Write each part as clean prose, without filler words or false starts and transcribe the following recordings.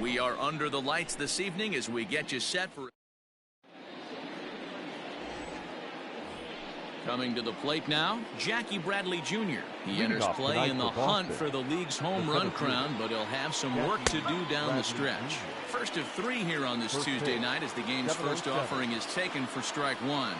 We are under the lights this evening as we get you set for... Coming to the plate now, Jackie Bradley Jr. He enters play in the hunt for the league's home run crown, but he'll have some work to do down the stretch. First of 3 here on this Tuesday night as the game's first offering is taken for strike 1.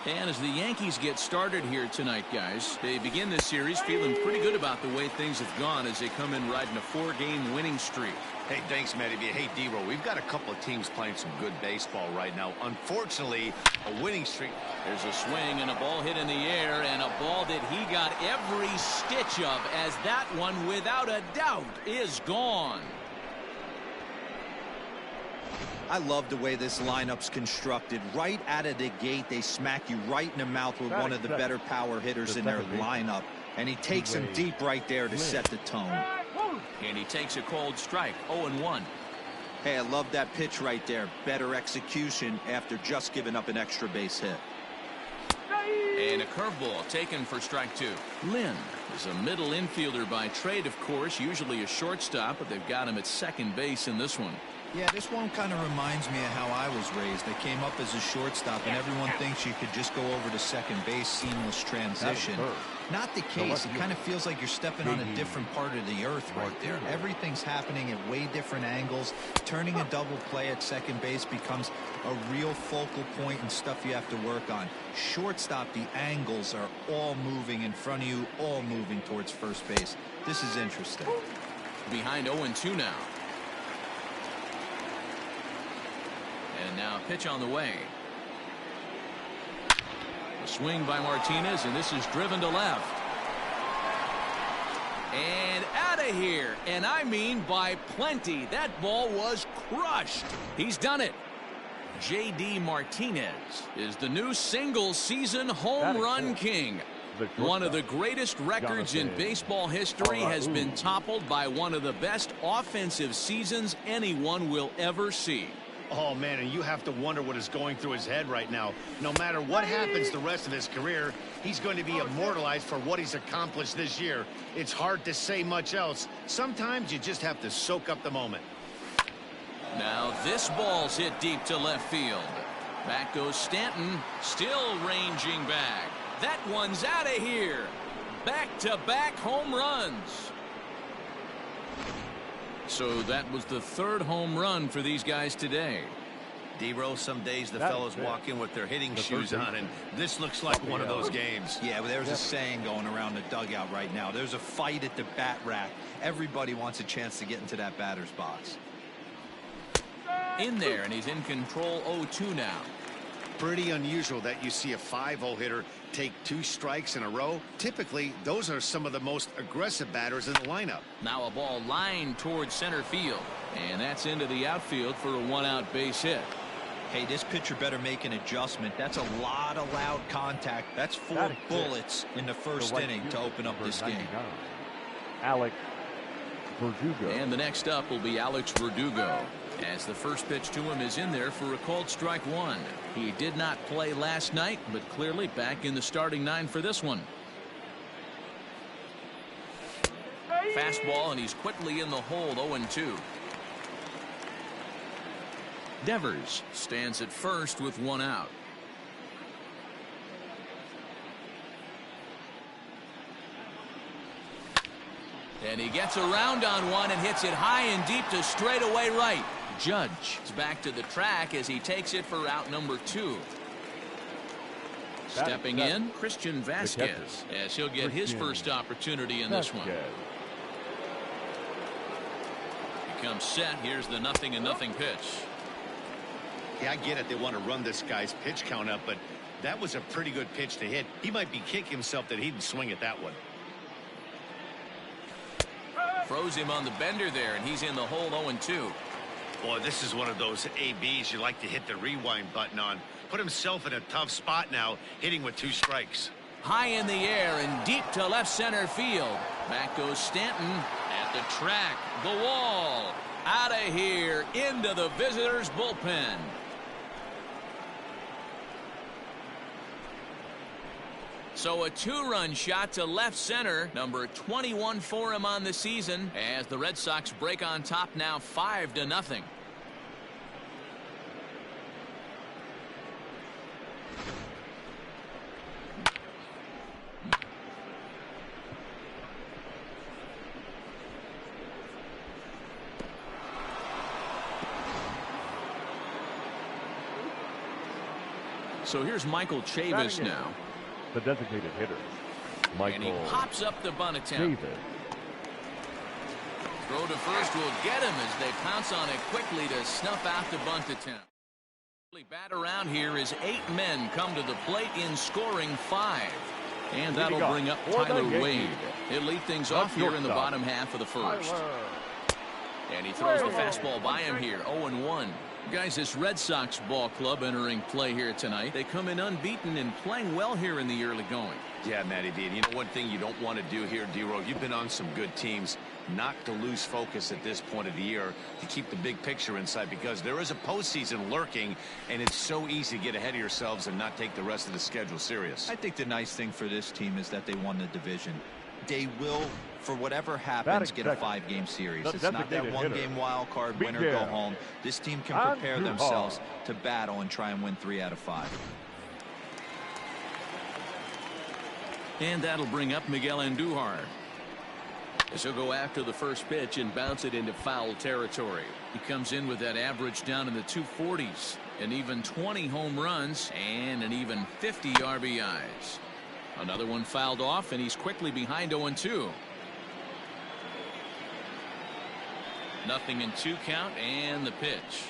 And as the Yankees get started here tonight, guys, they begin this series feeling pretty good about the way things have gone as they come in riding a 4-game winning streak. Hey, thanks, Matty. Hey, D-Roll, we've got a couple of teams playing some good baseball right now. Unfortunately, a winning streak. There's a swing and a ball hit in the air, and a ball that he got every stitch of, as that one, without a doubt, is gone. I love the way this lineup's constructed. Right out of the gate, they smack you right in the mouth with one of the better power hitters in their lineup. And he takes him deep right there to set the tone. And he takes a cold strike, 0-1. Hey, I love that pitch right there. Better execution after just giving up an extra base hit. And a curveball taken for strike 2. Lynn is a middle infielder by trade, of course, usually a shortstop, but they've got him at second base in this one. Yeah, this one kind of reminds me of how I was raised. I came up as a shortstop, and everyone thinks you could just go over to second base, seamless transition. Not the case. It kind of feels like you're stepping on a different part of the earth right there. Everything's happening at way different angles. Turning a double play at second base becomes a real focal point and stuff you have to work on. Shortstop, the angles are all moving in front of you, all moving towards first base. This is interesting. Behind 0-2 now. And now pitch on the way. A swing by Martinez, and this is driven to left. And out of here. And I mean by plenty. That ball was crushed. He's done it. J.D. Martinez is the new single-season home run king. One of the greatest records in baseball history has been toppled by one of the best offensive seasons anyone will ever see. Oh, man, and you have to wonder what is going through his head right now. No matter what happens the rest of his career, he's going to be immortalized for what he's accomplished this year. It's hard to say much else. Sometimes you just have to soak up the moment. Now this ball's hit deep to left field. Back goes Stanton, still ranging back. That one's out of here. Back-to-back home runs. So that was the 3rd home run for these guys today. D-Roll, some days the fellows walk in with their hitting shoes on, and this looks like one of those games. Yeah, but there's a saying going around the dugout right now. There's a fight at the bat rack. Everybody wants a chance to get into that batter's box. In there, and he's in control, 0-2 now. Pretty unusual that you see a 5-0 hitter take 2 strikes in a row. Typically, those are some of the most aggressive batters in the lineup. Now a ball lined towards center field, and that's into the outfield for a 1-out base hit. Hey, this pitcher better make an adjustment. That's a lot of loud contact. That's 4 bullets in the first inning to open up this game. Alex Verdugo. And the next up will be Alex Verdugo, as the first pitch to him is in there for a called strike 1. He did not play last night, but clearly back in the starting 9 for this one. Fastball, and he's quickly in the hold, 0-2. Devers stands at first with 1 out. And he gets around on one and hits it high and deep to straightaway right. Judge is back to the track as he takes it for out number 2. Stepping in, Christian Vasquez, as he'll get his first opportunity in this one. He comes set. Here's the 0-0 pitch. Yeah, I get it. They want to run this guy's pitch count up, but that was a pretty good pitch to hit. He might be kicking himself that he didn't swing at that one. Froze him on the bender there, and he's in the hold, 0-2. Boy, this is one of those ABs you like to hit the rewind button on. Put himself in a tough spot now, hitting with 2 strikes. High in the air and deep to left center field. Back goes Stanton at the track. The wall. Out of here into the visitors' bullpen. So a 2-run shot to left center, number 21 for him on the season, as the Red Sox break on top now 5-0. So here's Michael Chavis now. The designated hitter, Michael. And he pops up the bunt attempt. David. Throw to first will get him as they pounce on it quickly to snuff out the bunt attempt. Bat around here as 8 men come to the plate in scoring 5. And that'll bring up Tyler Wade. He'll lead things off here in the bottom half of the first. And he throws the fastball by him here, 0-1. Guys, this Red Sox ball club entering play here tonight. They come in unbeaten and playing well here in the early going. Yeah, Matty D. You know, one thing you don't want to do here, D-Row, you've been on some good teams, not to lose focus at this point of the year, to keep the big picture in sight, because there is a postseason lurking, and it's so easy to get ahead of yourselves and not take the rest of the schedule serious. I think the nice thing for this team is that they won the division. They will, for whatever happens, get a 5-game series. It's not that 1-game wild card, win or go home. This team can prepare themselves to battle and try and win 3 out of 5. And that'll bring up Miguel Andujar. As he'll go after the first pitch and bounce it into foul territory. He comes in with that average down in the 240s. An even 20 home runs and an even 50 RBIs. Another one fouled off, and he's quickly behind 0-2. Nothing in 2 count, and the pitch.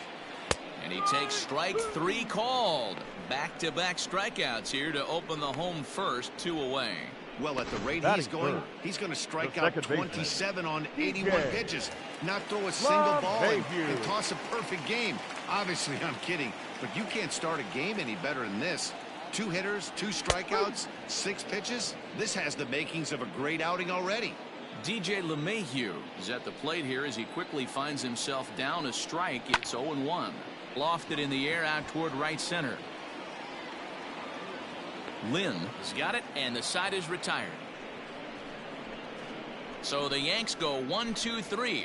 And he takes strike 3 called. Back-to-back strikeouts here to open the home first, 2 away. Well, at the rate he's going to strike out 27 on 81 pitches, not throw a single ball, and toss a perfect game. Obviously, I'm kidding, but you can't start a game any better than this. 2 hitters, 2 strikeouts, 6 pitches. This has the makings of a great outing already. DJ LeMahieu is at the plate here as he quickly finds himself down a strike. It's 0-1. Lofted in the air out toward right center. Lynn has got it, and the side is retired. So the Yanks go 1-2-3.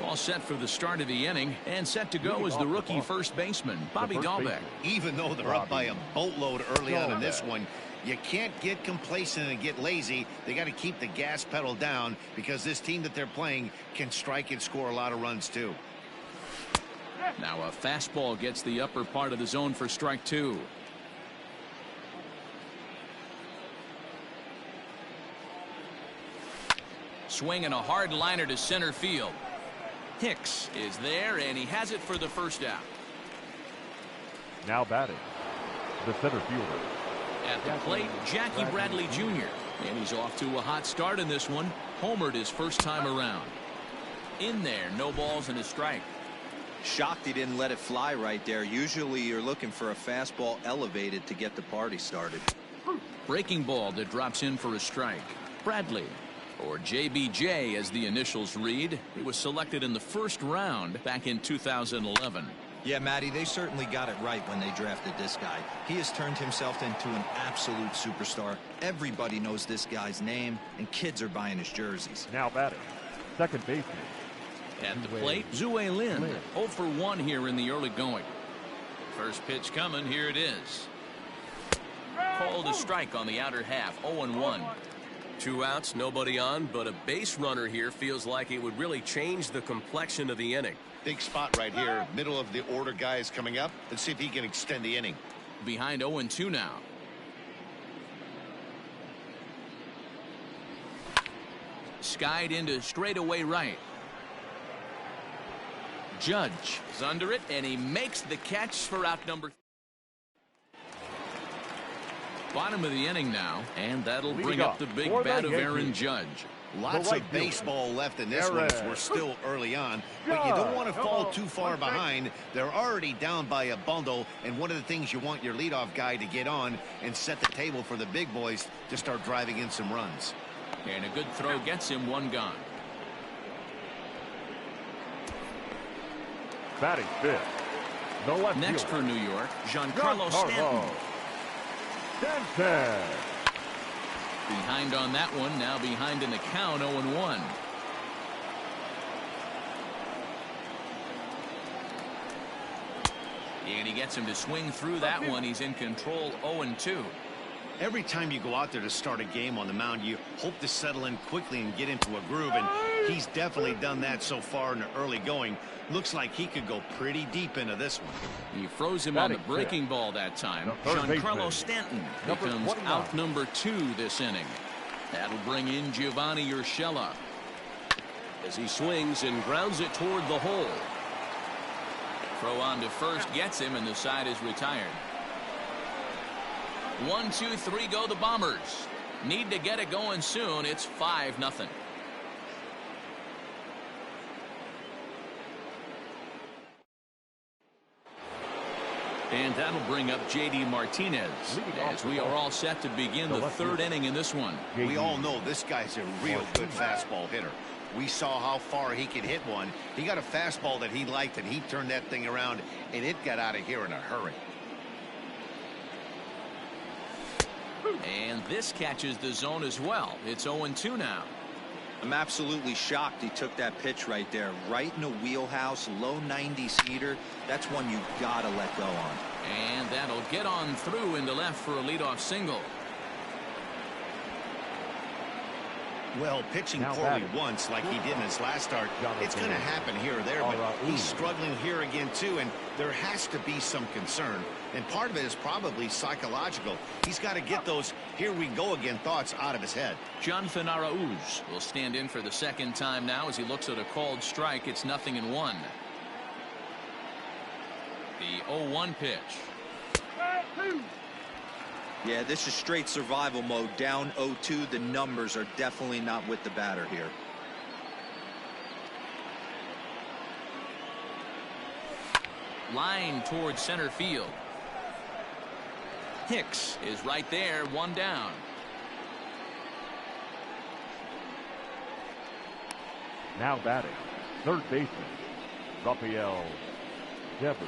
All set for the start of the inning, and set to go is the rookie first baseman, Bobby Dahlbeck. Even though they're up by a boatload early on in this one, you can't get complacent and get lazy. They got to keep the gas pedal down, because this team that they're playing can strike and score a lot of runs too. Now a fastball gets the upper part of the zone for strike 2. Swinging a hard liner to center field. Hicks is there, and he has it for the first out. Now batting, the center fielder. At the plate, Jackie Bradley Jr. And he's off to a hot start in this one. Homered his first time around. In there, no balls and a strike. Shocked he didn't let it fly right there. Usually you're looking for a fastball elevated to get the party started. Breaking ball that drops in for a strike. Bradley, or JBJ as the initials read. He was selected in the first round back in 2011. Yeah, Matty, they certainly got it right when they drafted this guy. He has turned himself into an absolute superstar. Everybody knows this guy's name, and kids are buying his jerseys. Now batting, second baseman. At the plate, Zue Lin, 0 for 1 here in the early going. First pitch coming, here it is. Called a strike on the outer half, 0-1. 2 outs, nobody on, but a base runner here feels like it would really change the complexion of the inning. Big spot right here. Middle of the order guy is coming up. Let's see if he can extend the inning. Behind 0-2 now. Skied into straightaway right. Judge is under it, and he makes the catch for out number. Bottom of the inning now, and that'll bring up the big bat of Aaron Judge. Lots of baseball left in this one as we're still early on, but you don't want to fall too far behind. They're already down by a bundle, and one of the things you want your leadoff guy to get on and set the table for the big boys to start driving in some runs. And a good throw gets him 1 gone. Batting fifth, the left Next fielder. for New York, Giancarlo Stanton. Stanton. Behind on that one, now behind in the count, 0-1. And he gets him to swing through that one. He's in control, 0-2. Every time you go out there to start a game on the mound, you hope to settle in quickly and get into a groove, and he's definitely done that so far in the early going. Looks like he could go pretty deep into this one. He froze him on the breaking ball that time. Giancarlo Stanton becomes out number 2 this inning. That'll bring in Giovanni Urshela as he swings and grounds it toward the hole. Throw on to first gets him, and the side is retired. 1, 2, 3 go the Bombers. Need to get it going soon. It's 5-0. And that'll bring up J.D. Martinez as we are all set to begin the third inning in this one. We all know this guy's a real good fastball hitter. We saw how far he could hit one. He got a fastball that he liked, and he turned that thing around, and it got out of here in a hurry. And this catches the zone as well. It's 0-2 now. I'm absolutely shocked he took that pitch right there. Right in the wheelhouse, low 90s heater. That's one you gotta let go on. And that'll get on through into left for a leadoff single. Well, pitching poorly once like he did in his last start, it's going to happen here or there, but he's struggling here again too, and there has to be some concern, and part of it is probably psychological. He's got to get those here we go again thoughts out of his head. Jonathan Arauz will stand in for the second time now as he looks at a called strike. It's 0-1. The 0-1 pitch. Yeah, this is straight survival mode. Down 0-2. The numbers are definitely not with the batter here. Line towards center field. Hicks is right there, 1 down. Now batting, third baseman, Rafael Devers.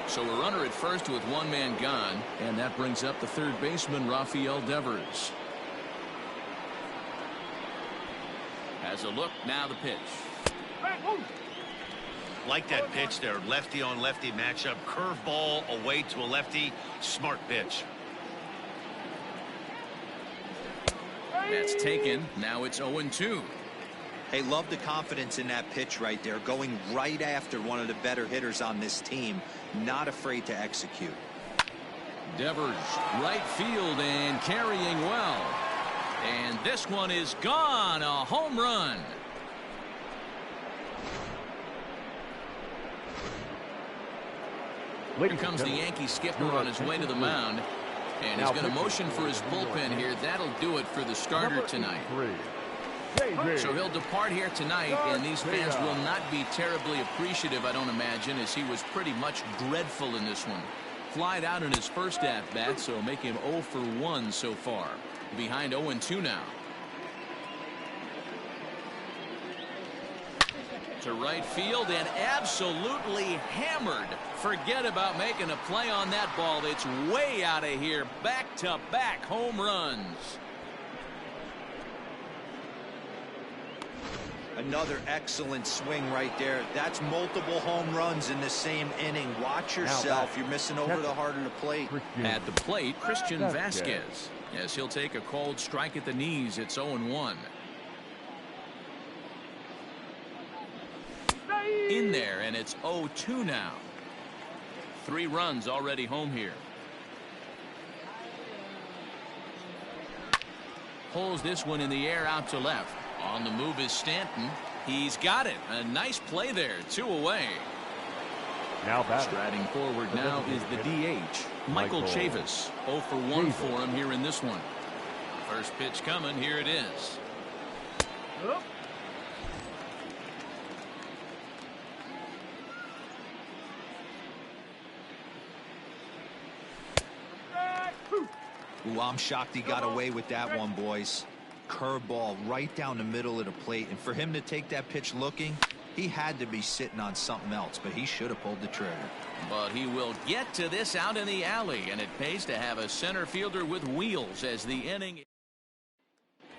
So a runner at first with 1 man gone, and that brings up the third baseman, Rafael Devers. Has a look, now the pitch. Like that pitch there, lefty on lefty matchup, curveball away to a lefty, smart pitch. That's taken, now it's 0-2. Hey, love the confidence in that pitch right there, going right after one of the better hitters on this team, not afraid to execute. Devers, right field and carrying well. And this one is gone, a home run. Here comes the Yankee skipper on his way to the mound. And he's going to motion for his bullpen here. That'll do it for the starter tonight. So he'll depart here tonight, and these fans will not be terribly appreciative, I don't imagine, as he was pretty much dreadful in this one. Flied out in his first at-bat, so make him 0 for 1 so far. Behind 0-2 now. To right field and absolutely hammered. Forget about making a play on that ball. It's way out of here. Back-to-back home runs. Another excellent swing right there. That's multiple home runs in the same inning. Watch yourself. You're missing over the heart of the plate. At the plate, Christian Vasquez. Yes, he'll take a called strike at the knees. It's 0-1. In there, and it's 0-2 now. 3 runs already home here. Pulls this one in the air out to left. On the move is Stanton. He's got it. A nice play there. 2 away. Now batting. Striding forward now is the DH, Michael Chavis. 0 for 1 for him here in this one. First pitch coming. Here it is. Ooh, I'm shocked he got away with that one, boys. Curveball right down the middle of the plate, and for him to take that pitch looking, He had to be sitting on something else, but he should have pulled the trigger. But he will get to this out in the alley, and it pays to have a center fielder with wheels as the inning.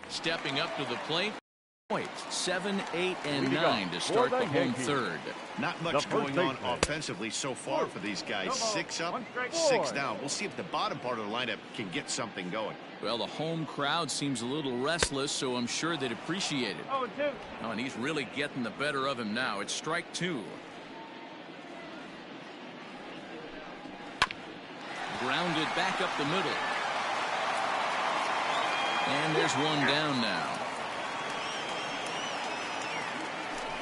Stepping up to the plate. 7, 8, and 9 to start the home third. Not much going on offensively so far for these guys. 6 up, 6 down. We'll see if the bottom part of the lineup can get something going. Well, the home crowd seems a little restless, so I'm sure they'd appreciate it. Oh, and he's really getting the better of him now. It's strike 2. Grounded back up the middle. And there's one down now.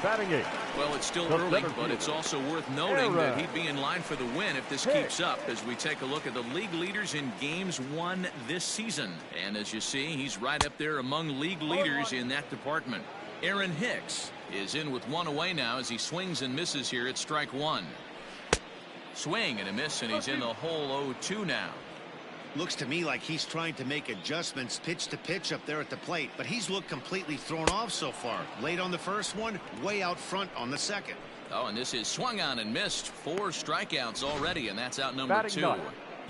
Batting 8. Well, it's still early, but it's also worth noting that he'd be in line for the win if this keeps up as we take a look at the league leaders in games won this season. And as you see, he's right up there among league leaders in that department. Aaron Hicks is in with 1 away now as he swings and misses here at strike 1. Swing and a miss, and he's in the hole 0-2 now. Looks to me like he's trying to make adjustments pitch to pitch up there at the plate, but he's looked completely thrown off so far. Late on the first one, way out front on the second. Oh, and this is swung on and missed. 4 strikeouts already, and that's out number 2.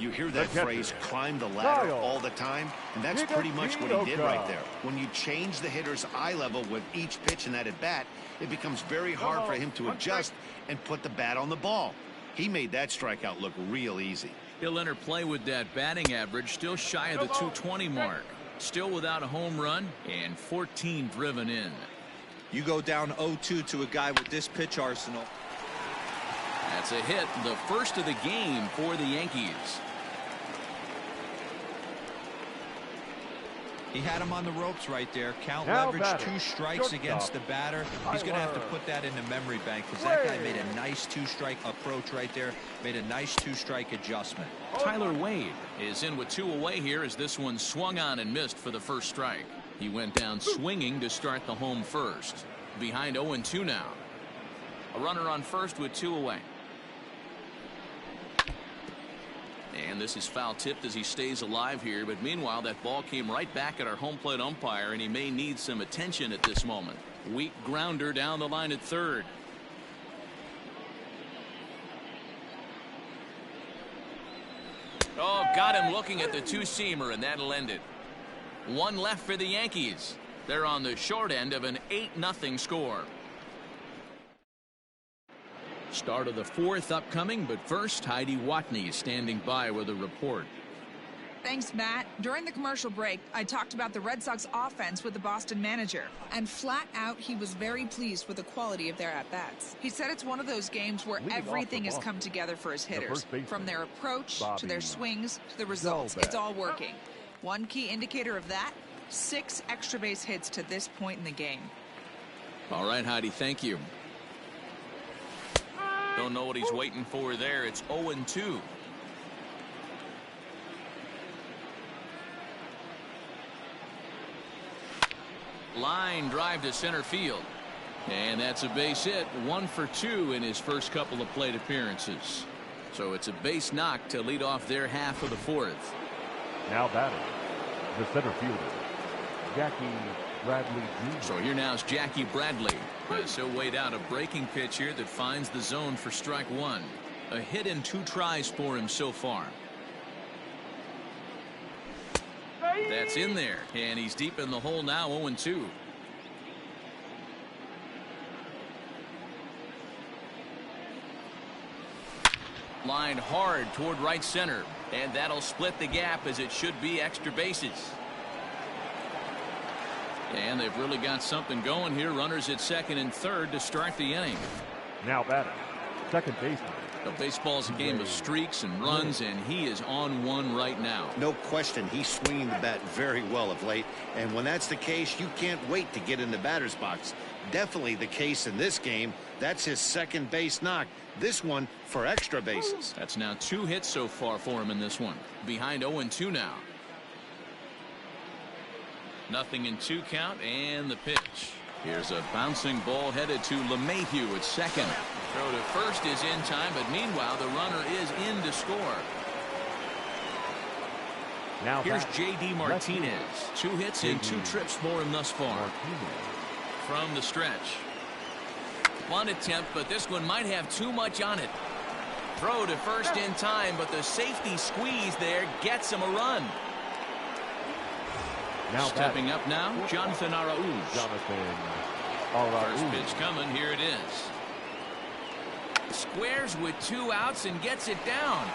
You hear that phrase, climb the ladder, all the time, and that's pretty much what he did right there. When you change the hitter's eye level with each pitch in that at-bat, it becomes very hard for him to adjust and put the bat on the ball. He made that strikeout look real easy. He'll enter play with that batting average, still shy of the 220 mark. Still without a home run and 14 driven in. You go down 0-2 to a guy with this pitch arsenal. That's a hit, the first of the game for the Yankees. He had him on the ropes right there. Count leverage, 2 strikes against the batter. He's going to have to put that in the memory bank because that guy made a nice 2-strike approach right there. Made a nice 2-strike adjustment. Tyler Wade is in with 2 away here as this one swung on and missed for the first strike. He went down swinging to start the home first. Behind 0-2 now. A runner on first with 2 away. And this is foul tipped as he stays alive here. But meanwhile, that ball came right back at our home plate umpire, and he may need some attention at this moment. Weak grounder down the line at third. Oh, got him looking at the 2-seamer, and that'll end it. 1 left for the Yankees. They're on the short end of an 8-0 score. Start of the 4th upcoming, but first, Heidi Watney standing by with a report. Thanks, Matt. During the commercial break, I talked about the Red Sox offense with the Boston manager, and flat out, he was very pleased with the quality of their at-bats. He said it's one of those games where everything has come together for his hitters, from their approach to their swings to the results. It's all working. One key indicator of that, 6 extra base hits to this point in the game. All right, Heidi, thank you. Don't know what he's waiting for there. It's 0-2. Line drive to center field. And that's a base hit. 1 for 2 in his first couple of plate appearances. So it's a base knock to lead off their half of the 4th. Now batting, the center fielder, Jackie Bradley Jr. So here now is Jackie Bradley. So weighed out a breaking pitch here that finds the zone for strike 1. A hit in 2 tries for him so far. That's in there, and he's deep in the hole now. 0-2. Line hard toward right center, and that'll split the gap as it should be extra bases. And they've really got something going here. Runners at second and third to start the inning. Now batting, second baseman. Baseball's a game of streaks and runs, and he is on one right now. No question, he's swinging the bat very well of late. And when that's the case, you can't wait to get in the batter's box. Definitely the case in this game. That's his second base knock. This one for extra bases. That's now 2 hits so far for him in this one. Behind 0-2 now. Nothing in 2 count, and the pitch. Here's a bouncing ball headed to LeMahieu at second. Throw to first is in time, but meanwhile the runner is in to score. Now here's J.D. Martinez. 2 hits and 2 trips for him thus far. From the stretch. bunt attempt, but this one might have too much on it. Throw to first in time, but the safety squeeze there gets him a run. Now stepping up now, Jonathan Araújo. First pitch coming, here it is. Squares with 2 outs and gets it down.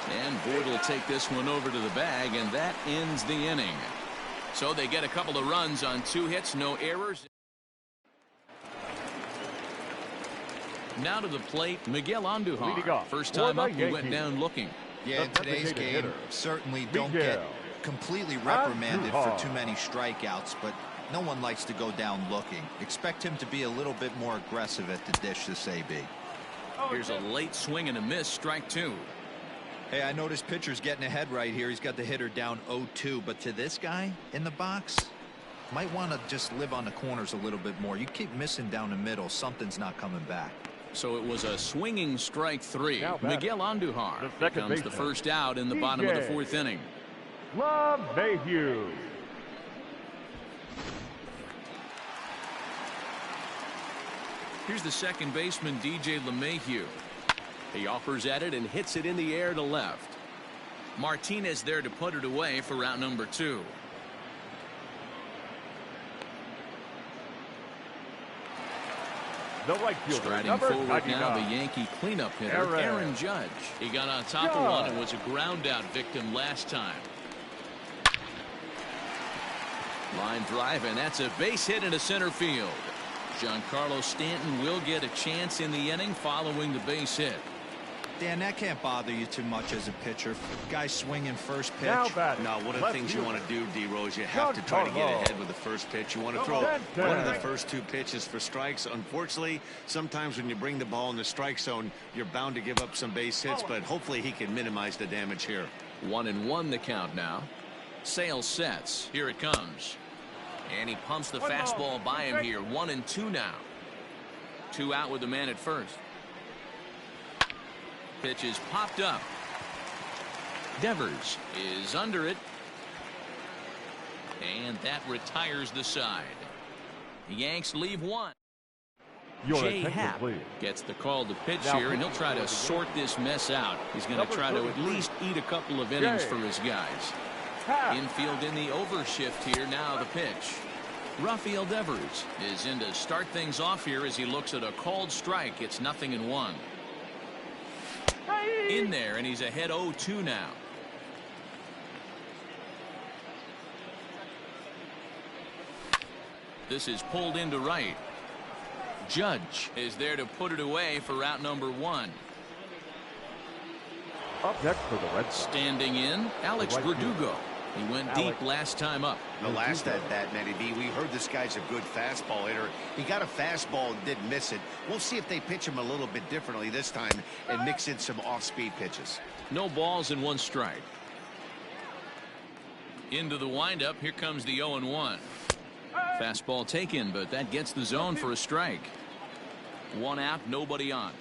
And Boyd will take this one over to the bag, and that ends the inning. So they get a couple of runs on 2 hits, no errors. Now to the plate, Miguel Andujar. First time up, he went down looking. Yeah, in today's game, certainly don't get completely reprimanded for too many strikeouts, but no one likes to go down looking. Expect him to be a little bit more aggressive at the dish this AB. Here's a late swing and a miss, strike 2. Hey, I noticed pitcher's getting ahead right here. He's got the hitter down 0-2, but to this guy in the box, might want to just live on the corners a little bit more. You keep missing down the middle, something's not coming back. So it was a swinging strike 3. Miguel Andujar becomes the first out in the bottom of the 4th inning. LeMahieu. Here's the second baseman, DJ LeMahieu. He offers at it and hits it in the air to left. Martinez there to put it away for route number 2. The right fielder, striding forward now, the Yankee cleanup hitter, Aaron Judge. He got on top of one and was a ground out victim last time. Line drive, and that's a base hit into center field. Giancarlo Stanton will get a chance in the inning following the base hit. Dan, that can't bother you too much as a pitcher. Guy swinging first pitch. No, one of the things you want to do, D-Rose, you have to try to get ahead with the first pitch. You want to throw one of the first 2 pitches for strikes. Unfortunately, sometimes when you bring the ball in the strike zone, you're bound to give up some base hits, but hopefully he can minimize the damage here. 1-1 the count now. Sale sets. Here it comes. And he pumps the fastball by him here. 1-2 now. 2 out with the man at first. Pitch is popped up. Devers is under it. And that retires the side. The Yanks leave 1. Jay Happ gets the call to pitch here, and he'll try to sort this mess out. He's going to try to at least eat a couple of innings for his guys. Infield in the overshift here. Now the pitch. Rafael Devers is in to start things off here as he looks at a called strike. It's 0-1. In there, and he's ahead 0-2 now. This is pulled into right. Judge is there to put it away for route number 1. Up next for the Red Sox. Standing in, Alex Verdugo. He went deep last time up. The last at that, Matty B, we heard this guy's a good fastball hitter. He got a fastball and didn't miss it. We'll see if they pitch him a little bit differently this time and mix in some off-speed pitches. No balls and 1 strike. Into the windup. Here comes the 0-1. Fastball taken, but that gets the zone for a strike. 1 out, nobody on.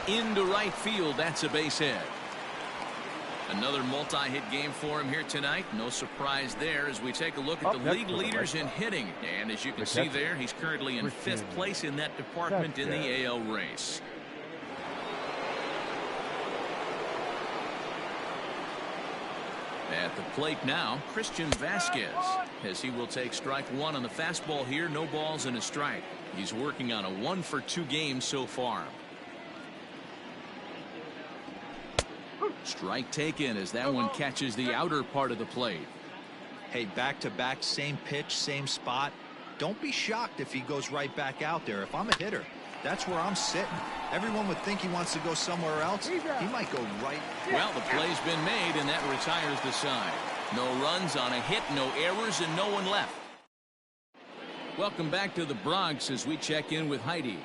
Into right field. That's a base hit. Another multi-hit game for him here tonight. No surprise there as we take a look at the league leaders in hitting. And as you can see there, he's currently in 5th place in that department in the AL race. At the plate now, Christian Vasquez, as he will take strike 1 on the fastball here. No balls and a strike. He's working on a 1-for-2 game so far. Strike taken as that one catches the outer part of the plate. Hey, back-to-back, same pitch, same spot. Don't be shocked if he goes right back out there. If I'm a hitter, that's where I'm sitting. Everyone would think he wants to go somewhere else. He might go right. Well, the play's been made, and that retires the side. No runs on a hit, no errors, and no one left. Welcome back to the Bronx as we check in with Heidi.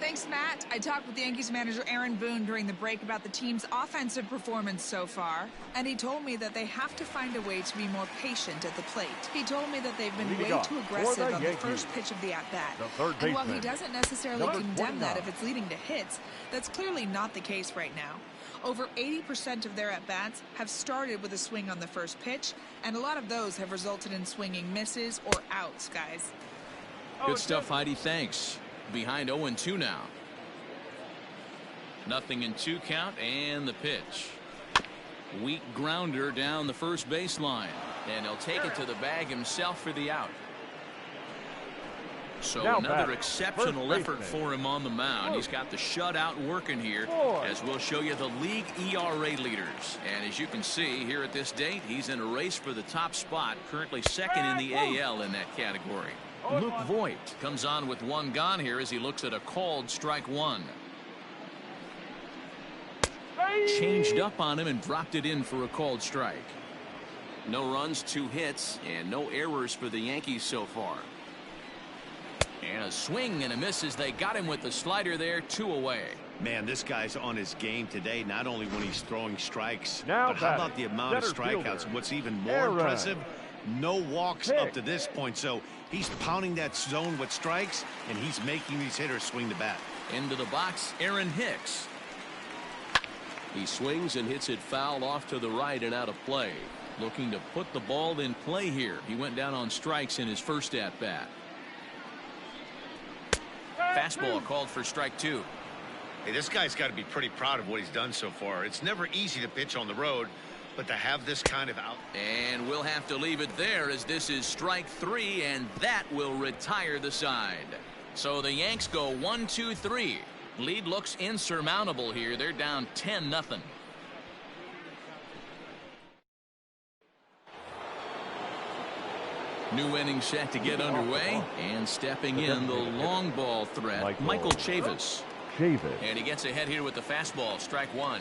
Thanks, Matt. I talked with Yankees manager Aaron Boone during the break about the team's offensive performance so far, and he told me that they have to find a way to be more patient at the plate. He told me that they've been way too aggressive on the first pitch of the at-bat. And while he doesn't necessarily condemn that if it's leading to hits, that's clearly not the case right now. Over 80% of their at-bats have started with a swing on the first pitch, and a lot of those have resulted in swinging misses or outs, guys. Good stuff, Heidi. Thanks. Behind 0-2 now. 0-2 count, and the pitch. Weak grounder down the first baseline, and he'll take it to the bag himself for the out. So Now another back. exceptional effort for him on the mound. He's got the shutout working here, as we'll show you the league ERA leaders. And as you can see here at this date, he's in a race for the top spot, currently second in the AL in that category. Luke Voigt comes on with one gone here as he looks at a called strike one. Changed up on him and dropped it in for a called strike. No runs, 2 hits, and no errors for the Yankees so far. And a swing and a miss as they got him with the slider there, 2 away. Man, this guy's on his game today, not only when he's throwing strikes, Now but how about the amount of center strikeouts? fielder. And what's even more Aaron. impressive, no walks Hicks. up to this point. So he's pounding that zone with strikes, and he's making these hitters swing the bat. Into the box, Aaron Hicks. He swings and hits it foul off to the right and out of play. Looking to put the ball in play here. He went down on strikes in his first at-bat. Fastball called for strike 2. Hey, this guy's got to be pretty proud of what he's done so far. It's never easy to pitch on the road, but to have this kind of out. And we'll have to leave it there as this is strike 3, and that will retire the side. So the Yanks go 1-2-3. Lead looks insurmountable here. They're down 10-0. New inning set to get underway, and stepping in the long ball threat, Michael Chavis. And he gets ahead here with the fastball, strike 1.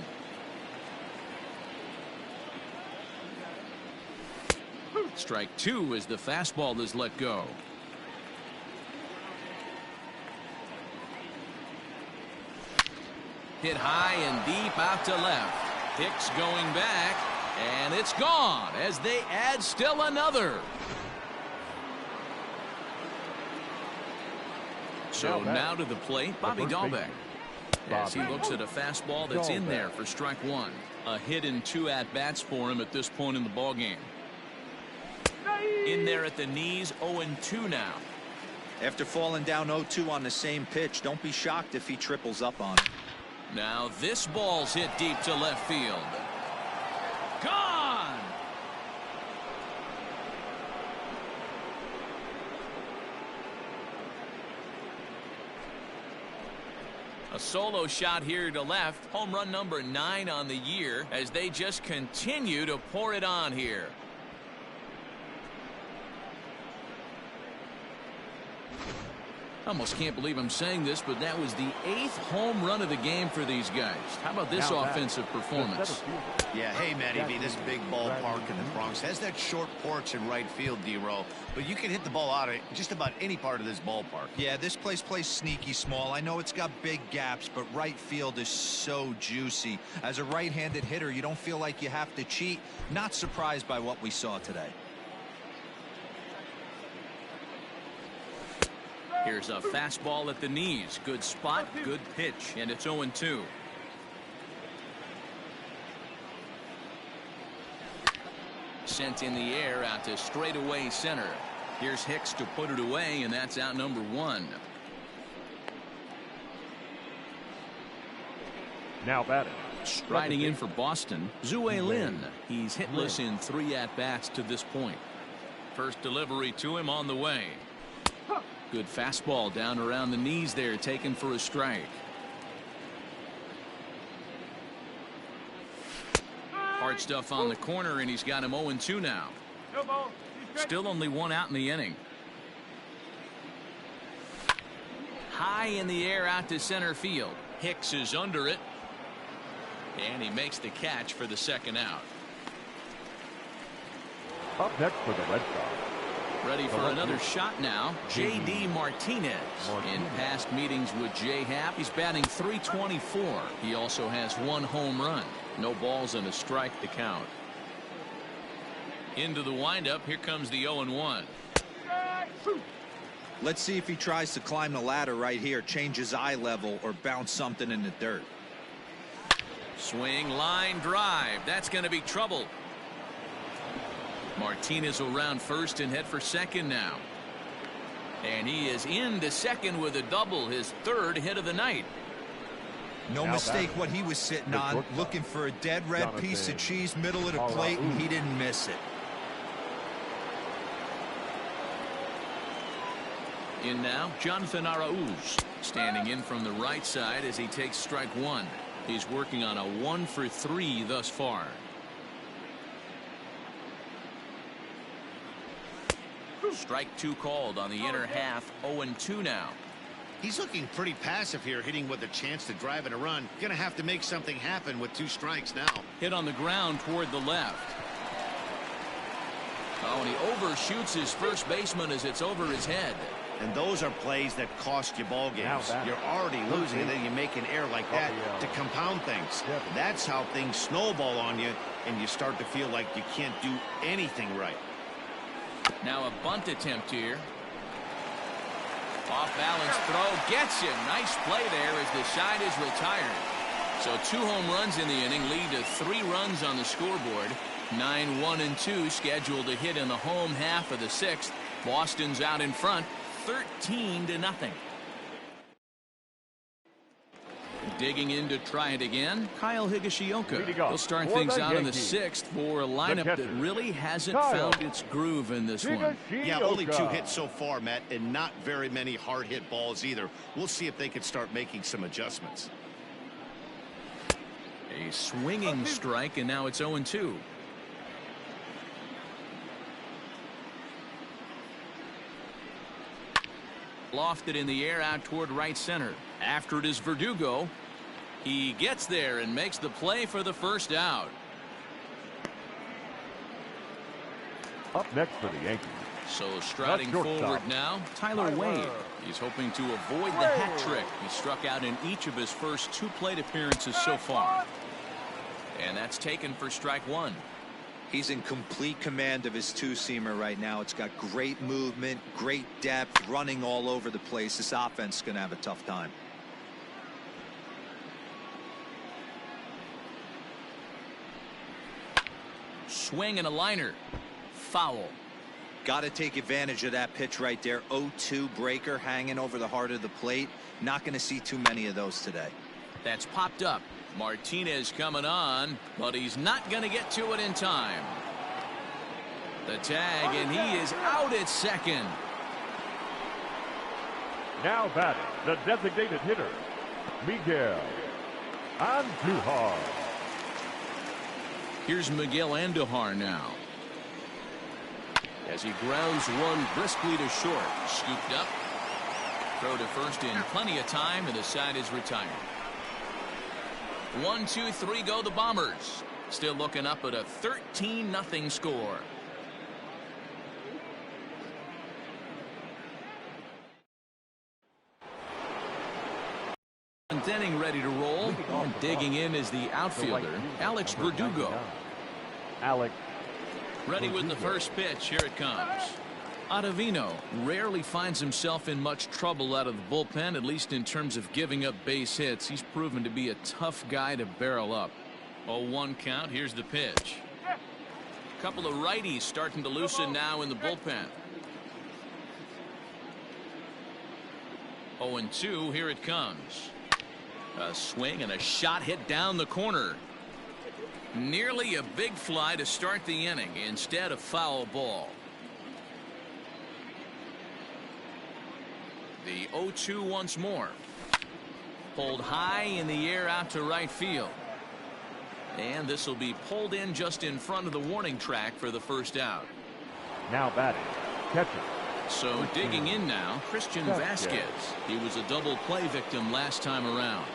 Strike 2 as the fastball is let go. Hit high and deep out to left. Hicks going back, and it's gone as they add still another. So now to the plate, Bobby Dahlbeck, as he looks at a fastball that's in there for strike 1. A hit in 2 at-bats for him at this point in the ballgame. In there at the knees, 0-2 now. After falling down 0-2 on the same pitch, don't be shocked if he triples up on it. Now this ball's hit deep to left field. Gone! A solo shot here to left. Home run number 9 on the year as they just continue to pour it on here. I almost can't believe I'm saying this, but that was the 8th home run of the game for these guys. How about this offensive performance? Yeah, hey, Matty V, this big ballpark in the Bronx has that short porch in right field, D-Row, but you can hit the ball out of just about any part of this ballpark. Yeah, this place plays sneaky small. I know it's got big gaps, but right field is so juicy. As a right-handed hitter, you don't feel like you have to cheat. Not surprised by what we saw today. Here's a fastball at the knees. Good spot, good pitch, and it's 0-2. Sent in the air out to straightaway center. Here's Hicks to put it away, and that's out number 1. Now batting. Striding in for Boston, Zue Lin. He's hitless in 3 at-bats to this point. First delivery to him on the way. Good fastball down around the knees there, taken for a strike. Hard stuff on the corner, and he's got him 0-2 now. Still only 1 out in the inning. High in the air out to center field. Hicks is under it, and he makes the catch for the 2nd out. Up next for the Red Sox. Ready for another shot now, J.D. Martinez. In past meetings with J-Happ, he's batting .324. He also has 1 home run. No balls and a strike to count. Into the windup, here comes the 0-1. Let's see if he tries to climb the ladder right here, change his eye level, or bounce something in the dirt. Swing, line, drive. That's going to be trouble. Martinez will round first and head for second now. And he is into second with a double, his third hit of the night. No mistake what he was sitting on, looking for a dead red piece of cheese middle of the plate, and he didn't miss it. In now, Jonathan Arauz, standing in from the right side as he takes strike one. He's working on a 1-for-3 thus far. Strike two called on the inner half. 0-2 now. He's looking pretty passive here, hitting with a chance to drive in a run. Gonna have to make something happen with 2 strikes now. Hit on the ground toward the left. Oh, and he overshoots his first baseman as it's over his head. And those are plays that cost you ball games. You're already losing, and then you make an error like that to compound things. That's how things snowball on you, and you start to feel like you can't do anything right. Now a bunt attempt here. Off balance throw, gets you. Nice play there as the side is retired. So 2 home runs in the inning lead to 3 runs on the scoreboard. 9-1-2 scheduled to hit in the home half of the 6th. Boston's out in front, 13-0. Digging in to try it again, Kyle Higashioka. He'll start things out in the 6th for a lineup that really hasn't found its groove in this one. Yeah, only 2 hits so far, Matt, and not very many hard hit balls either. We'll see if they can start making some adjustments. A swinging strike, and now it's 0-2. Lofted in the air out toward right center. After it is Verdugo. He gets there and makes the play for the first out. Up next for the Yankees. So striding forward now, Tyler Wade. He's hoping to avoid the hat trick. He struck out in each of his first 2 plate appearances so far. And that's taken for strike 1. He's in complete command of his 2-seamer right now. It's got great movement, great depth, running all over the place. This offense is going to have a tough time. Swing and a liner. Foul. Got to take advantage of that pitch right there. 0-2 breaker hanging over the heart of the plate. Not going to see too many of those today. That's popped up. Martinez coming on, but he's not going to get to it in time. The tag, and he is out at second. Now batting, the designated hitter, Miguel Andujar. Here's Miguel Andujar now. As he grounds one briskly to short. Scooped up. Throw to first in plenty of time, and the side is retired. 1-2-3 go the Bombers. Still looking up at a 13-0 score. Inning ready to roll, and digging in is the outfielder Alex Verdugo. Alex ready with the first pitch. Here it comes. Ottavino rarely finds himself in much trouble out of the bullpen, at least in terms of giving up base hits. He's proven to be a tough guy to barrel up. 0-1 count. Here's the pitch. A couple of righties starting to loosen now in the bullpen. 0-2. Here it comes. A swing and a shot hit down the corner. Nearly a big fly to start the inning. Instead, a foul ball. The 0-2 once more. Pulled high in the air out to right field. And this will be pulled in just in front of the warning track for the first out. Now batting, catcher. So digging in now, Christian Vasquez. He was a double play victim last time around.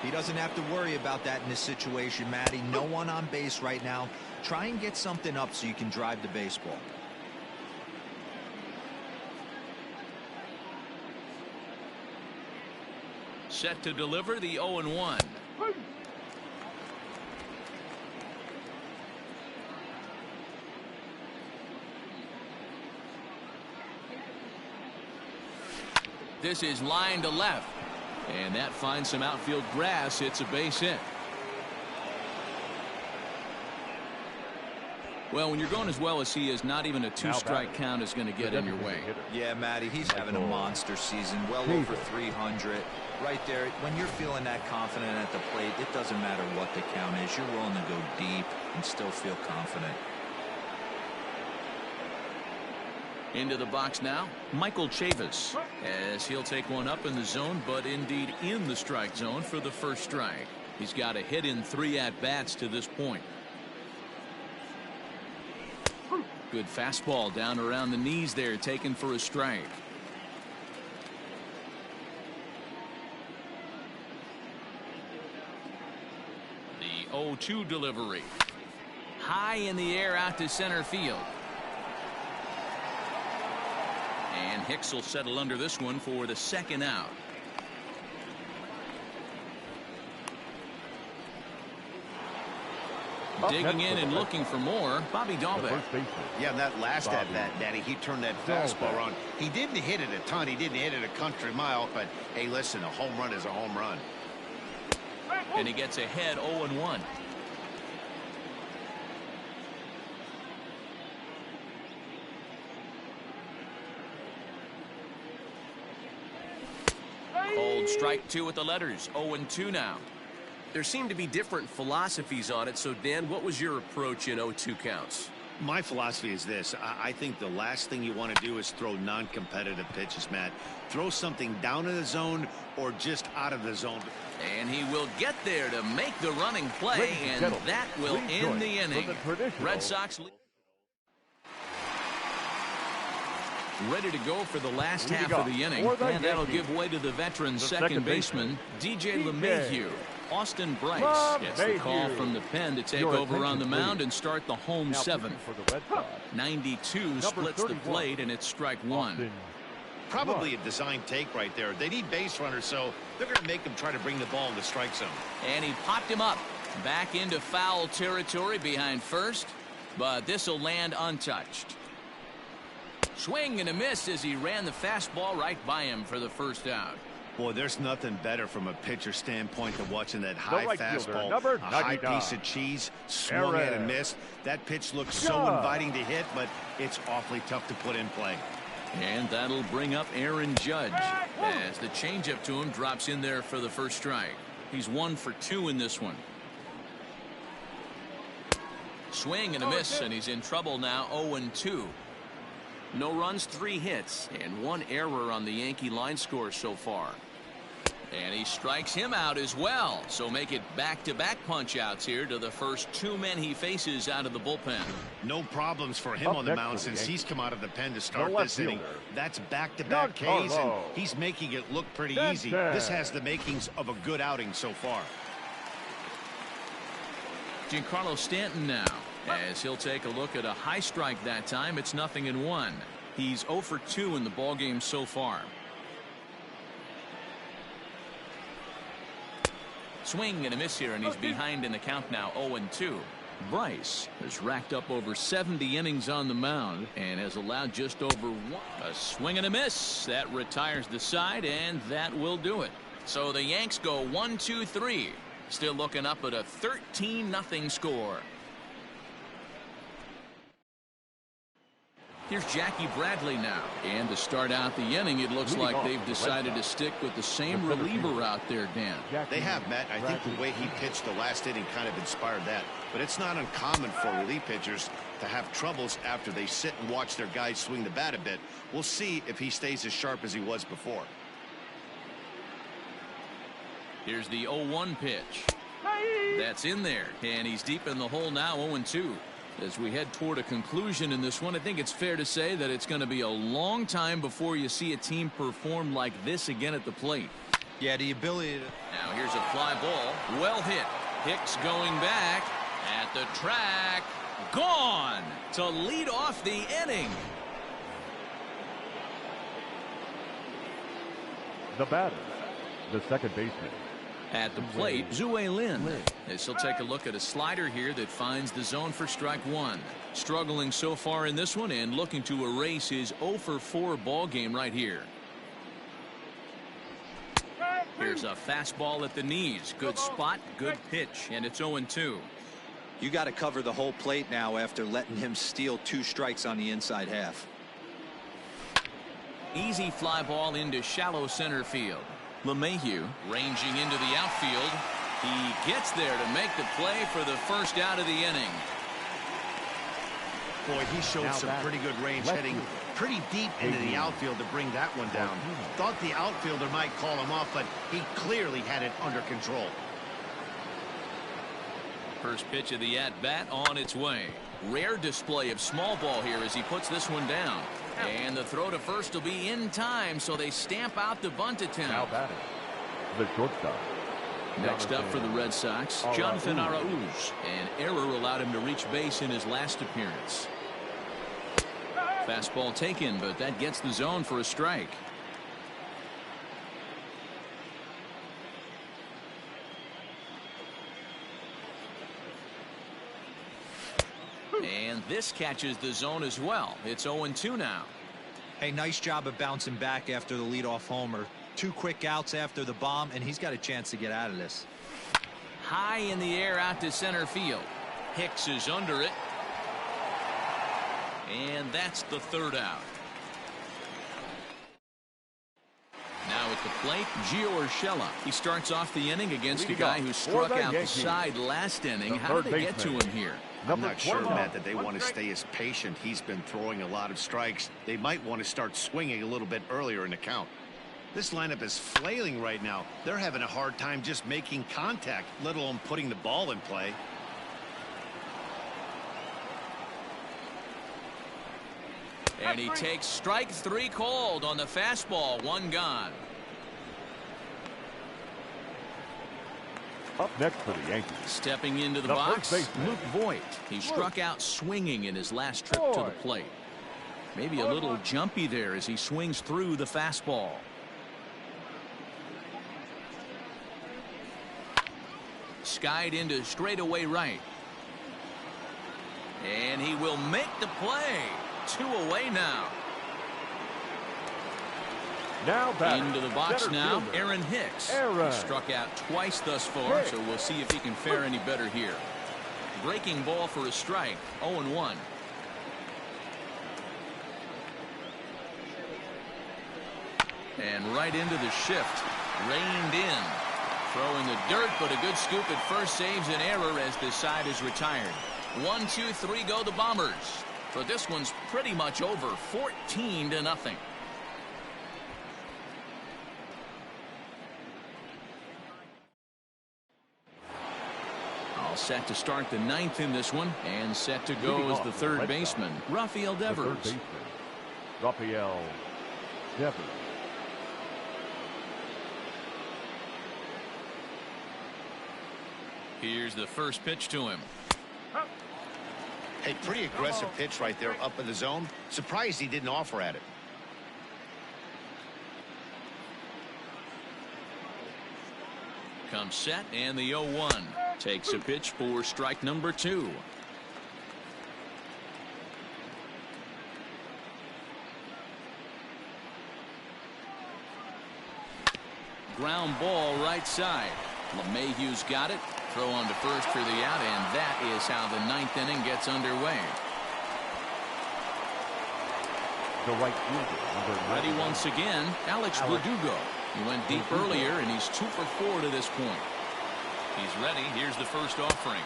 He doesn't have to worry about that in this situation, Matty. No one on base right now. Try and get something up so you can drive the baseball. Set to deliver the 0-1. This is line to left. And that finds some outfield grass. It's a base hit. Well, when you're going as well as he is, not even a two-strike count is going to get in your way. Yeah, Matty, he's having a monster season, well over 300. Right there, when you're feeling that confident at the plate, it doesn't matter what the count is. You're willing to go deep and still feel confident. Into the box now, Michael Chavis, as he'll take one up in the zone, but indeed in the strike zone for the first strike. He's got a hit in 3 at-bats to this point. Good fastball down around the knees there, taken for a strike. The 0-2 delivery. High in the air out to center field. And Hicks will settle under this one for the second out. Digging in and looking for more, Bobby Dahlbeck. Yeah, that last at-bat, Daddy, he turned that fastball on. He didn't hit it a ton. He didn't hit it a country mile. But, hey, listen, a home run is a home run. And he gets ahead 0-1. Called strike 2 with the letters. 0-2 now. There seem to be different philosophies on it. So, Dan, what was your approach in 0-2 counts? My philosophy is this. I think the last thing you want to do is throw non-competitive pitches, Matt. Throw something down in the zone or just out of the zone. And he will get there to make the running play, and that will end the inning. Red Sox ready to go for the last half of the inning, and that'll give way to the veteran second baseman, DJ LeMahieu. Austin Bryce gets the call from the pen to take over on the mound and start the home 7th. 92 splits the plate, and it's strike 1. Probably a design take right there. They need base runners, so they're going to make them try to bring the ball in the strike zone. And he popped him up back into foul territory behind first, but this will land untouched. Swing and a miss as he ran the fastball right by him for the first out. Boy, there's nothing better from a pitcher standpoint than watching that high fastball, a high piece of cheese, swung at and missed. That pitch looks so inviting to hit, but it's awfully tough to put in play. And that'll bring up Aaron Judge as the changeup to him drops in there for the first strike. He's 1 for 2 in this one. Swing and a miss, and he's in trouble now. 0-2. No runs, 3 hits, and 1 error on the Yankee line score so far. And he strikes him out as well. So make it back-to-back punch-outs here to the first 2 men he faces out of the bullpen. No problems for him on the mound since he's come out of the pen to start this inning. That's back-to-back Ks, and he's making it look pretty easy. This has the makings of a good outing so far. Giancarlo Stanton now, as he'll take a look at a high strike that time. It's 0-1. He's 0 for 2 in the ballgame so far. Swing and a miss here, and he's behind in the count now. 0-2. Bryce has racked up over 70 innings on the mound and has allowed just over 1. A swing and a miss that retires the side, and that will do it. So the Yanks go 1-2-3, still looking up at a 13-0 score. Here's Jackie Bradley now, and to start out the inning, it looks like they've decided to stick with the same reliever out there, Dan. They have, Matt. I think the way he pitched the last inning kind of inspired that. But it's not uncommon for relief pitchers to have troubles after they sit and watch their guys swing the bat a bit. We'll see if he stays as sharp as he was before. Here's the 0-1 pitch. That's in there, and he's deep in the hole now. 0-2. As we head toward a conclusion in this one, I think it's fair to say that it's going to be a long time before you see a team perform like this again at the plate. Yeah, the ability to... Now here's a fly ball. Well hit. Hicks going back at the track. Gone to lead off the inning. The batter, the second baseman. At the plate, Zue Lin. As he'll take a look at a slider here that finds the zone for strike 1. Struggling so far in this one and looking to erase his 0 for 4 ball game right here. Here's a fastball at the knees. Good spot, good pitch, and it's 0-2. You got to cover the whole plate now after letting him steal 2 strikes on the inside half. Easy fly ball into shallow center field. LeMahieu ranging into the outfield. He gets there to make the play for the first out of the inning. Boy, he showed some pretty good range heading pretty deep into the outfield to bring that one down. Thought the outfielder might call him off, but he clearly had it under control. First pitch of the at-bat on its way. Rare display of small ball here as he puts this one down. And the throw to first will be in time, so they stamp out the bunt attempt. Now batting, the shortstop. Next up for the Red Sox, Jonathan Arauz. An error allowed him to reach base in his last appearance. Fastball taken, but that gets the zone for a strike. And this catches the zone as well. It's 0-2 now. Hey, nice job of bouncing back after the leadoff homer. 2 quick outs after the bomb, and he's got a chance to get out of this. High in the air out to center field. Hicks is under it. And that's the 3rd out. Now at the plate, Gio Urshela. He starts off the inning against a guy who struck out the side last inning. How did they get to him here? I'm not sure, Matt, that they want to stay as patient. He's been throwing a lot of strikes. They might want to start swinging a little bit earlier in the count. This lineup is flailing right now. They're having a hard time just making contact, let alone putting the ball in play. And he takes strike 3 called on the fastball. 1 gone. Up next for the Yankees. Stepping into the box, Luke Voigt. He struck out swinging in his last trip to the plate. Maybe a little jumpy there as he swings through the fastball. Skied into straightaway right. And he will make the play. 2 away now. Now back. Into the box now, Aaron Hicks. He struck out twice thus far, so we'll see if he can fare any better here. Breaking ball for a strike, 0-1. And right into the shift. Reined in. Throw in the dirt, but a good scoop at first saves an error as this side is retired. 1, 2, 3 go the Bombers. But this one's pretty much over, 14-0. All set to start the 9th in this one, and set to go as the 3rd baseman, Rafael Devers. Rafael Devers. Here's the first pitch to him. Hey, pretty aggressive pitch right there up in the zone. Surprised he didn't offer at it. Comes set, and the 0-1. Takes a pitch for strike number 2. Ground ball right side. LeMahieu's got it. Throw on to first for the out, and that is how the 9th inning gets underway. The right fielder. Ready once again, Alex Verdugo. He went deep earlier, and he's 2 for 4 to this point. He's ready. Here's the first offering.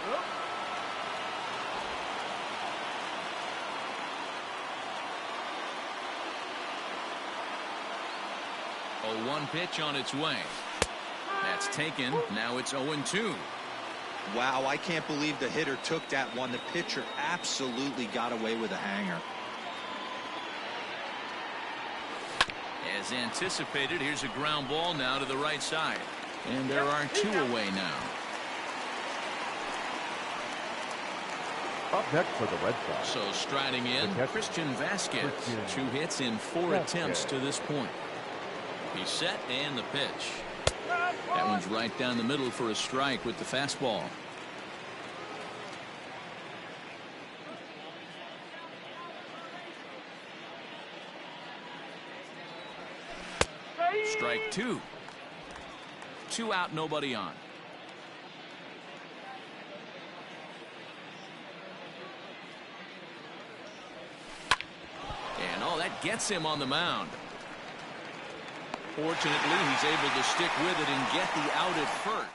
A 1 pitch on its way. That's taken. Now it's 0-2. Wow, I can't believe the hitter took that one. The pitcher absolutely got away with a hanger. As anticipated, here's a ground ball now to the right side. And there are 2 away now. Up next for the Red Sox. So striding in, Christian Vasquez. 2 hits in 4 attempts to this point. He's set, and the pitch. That one's right down the middle for a strike with the fastball. Strike 2. 2 out, nobody on. gets him on the mound. Fortunately, he's able to stick with it and get the out at first.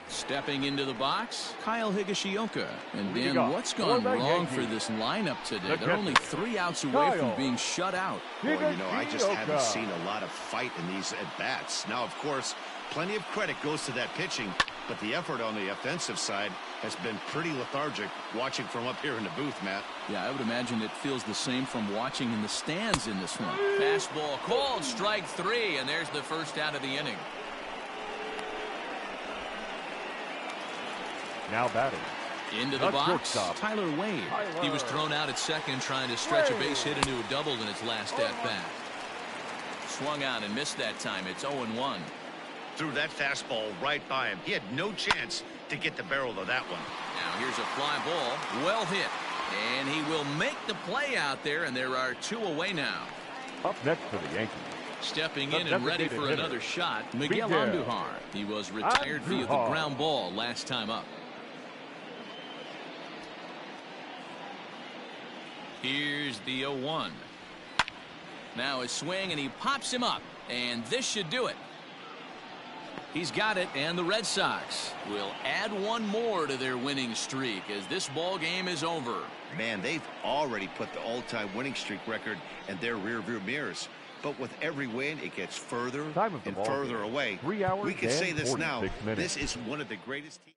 Stepping into the box, Kyle Higashioka. And Dan, what's gone wrong for this lineup today? They're only 3 outs away from being shut out. Well, you know, I just haven't seen a lot of fight in these at-bats. Now, of course, plenty of credit goes to that pitching, but the effort on the offensive side has been pretty lethargic watching from up here in the booth, Matt. Yeah, I would imagine it feels the same from watching in the stands in this one. Fastball called, strike 3, and there's the first out of the inning. Now batting. Into the box, Tyler Wade. He was thrown out at second trying to stretch a base hit into a double in his last at-bat. Swung out and missed that time. It's 0-1. Threw that fastball right by him. He had no chance to get the barrel of that one. Now here's a fly ball. Well hit. And he will make the play out there, and there are 2 away now. Up next for the Yankees. Stepping in and ready for another shot, Miguel Andujar. He was retired via the ground ball last time up. Here's the 0-1. Now a swing, and he pops him up, and this should do it. He's got it, and the Red Sox will add 1 more to their winning streak as this ball game is over. Man, they've already put the all-time winning streak record in their rearview mirrors. But with every win, it gets further and further away. 3 hours we can say this now. Minutes. This is one of the greatest teams.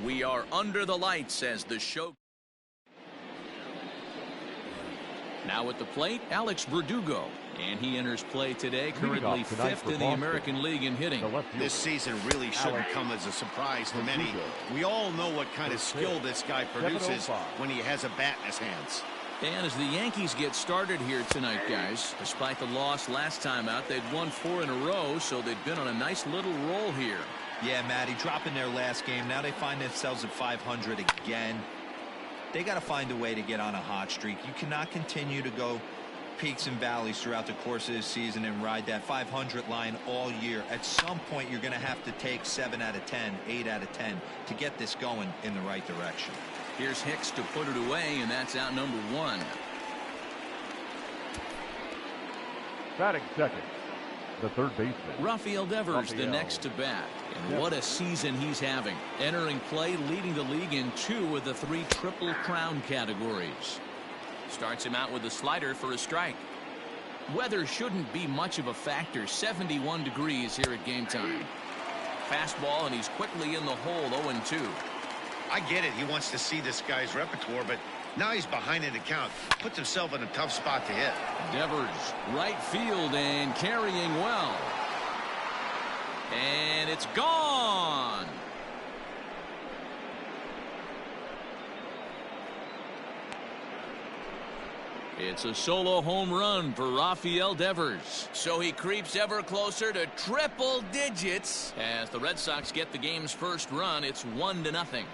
We are under the lights as the show. Now at the plate, Alex Verdugo. And he enters play today, currently 5th in the American League in hitting. This season really shouldn't come as a surprise to many. We all know what kind of skill this guy produces when he has a bat in his hands. And as the Yankees get started here tonight, guys, despite the loss last time out, they'd won 4 in a row, so they've been on a nice little roll here. Yeah, Matty, dropping their last game. Now they find themselves at 500 again. They got to find a way to get on a hot streak. You cannot continue to go peaks and valleys throughout the course of this season and ride that 500 line all year. At some point, you're going to have to take 7 out of 10, 8 out of 10 to get this going in the right direction. Here's Hicks to put it away, and that's out number 1. Batting second, the third baseman, Rafael Devers, the next to bat. And what a season he's having. Entering play, leading the league in 2 of the 3 Triple Crown categories. Starts him out with a slider for a strike. Weather shouldn't be much of a factor. 71 degrees here at game time. Fastball, and he's quickly in the hole, 0-2. I get it. He wants to see this guy's repertoire, but now he's behind in the count. Puts himself in a tough spot to hit. Devers, right field, and carrying well. And it's gone. It's a solo home run for Rafael Devers. So he creeps ever closer to triple digits as the Red Sox get the game's first run. It's 1-0.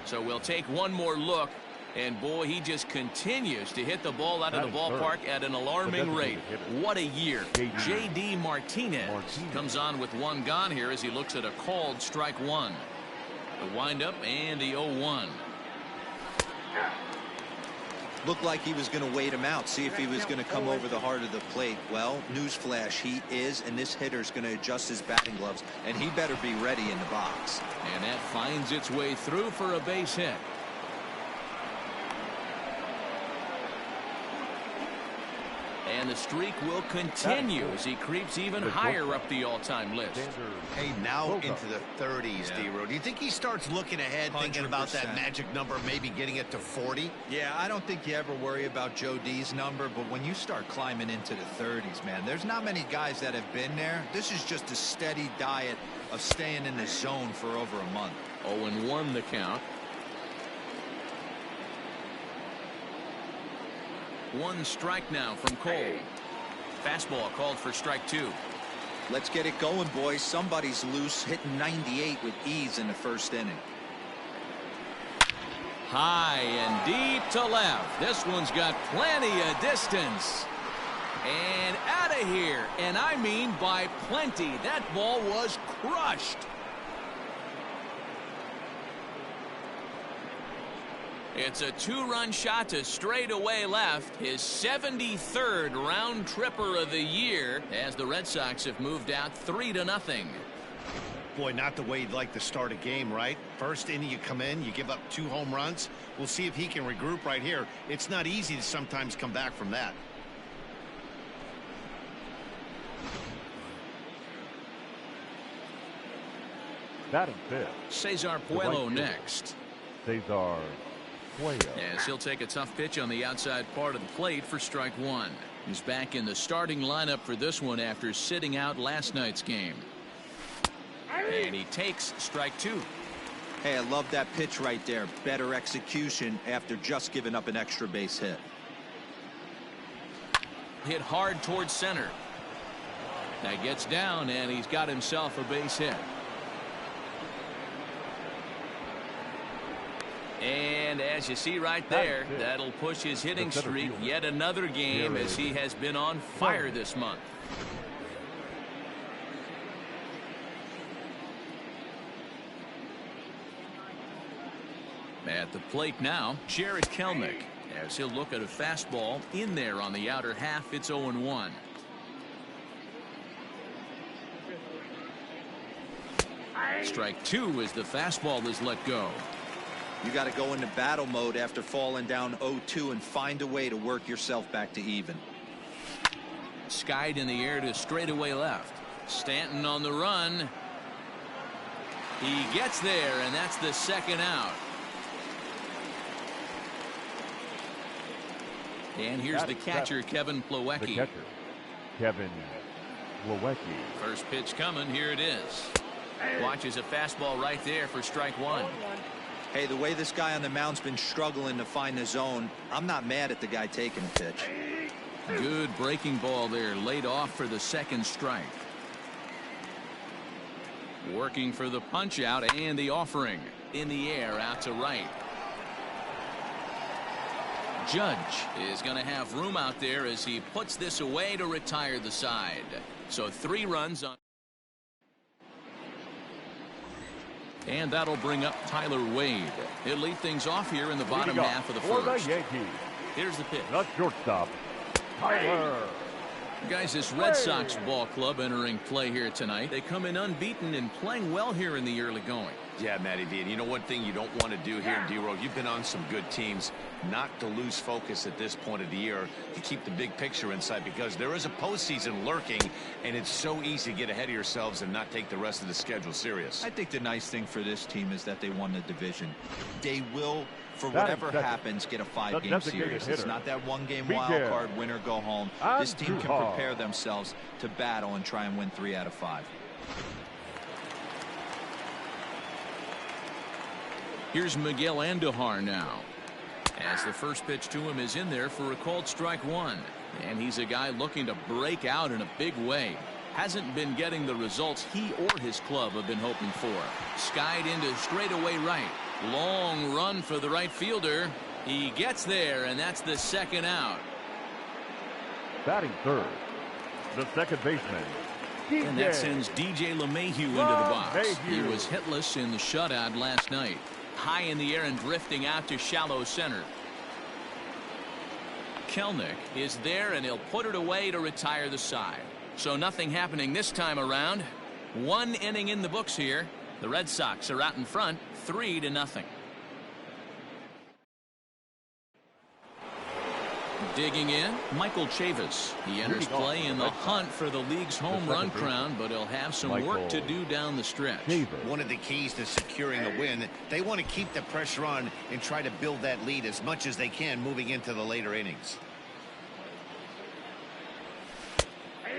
So we'll take one more look. And boy, he just continues to hit the ball out of the ballpark at an alarming rate. What a year. J.D. Martinez comes on with one gone here as he looks at a called strike one. The windup and the 0-1. Looked like he was going to wait him out, see if he was going to come over the heart of the plate. Well, newsflash, he is, and this hitter's going to adjust his batting gloves, and he better be ready in the box. And that finds its way through for a base hit. And the streak will continue as he creeps even higher up the all-time list. Hey, now into the 30s, D-Row. Do you think he starts looking ahead, thinking about that magic number, maybe getting it to 40? Yeah, I don't think you ever worry about Joe D's number, but when you start climbing into the 30s, man, there's not many guys that have been there. This is just a steady diet of staying in the zone for over a month. 0-1 the count. One strike now from Cole. Fastball called for strike two. Let's get it going, boys. Somebody's loose, hitting 98 with ease in the first inning. High and deep to left. This one's got plenty of distance. And out of here. And I mean by plenty. That ball was crushed. It's a two-run shot to straightaway left. His 73rd round tripper of the year as the Red Sox have moved out 3-0. Boy, not the way you'd like to start a game, right? First inning you come in, you give up 2 home runs. We'll see if he can regroup right here. It's not easy to sometimes come back from that. Batting fifth. Cesar Puello next. Cesar Puello. As he'll take a tough pitch on the outside part of the plate for strike one. He's back in the starting lineup for this one after sitting out last night's game. And he takes strike two. Hey, I love that pitch right there. Better execution after just giving up an extra base hit. Hit hard towards center. That gets down, and he's got himself a base hit. And as you see right there, that'll push his hitting streak yet another game as he has been on fire this month. At the plate now, Jared Kelenic, as he'll look at a fastball in there on the outer half. It's 0-1. Strike two as the fastball is let go. You got to go into battle mode after falling down 0-2 and find a way to work yourself back to even. Skied in the air to straightaway left. Stanton on the run. He gets there, and that's the second out. And here's the catcher, Kevin Plawecki. The catcher, Kevin Plawecki. First pitch coming. Here it is. Watches a fastball right there for strike one. Hey, the way this guy on the mound's been struggling to find the zone, I'm not mad at the guy taking a pitch. Good breaking ball there, laid off for the second strike. Working for the punch out and the offering. In the air out to right. Judge is going to have room out there as he puts this away to retire the side. So 3 runs on. And that'll bring up Tyler Wade. He'll lead things off here in the bottom half of the first. The Yankees. Here's the pitch. Not shortstop, Tyler. Guys, this Red Sox ball club entering play here tonight. They come in unbeaten and playing well here in the early going. Yeah, Matty D. And you know one thing you don't want to do here, D-Row, you've been on some good teams, not to lose focus at this point of the year, to keep the big picture in sight, because there is a postseason lurking, and it's so easy to get ahead of yourselves and not take the rest of the schedule serious. I think the nice thing for this team is that they won the division. They will, for whatever happens, get a 5-game series. It's not that 1-game wild card, win or go home. This team can prepare themselves to battle and try and win 3 out of 5. Here's Miguel Andujar now. As the first pitch to him is in there for a called strike one. And he's a guy looking to break out in a big way. Hasn't been getting the results he or his club have been hoping for. Skied into straightaway right. Long run for the right fielder. He gets there, and that's the second out. Batting third, the second baseman. And that sends DJ LeMahieu into the box. He was hitless in the shutout last night. High in the air and drifting out to shallow center. Kelnick is there, and he'll put it away to retire the side. So nothing happening this time around. One inning in the books here. The Red Sox are out in front, 3-0. Digging in, Michael Chavis. He enters play in the hunt for the league's home run crown, but he'll have some work to do down the stretch. One of the keys to securing a win, they want to keep the pressure on and try to build that lead as much as they can moving into the later innings.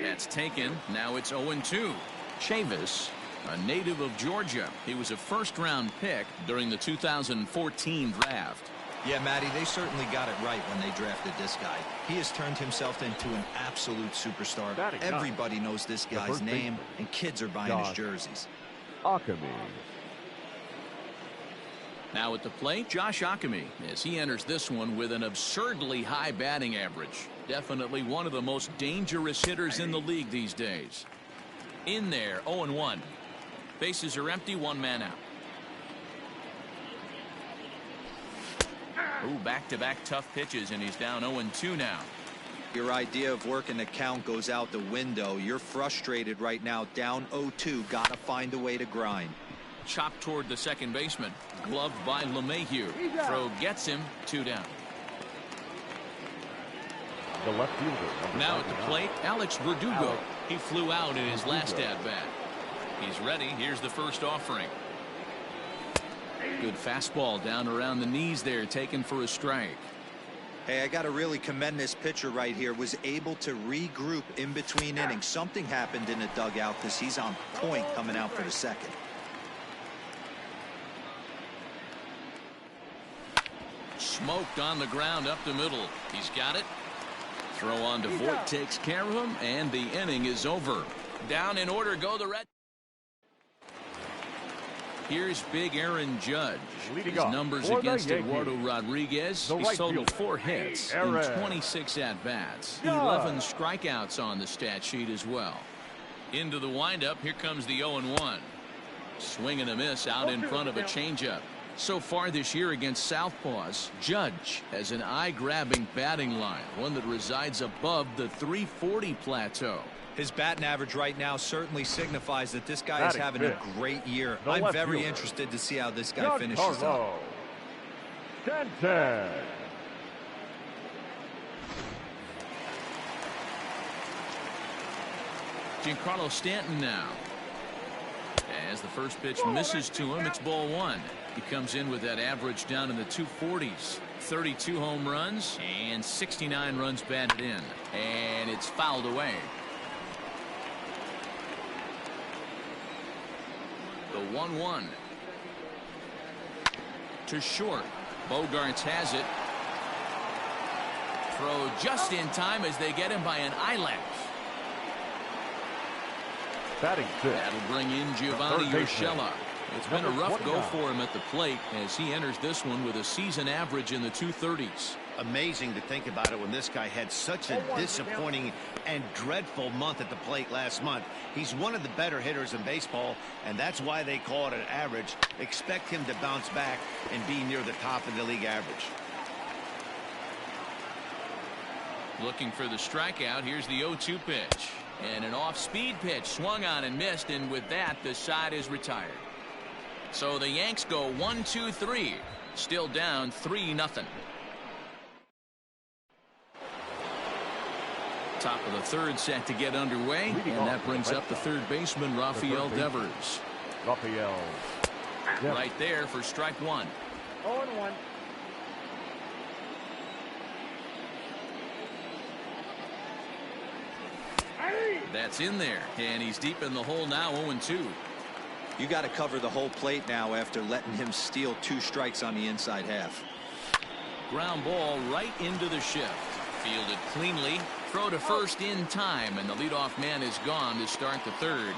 That's taken. Now it's 0-2. Chavis, a native of Georgia. He was a first-round pick during the 2014 draft. Yeah, Matty, they certainly got it right when they drafted this guy. He has turned himself into an absolute superstar. Everybody knows this guy's name, and kids are buying his jerseys. Akami. Now at the plate, Josh Akami, as he enters this one with an absurdly high batting average. Definitely one of the most dangerous hitters in the league these days. In there, 0-1. Bases are empty, one man out. Ooh, back-to-back tough pitches, and he's down 0-2 now. Your idea of working the count goes out the window. You're frustrated right now, down 0-2. Gotta find a way to grind. Chopped toward the second baseman. Gloved by LeMahieu. Throw gets him, 2 down. The left fielder. Now at the plate, Alex Verdugo. He flew out in his last at-bat. He's ready. Here's the first offering. Good fastball down around the knees there, taken for a strike. Hey, I got to really commend this pitcher right here. Was able to regroup in between innings. Something happened in the dugout because he's on point coming out for the second. Smoked on the ground up the middle. He's got it. Throw on to Voigt takes care of him, and the inning is over. Down in order go the Red. Here's big Aaron Judge. His numbers against Eduardo Rodriguez. He's totaled 4 hits in 26 at-bats. 11 strikeouts on the stat sheet as well. Into the windup, here comes the 0-1. Swing and a miss out in front of a changeup. So far this year against Southpaws, Judge has an eye-grabbing batting line, one that resides above the .340 plateau. His batting average right now certainly signifies that this guy is having a great year. I'm very interested to see how this guy finishes up. Giancarlo Stanton now. As the first pitch misses to him, it's ball 1. He comes in with that average down in the 240s. 32 home runs and 69 runs batted in. And it's fouled away. The 1-1. To short. Bogarts has it. Throw just in time as they get him by an eyelash. Batting fifth. That'll bring in Giovanni Urshela. It's been a rough go for him at the plate as he enters this one with a season average in the 230s. Amazing to think about it when this guy had such a disappointing and dreadful month at the plate last month. He's one of the better hitters in baseball, and that's why they call it an average. Expect him to bounce back and be near the top of the league average. Looking for the strikeout. Here's the 0-2 pitch. And an off-speed pitch swung on and missed, and with that, the side is retired. So the Yanks go 1-2-3. Still down 3-0. Top of the third set to get underway, and that brings up the third baseman, Rafael Devers. Right there for strike 1. 0-1. That's in there, and he's deep in the hole now, 0-2. You got to cover the whole plate now after letting him steal 2 strikes on the inside half. Ground ball right into the shift. Fielded cleanly. Throw to first in time, and the leadoff man is gone to start the third.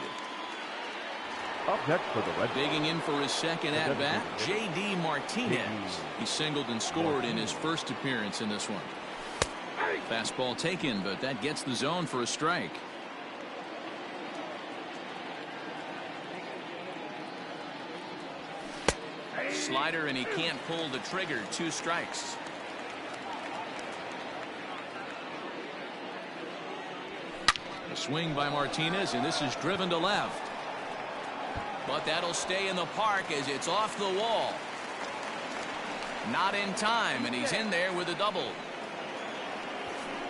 Up next for the Red Sox. Digging in for his second at-bat, J.D. Martinez. He singled and scored in his first appearance in this one. Fastball taken, but that gets the zone for a strike. Slider, and he can't pull the trigger. 2 strikes. A swing by Martinez, and this is driven to left. But that'll stay in the park as it's off the wall. Not in time, and he's in there with a double.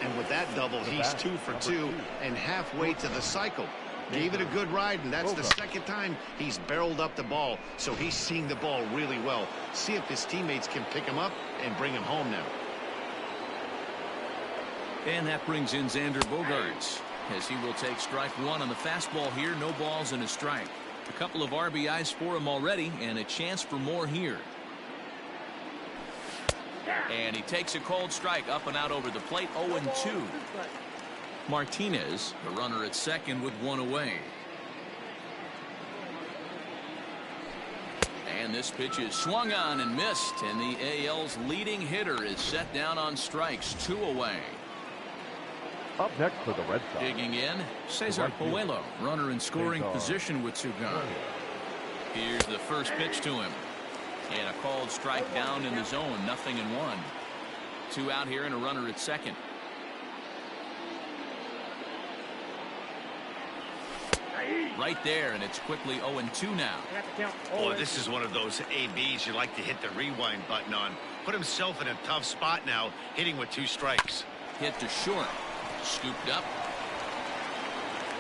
And with that double, he's 2 for 2 and halfway to the cycle. Gave it a good ride, and that's the second time he's barreled up the ball. So he's seeing the ball really well. See if his teammates can pick him up and bring him home now. And that brings in Xander Bogaerts, as he will take strike 1 on the fastball here. No balls and a strike. A couple of RBIs for him already, and a chance for more here. And he takes a cold strike up and out over the plate. 0-2. Martinez, the runner at second with 1 away. And this pitch is swung on and missed, and the AL's leading hitter is set down on strikes. 2 away. Up next for the Red Sox. Digging in, Cesar Puello, runner in scoring position with 2 gone. Here's the first pitch to him. And a called strike down in the zone. 0-1. 2 out here and a runner at second. Right there, and it's quickly 0-2 now. Oh, this is one of those ABs you like to hit the rewind button on. Put himself in a tough spot now, hitting with 2 strikes. Hit to short. Scooped up.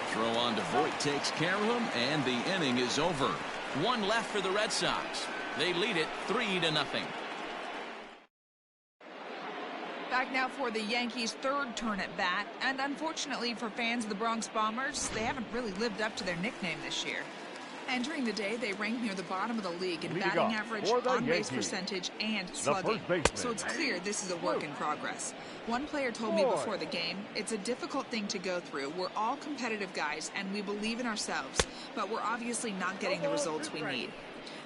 Throw on to Voit takes care of him, and the inning is over. 1 left for the Red Sox. They lead it 3-0. Back now for the Yankees' 3rd turn at bat, and unfortunately for fans of the Bronx Bombers, they haven't really lived up to their nickname this year. Entering the day, they rank near the bottom of the league in batting average, on-base percentage, and slugging. So it's clear this is a work in progress. One player told me before the game, it's a difficult thing to go through. We're all competitive guys, and we believe in ourselves, but we're obviously not getting the results we need.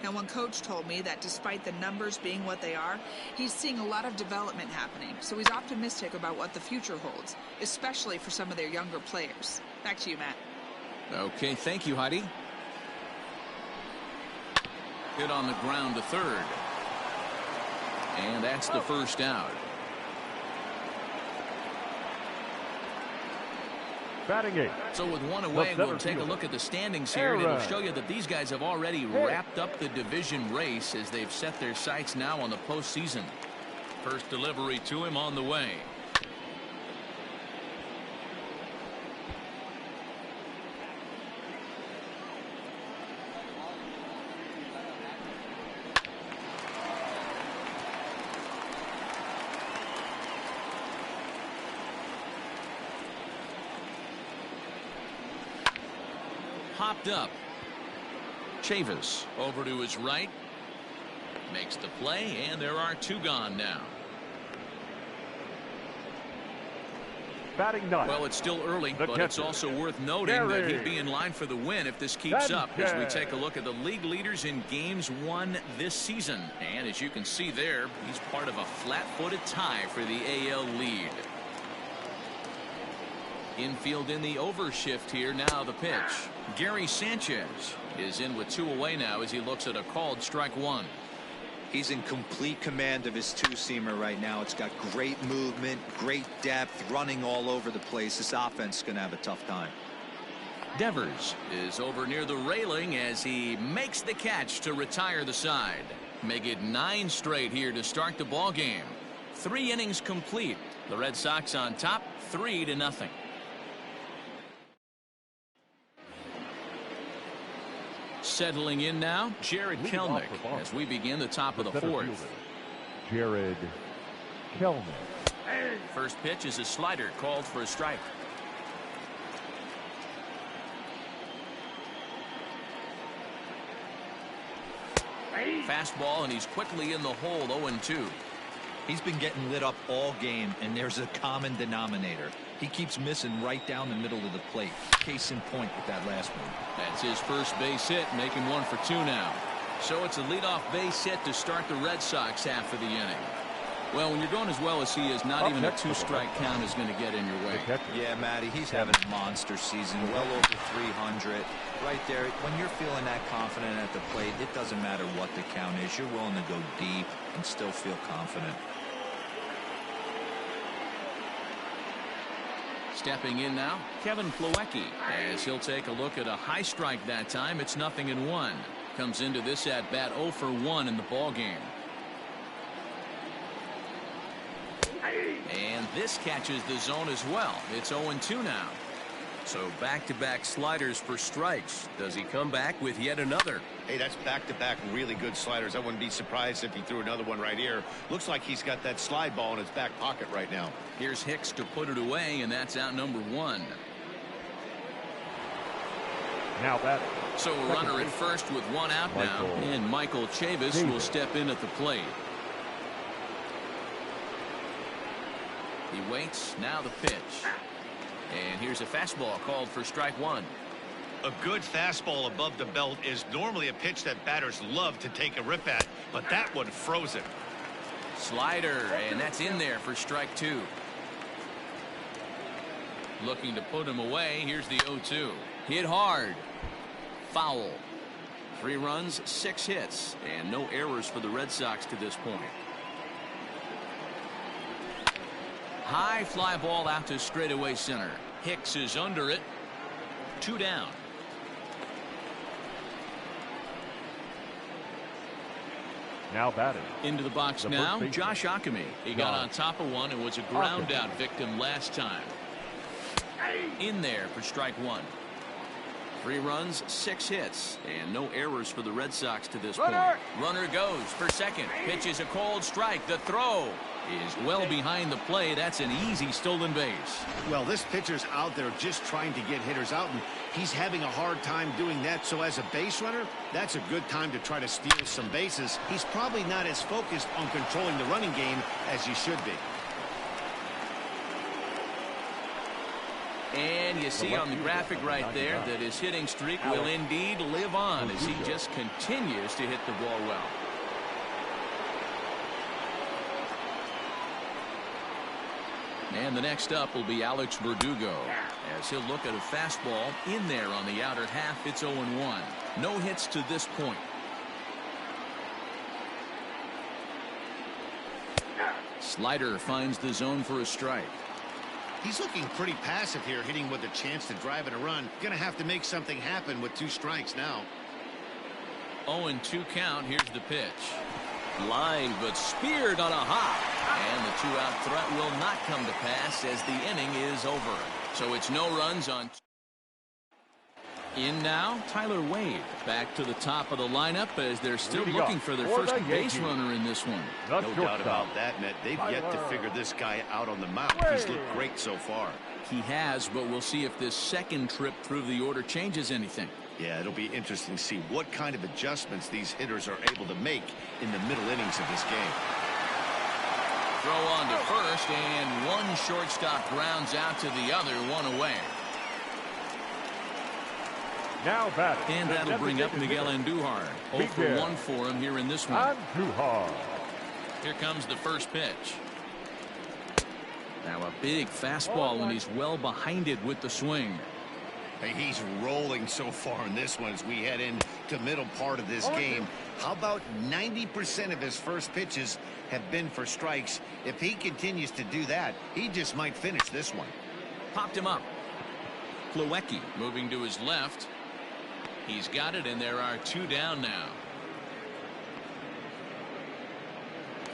Now, one coach told me that despite the numbers being what they are, he's seeing a lot of development happening, so he's optimistic about what the future holds, especially for some of their younger players. Back to you, Matt. Okay, thank you, Heidi. Hit on the ground to third. And that's the first out. Batting 8. So with 1 away, we'll take a look at the standings here, and it'll show you that these guys have already wrapped up the division race as they've set their sights now on the postseason. First delivery to him on the way. Hopped up. Chavis over to his right. Makes the play, and there are 2 gone now. Batting 9. Well, it's still early, but it's also worth noting that he'd be in line for the win if this keeps up as we take a look at the league leaders in games won this season. And as you can see there, he's part of a flat-footed tie for the AL lead. Infield in the overshift here. Now the pitch. Gary Sanchez is in with 2 away now as he looks at a called strike 1. He's in complete command of his 2-seamer right now. It's got great movement, great depth, running all over the place. This offense is going to have a tough time. Devers is over near the railing as he makes the catch to retire the side. Make it 9 straight here to start the ball game. 3 innings complete. The Red Sox on top, 3-0. Settling in now, Jared Kelnick as we begin the top of the 4th. Jared Kelnick. First pitch is a slider called for a strike. Fastball, and he's quickly in the hole. 0-2. He's been getting lit up all game, and there's a common denominator. He keeps missing right down the middle of the plate. Case in point with that last one. That's his first base hit, making 1 for 2 now. So it's a leadoff base hit to start the Red Sox half of the inning. Well, when you're going as well as he is, not even a 2-strike count is going to get in your way. Yeah, Matty, he's having a monster season, well over 300. Right there, when you're feeling that confident at the plate, it doesn't matter what the count is. You're willing to go deep and still feel confident. Stepping in now, Kevin Plawecki, as he'll take a look at a high strike that time. It's 0-1. Comes into this at bat 0 for 1 in the ball game. And this catches the zone as well. It's 0-2 now. So back-to-back sliders for strikes. Does he come back with yet another? Hey, that's back-to-back really good sliders. I wouldn't be surprised if he threw another one right here. Looks like he's got that slide ball in his back pocket right now. Here's Hicks to put it away, and that's out number 1. Now that. So a runner at first with 1 out now, and Michael Chavis will step in at the plate. He waits. Now the pitch. And here's a fastball called for strike 1. A good fastball above the belt is normally a pitch that batters love to take a rip at, but that one froze it. Slider, and that's in there for strike 2. Looking to put him away. Here's the 0-2. Hit hard. Foul. 3 runs, 6 hits, and no errors for the Red Sox to this point. High fly ball out to straightaway center. Hicks is under it. 2 down. Now batting. Into the box now, Josh Ockamy. He got on top of one and was a ground out victim last time. In there for strike 1. 3 runs, 6 hits, and no errors for the Red Sox to this point. Runner goes for second. Pitch is a cold strike. The throw is well behind the play. That's an easy stolen base. Well, this pitcher's out there just trying to get hitters out, and he's having a hard time doing that. So as a base runner, that's a good time to try to steal some bases. He's probably not as focused on controlling the running game as he should be. And you see on the graphic right there that his hitting streak will indeed live on as he just continues to hit the ball well. And the next up will be Alex Verdugo, as he'll look at a fastball in there on the outer half. It's 0-1. No hits to this point. Slider finds the zone for a strike. He's looking pretty passive here, hitting with a chance to drive in a run. Gonna have to make something happen with 2 strikes now. 0-2 count. Here's the pitch. Line, but speared on a hop. And the 2-out threat will not come to pass as the inning is over. So it's no runs on. In now, Tyler Wade back to the top of the lineup as they're still looking for their first base runner in this one. No doubt about that, Net. They've yet to figure this guy out on the mound. He's looked great so far. He has, but we'll see if this second trip through the order changes anything. Yeah, it'll be interesting to see what kind of adjustments these hitters are able to make in the middle innings of this game. Throw on to first, and one shortstop grounds out to the other, 1 away. Now batting. And that'll bring up Miguel Andujar. 0 for 1 for him here in this one. Andujar. Here comes the first pitch. Now a big fastball, and he's well behind it with the swing. Hey, he's rolling so far in this one as we head into middle part of this game. How about 90% of his first pitches have been for strikes? If he continues to do that, he just might finish this one. Popped him up. Plawecki moving to his left. He's got it, and there are 2 down now.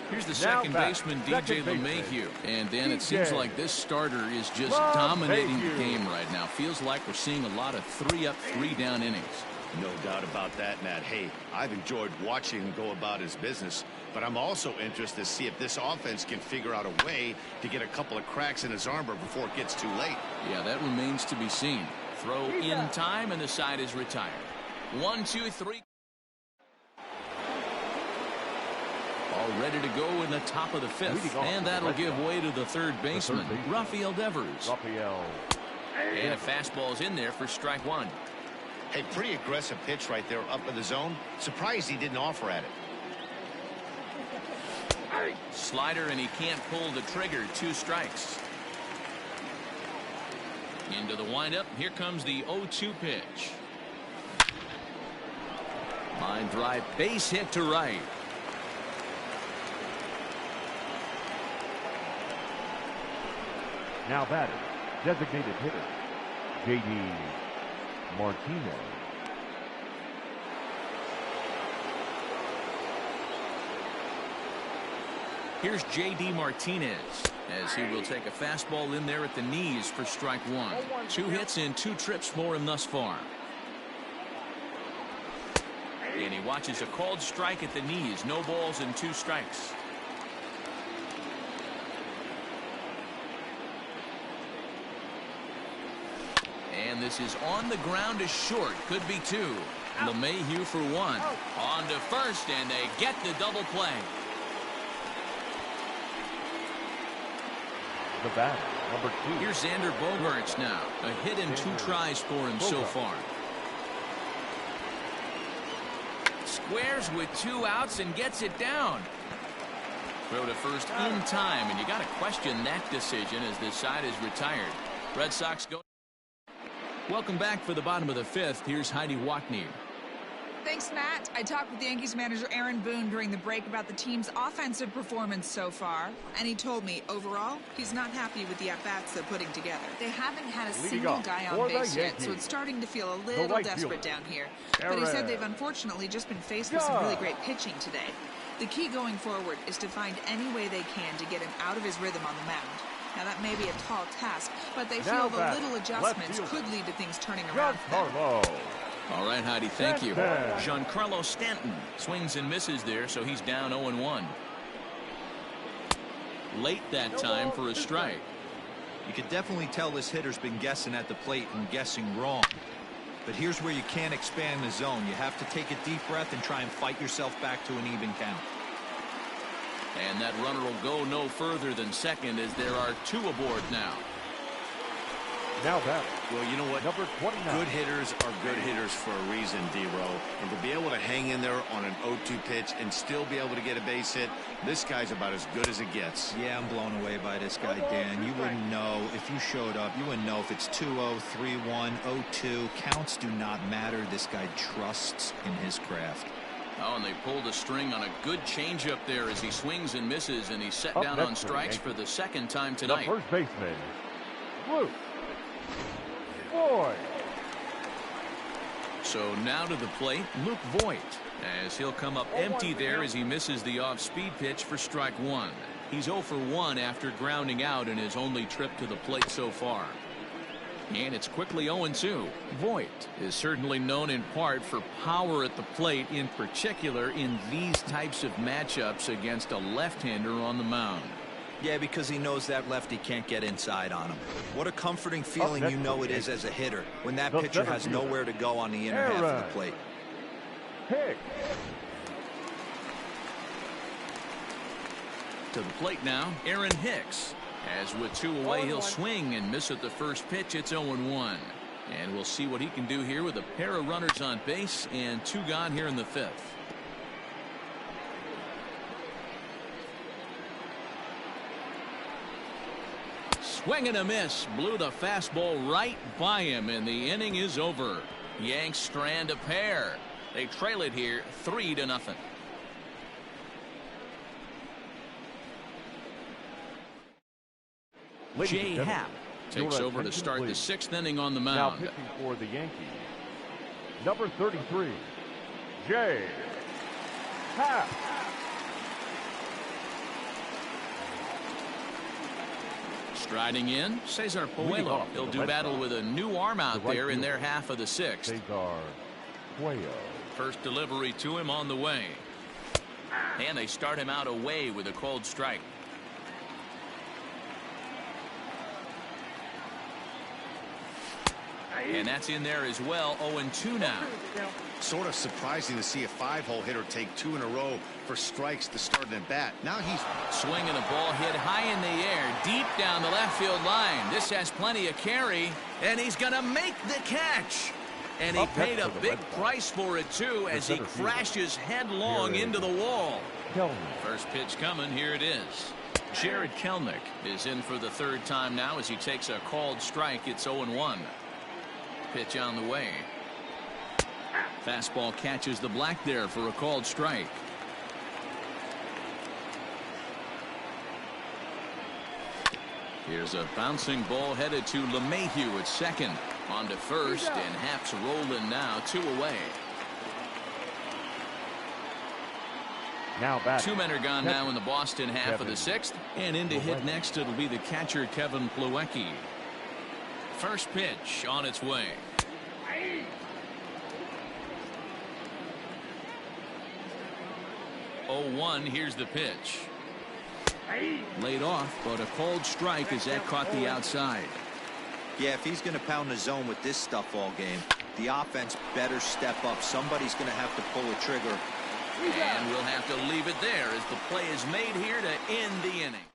Here's the second baseman, DJ LeMahieu. And then it seems like this starter is just dominating the game right now. Feels like we're seeing a lot of 3-up, 3-down innings. No doubt about that, Matt. Hey, I've enjoyed watching him go about his business, but I'm also interested to see if this offense can figure out a way to get a couple of cracks in his armor before it gets too late. Yeah, that remains to be seen. Throw in time, and the side is retired. 1, 2, 3. ready to go in the top of the fifth. And that'll give way to the third baseman, Rafael Devers. And a fastball's in there for strike one. Hey, pretty aggressive pitch right there up in the zone. Surprised he didn't offer at it. Slider, and he can't pull the trigger. 2 strikes. Into the windup. Here comes the 0-2 pitch. Line drive, base hit to right. Now batting, designated hitter, J.D. Martinez. Here's J.D. Martinez, as he will take a fastball in there at the knees for strike one. 2 hits and 2 trips for him thus far. And he watches a called strike at the knees. No balls and 2 strikes. And this is on the ground to short. Could be 2. LeMahieu for 1. On to first, and they get the double play. The bat, number 2. Here's Xander Bogaerts now. A hit and 2 tries for him so far. Squares with 2 outs and gets it down. Throw to first in time, and you got to question that decision as this side is retired. Red Sox go. Welcome back for the bottom of the 5th. Here's Heidi Watney. Thanks, Matt. I talked with Yankees manager Aaron Boone during the break about the team's offensive performance so far, and he told me, overall, he's not happy with the at-bats they're putting together. They haven't had a single guy on base yet, so it's starting to feel a little desperate down here. But he said they've unfortunately just been faced with some really great pitching today. The key going forward is to find any way they can to get him out of his rhythm on the mound. Now, that may be a tall task, but they feel the little adjustments could lead to things turning around for them. All right, Heidi, thank you. Giancarlo Stanton swings and misses there, so he's down 0-1. Late that time for a strike. You can definitely tell this hitter's been guessing at the plate and guessing wrong. But here's where you can't expand the zone. You have to take a deep breath and try and fight yourself back to an even count. And that runner will go no further than second as there are 2 aboard now. Now that. Well, you know what? Number 29. Good hitters are good hitters for a reason, D-Row. And to be able to hang in there on an 0-2 pitch and still be able to get a base hit, this guy's about as good as it gets. Yeah, I'm blown away by this guy, Dan. You wouldn't know if you showed up. You wouldn't know if it's 2-0, 3-1, 0-2. Counts do not matter. This guy trusts in his craft. Oh, and they pulled a string on a good changeup there as he swings and misses, and he's set down on strikes for the 2nd time tonight. The first baseman, Luke Voit. So now to the plate, Luke Voit, as he'll come up empty there as he misses the off-speed pitch for strike 1. He's 0 for 1 after grounding out in his only trip to the plate so far. And it's quickly 0-2. Voit is certainly known in part for power at the plate, in particular in these types of matchups against a left-hander on the mound. Yeah, because he knows that lefty can't get inside on him. What a comforting feeling you know it is as a hitter when that pitcher has nowhere to go on the inner half of the plate. To the plate now, Aaron Hicks. As with 2 away, he'll swing and miss at the first pitch. It's 0-1. And we'll see what he can do here with a pair of runners on base and 2 gone here in the 5th. Swing and a miss. Blew the fastball right by him, and the inning is over. Yanks strand a pair. They trail it here 3-0. Jay Happ takes over to start the 6th inning on the mound. Now pitching for the Yankees, number 33, Jay Happ. Striding in, Cesar Puello. He'll do battle with a new arm out there in their half of the 6th. Cesar Puello. First delivery to him on the way. And they start him out away with a cold strike. And that's in there as well. 0-2 now. Sort of surprising to see a 5-hole hitter take 2 in a row for strikes to start an at bat. Now he's swinging a ball hit high in the air, deep down the left field line. This has plenty of carry, and he's going to make the catch. And he paid a big price for it, too, as he crashes headlong into the wall. First pitch coming. Here it is. Jared Kelnick is in for the third time now as he takes a called strike. It's 0-1. Pitch on the way. Fastball catches the black there for a called strike. Here's a bouncing ball headed to LeMahieu at second. On to first, and Happ's rolling now. 2 away. Now back. 2 men are gone now in the Boston half of the 6th. And in to hit next, it'll be the catcher, Kevin Plawecki. First pitch on its way. Oh, 1. Here's the pitch. Laid off, but a called strike as that caught the outside. Yeah, if he's going to pound the zone with this stuff all game, the offense better step up. Somebody's going to have to pull a trigger. And we'll have to leave it there as the play is made here to end the inning.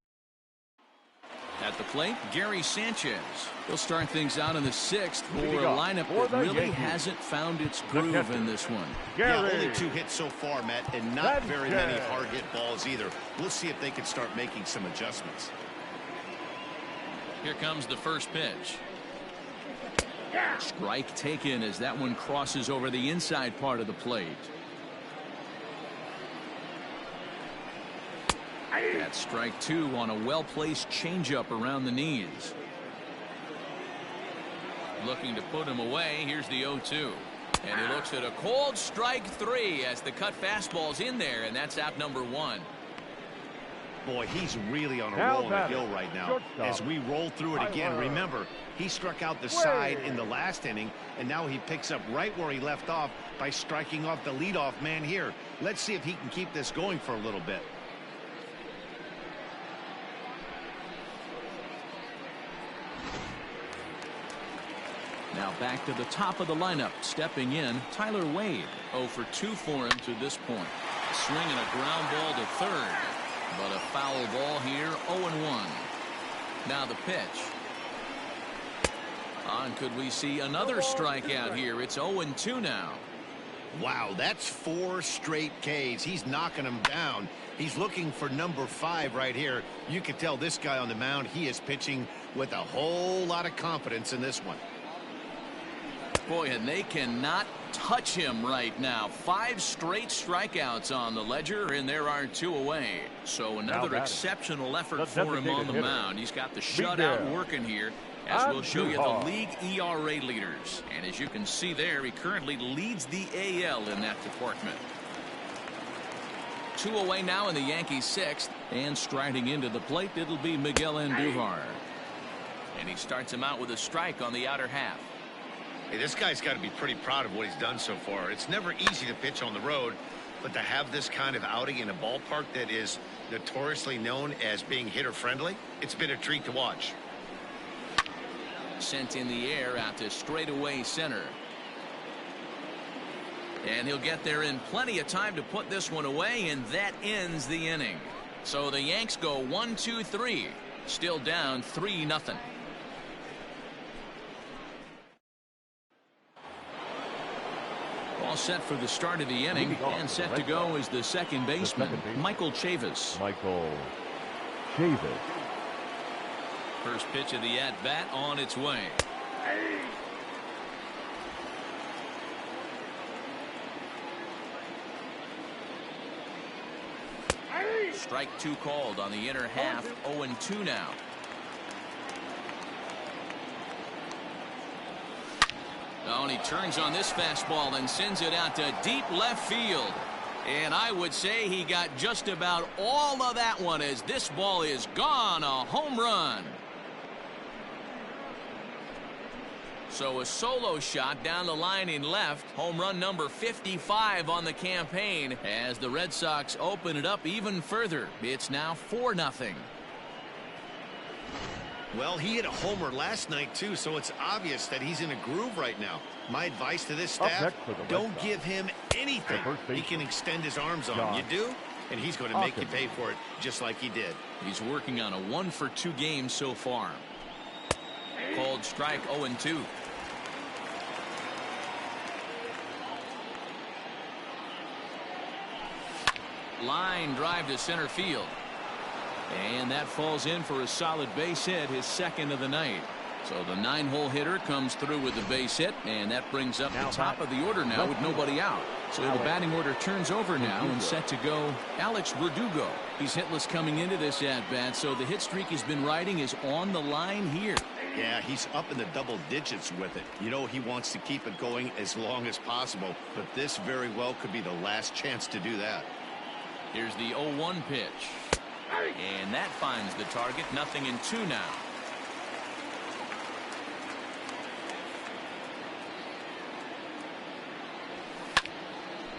At the plate, Gary Sanchez. He'll start things out in the 6th for a lineup that really hasn't found its groove in this one. Yeah, only 2 hits so far, Matt, and not very many hard hit balls either. We'll see if they can start making some adjustments. Here comes the first pitch. Strike taken as that one crosses over the inside part of the plate. That's strike 2 on a well-placed changeup around the knees. Looking to put him away. Here's the 0-2. And he looks at a cold strike 3 as the cut fastball's in there, and that's out number 1. Boy, he's really on a roll on the hill right now. As we roll through it again, remember, he struck out the side in the last inning, and now he picks up right where he left off by striking off the leadoff man here. Let's see if he can keep this going for a little bit. Now back to the top of the lineup. Stepping in, Tyler Wade. 0 for 2 for him to this point. Swinging a ground ball to third. But a foul ball here. 0-1. Now the pitch. And could we see another strikeout here? It's 0-2 now. Wow, that's 4 straight Ks. He's knocking them down. He's looking for number 5 right here. You can tell this guy on the mound, he is pitching with a whole lot of confidence in this one. Boy, and they cannot touch him right now. 5 straight strikeouts on the ledger, and there are 2 away. So another exceptional effort for him on the mound. He's got the shutout working here, as we'll show you the league ERA leaders. And as you can see there, he currently leads the AL in that department. 2 away now in the Yankees 6th, and striding into the plate, it'll be Miguel Andujar. And he starts him out with a strike on the outer half. Hey, this guy's got to be pretty proud of what he's done so far. It's never easy to pitch on the road, but to have this kind of outing in a ballpark that is notoriously known as being hitter-friendly, it's been a treat to watch. Sent in the air out to straightaway center. And he'll get there in plenty of time to put this one away, and that ends the inning. So the Yanks go 1-2-3, still down 3-0. All set for the start of the inning, and set to go is the second baseman, Michael Chavis. First pitch of the at-bat on its way. Strike 2 called on the inner half. 0-2 now. Oh, and he turns on this fastball and sends it out to deep left field. And I would say he got just about all of that one as this ball is gone. A home run. So a solo shot down the line in left. Home run number 55 on the campaign as the Red Sox open it up even further. It's now 4-0. Well, he hit a homer last night, too, so it's obvious that he's in a groove right now. My advice to this staff, don't give him anything he can extend his arms on. You do, and he's going to make you pay for it just like he did. He's working on a 1-for-2 game so far. Called strike 0-2. Line drive to center field. And that falls in for a solid base hit, his second of the night. So the 9-hole hitter comes through with the base hit, and that brings up the top of the order now with nobody out. So the batting order turns over now and set to go Alex Verdugo. He's hitless coming into this at-bat, so the hit streak he's been riding is on the line here. Yeah, he's up in the double digits with it. You know, he wants to keep it going as long as possible, but this very well could be the last chance to do that. Here's the 0-1 pitch. And that finds the target. 0-2 now.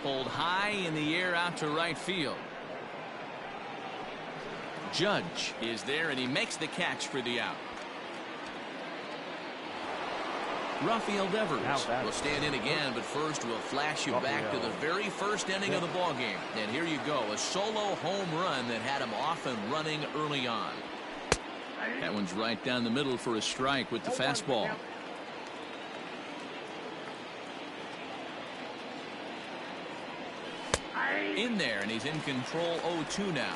Pulled high in the air out to right field. Judge is there, and he makes the catch for the out. Rafael Devers will stand in again, but first we'll flash you back to the very first inning of the ballgame. And here you go, a solo home run that had him off and running early on. That one's right down the middle for a strike with the fastball. In there, and he's in control. 0-2 now.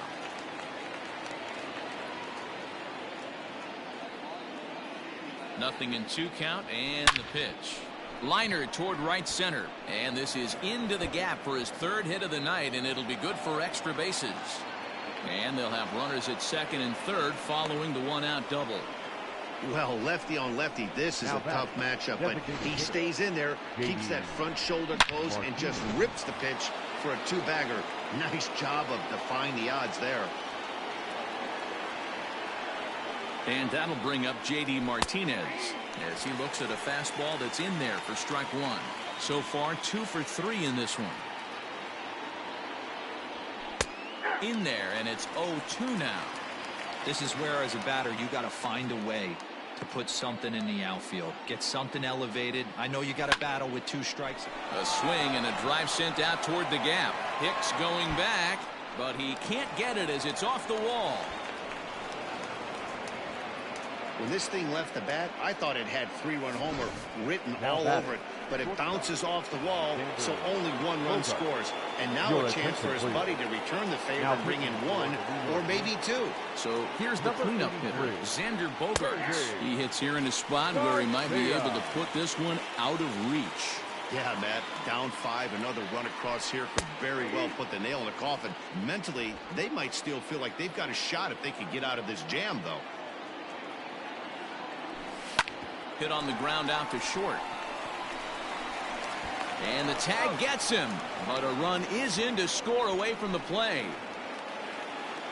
Nothing in 2 count, and the pitch. Liner toward right center, and this is into the gap for his 3rd hit of the night, and it'll be good for extra bases. And they'll have runners at 2nd and 3rd following the 1-out double. Well, lefty on lefty, this is a tough matchup, but he stays in there, keeps that front shoulder close, and just rips the pitch for a 2-bagger. Nice job of defying the odds there. And that'll bring up J.D. Martinez as he looks at a fastball that's in there for strike 1. So far, 2 for 3 in this one. In there, and it's 0-2 now. This is where, as a batter, you got to find a way to put something in the outfield. Get something elevated. I know you got to battle with 2 strikes. A swing and a drive sent out toward the gap. Hicks going back, but he can't get it as it's off the wall. When this thing left the bat, I thought it had 3-run homer written all over it, but it bounces off the wall, so only 1 run scores. And now a chance for his buddy to return the favor and bring in 1 or maybe 2. So here's the cleanup hitter, Xander Bogaerts. He hits here in a spot where he might be able to put this one out of reach. Yeah, Matt, down 5, another run across here could very well put the nail in the coffin. Mentally, they might still feel like they've got a shot if they could get out of this jam, though. Hit on the ground out to short. And the tag gets him, but a run is in to score away from the play.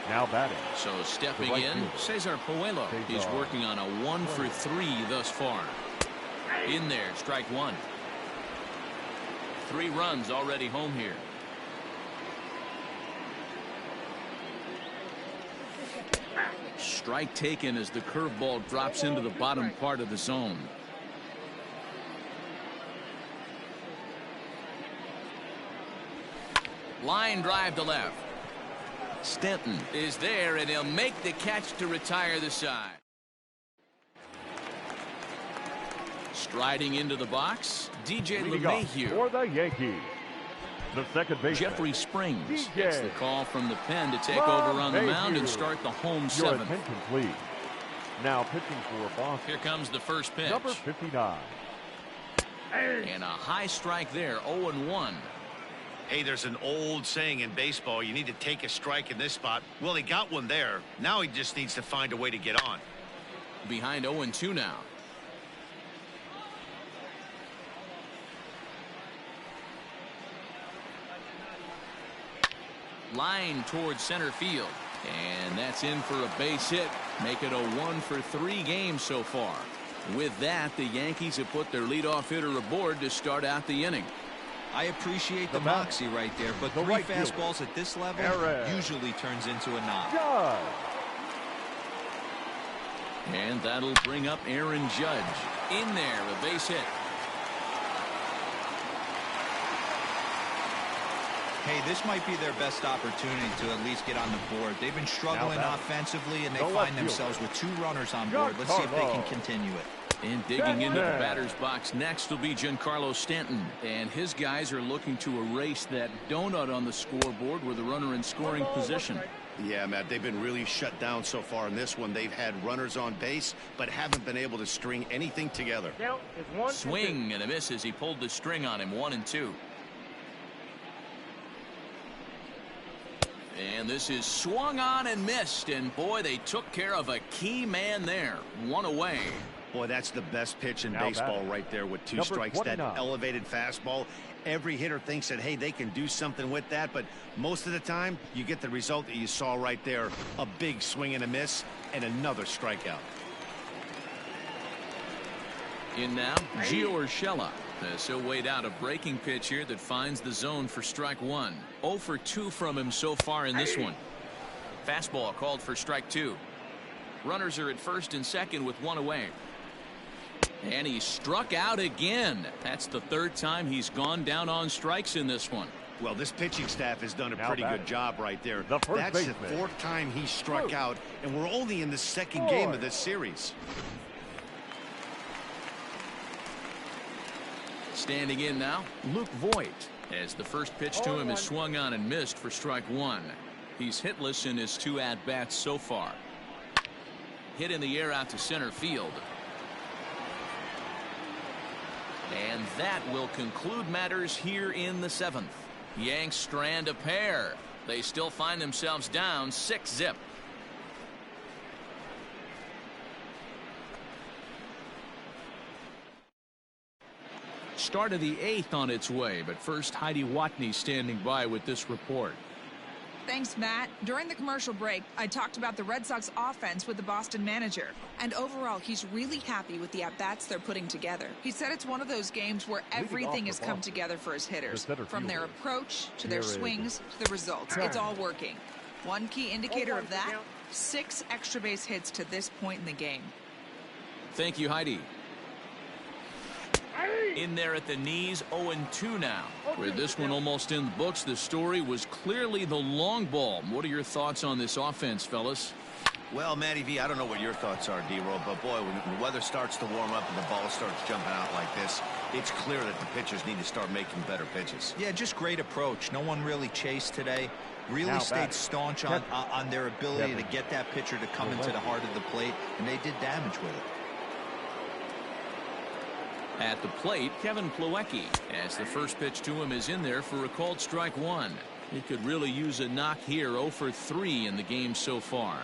Now batting. So stepping in, Cesar Puello. He's working on a 1 for 3 thus far. In there, strike 1. 3 runs already home here. Strike taken as the curveball drops into the bottom part of the zone. Line drive to left. Stanton is there, and he'll make the catch to retire the side. Striding into the box, DJ LeMahieu. For the Yankees, the second baseman, Jeffrey Springs gets the call from the pen to take over on the mound and start the home 7th. Your attention, please. Now pitching for Boston. Here comes the first pitch. Number 59. And a high strike there, 0-1. Hey, there's an old saying in baseball, you need to take a strike in this spot. Well, he got one there. Now he just needs to find a way to get on. Behind 0-2 now. Line towards center field, and that's in for a base hit. Make it a 1 for 3 game so far. With that, the Yankees have put their leadoff hitter aboard to start out the inning. I appreciate the moxie right there, but 3 fastballs at this level usually turns into a knock. And that'll bring up Aaron Judge. In there, a base hit. Hey, this might be their best opportunity to at least get on the board. They've been struggling offensively, and they find themselves with 2 runners on board. Let's see if they can continue it. And digging into the batter's box next will be Giancarlo Stanton. And his guys are looking to erase that donut on the scoreboard with a runner in scoring position. Yeah, Matt, they've been really shut down so far in this one. They've had runners on base, but haven't been able to string anything together. Swing and a miss as he pulled the string on him. 1-2. And this is swung on and missed. And boy, they took care of a key man there. 1 away. Boy, that's the best pitch in baseball right there with 2 strikes. That elevated fastball. Every hitter thinks that, hey, they can do something with that, but most of the time you get the result that you saw right there. A big swing and a miss and another strikeout. In now, Gio Urshela. He'll wait out a breaking pitch here that finds the zone for strike 1. 0 for 2 from him so far in this one. Fastball called for strike 2. Runners are at first and second with 1 away. And he struck out again. That's the 3rd time he's gone down on strikes in this one. Well, this pitching staff has done a pretty good job right there. That's the 4th time he struck out, and we're only in the 2nd game of this series. Standing in now, Luke Voigt, as the first pitch to him is swung on and missed for strike 1. He's hitless in his 2 at-bats so far. Hit in the air out to center field. And that will conclude matters here in the 7th. Yanks strand a pair. They still find themselves down 6-0. Start of the 8th on its way, but first Heidi Watney standing by with this report. Thanks, Matt. During the commercial break, I talked about the Red Sox offense with the Boston manager. And overall, he's really happy with the at-bats they're putting together. He said it's one of those games where everything has come together for his hitters. From their approach, to their swings, to the results. It's all working. One key indicator of that, 6 extra base hits to this point in the game. Thank you, Heidi. In there at the knees, 0-2 now. With this one almost in the books, the story was clearly the long ball. What are your thoughts on this offense, fellas? Well, Matty V, I don't know what your thoughts are, D-Roll, but boy, when the weather starts to warm up and the ball starts jumping out like this, it's clear that the pitchers need to start making better pitches. Yeah, just great approach. No one really chased today. Really stayed staunch on their ability to get that pitcher to come into the heart of the plate, and they did damage with it. At the plate, Kevin Plawecki, as the first pitch to him is in there for a called strike 1. He could really use a knock here. 0 for 3 in the game so far.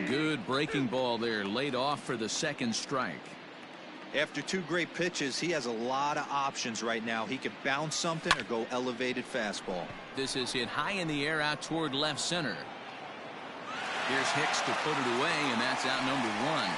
Good breaking ball there, laid off for the 2nd strike. After 2 great pitches, he has a lot of options right now. He could bounce something or go elevated fastball. This is hit high in the air out toward left center. Here's Hicks to put it away, and that's out number 1.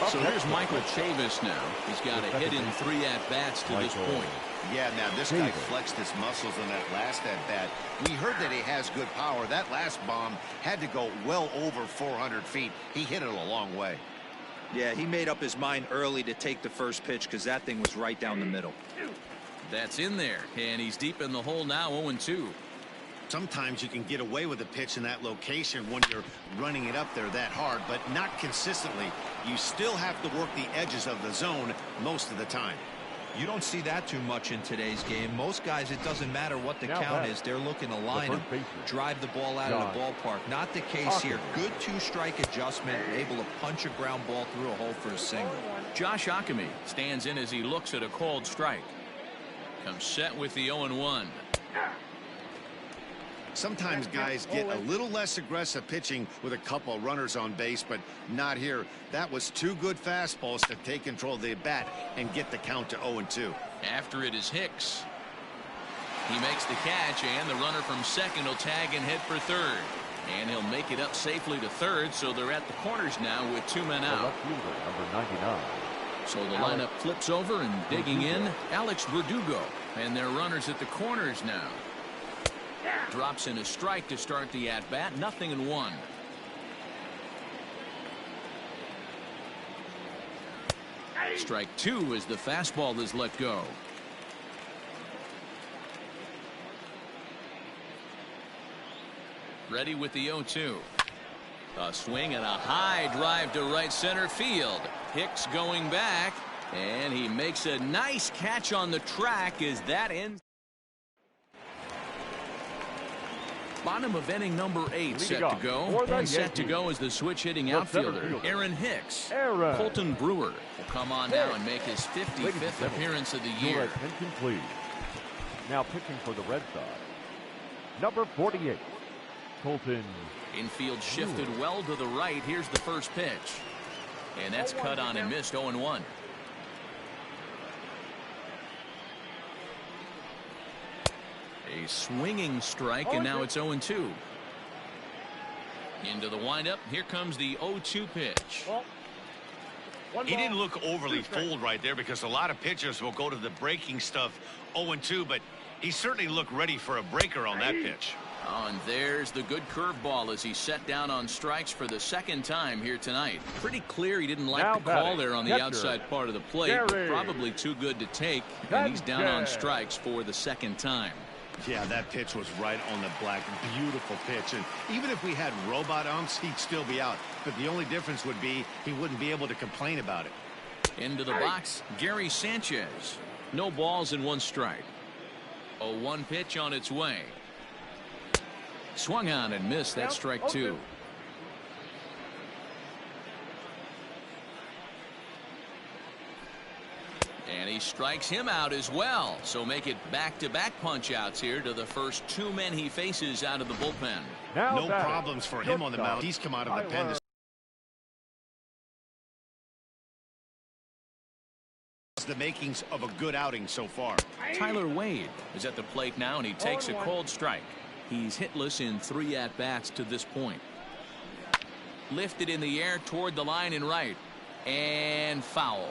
So here's Michael Chavis now. He's got a hit in 3 at-bats to this point. Yeah, now this guy flexed his muscles in that last at-bat. We heard that he has good power. That last bomb had to go well over 400 feet. He hit it a long way. Yeah, he made up his mind early to take the first pitch because that thing was right down the middle. That's in there, and he's deep in the hole now, 0-2. Sometimes you can get away with a pitch in that location when you're running it up there that hard, but not consistently. You still have to work the edges of the zone most of the time. You don't see that too much in today's game. Most guys, it doesn't matter what the count is. They're looking to line them, drive the ball out of the ballpark. Not the case here. Good 2-strike adjustment, able to punch a ground ball through a hole for a single. Josh Ockamy stands in as he looks at a called strike. Comes set with the 0-1. Sometimes guys get a little less aggressive pitching with a couple runners on base, but not here. That was 2 good fastballs to take control of the bat and get the count to 0-2. After it is Hicks. He makes the catch, and the runner from second will tag and head for third. And he'll make it up safely to third, so they're at the corners now with 2 men out. Number 99. So the lineup flips over, and digging in, Alex Verdugo. And their runners at the corners now. Drops in a strike to start the at-bat. 0-1. Strike 2 as the fastball is let go. Ready with the 0-2. A swing and a high drive to right center field. Hicks going back, and he makes a nice catch on the track as that ends. Bottom of inning number 8 set to go. And set to go is the switch-hitting outfielder, Aaron Hicks. Colton Brewer will come on now and make his 55th appearance of the year. Attention, please. Now pitching for the Red Sox, number 48, Colton. Infield shifted well to the right. Here's the first pitch. And that's cut on and missed. 0-1. A swinging strike, and now it's 0-2. Into the windup. Here comes the 0-2 pitch. He didn't look overly fooled right there, because a lot of pitchers will go to the breaking stuff 0-2, but he certainly looked ready for a breaker on that pitch. Oh, and there's the good curveball as he set down on strikes for the second time here tonight. Pretty clear he didn't like the call there on the outside part of the plate, but probably too good to take, and he's down on strikes for the second time. Yeah, that pitch was right on the black. Beautiful pitch. And even if we had robot umps, he'd still be out. But the only difference would be he wouldn't be able to complain about it. Into the box, Gary Sanchez. No balls and 1 strike. 0-1 pitch on its way. Swung on and missed. That's strike 2. And he strikes him out as well. So make it back-to-back punch-outs here to the first 2 men he faces out of the bullpen. No problems for him on the mound. He's come out of the pen. The makings of a good outing so far. Tyler Wade is at the plate now, and he takes a cold strike. He's hitless in 3 at-bats to this point. Lifted in the air toward the line and right. And foul.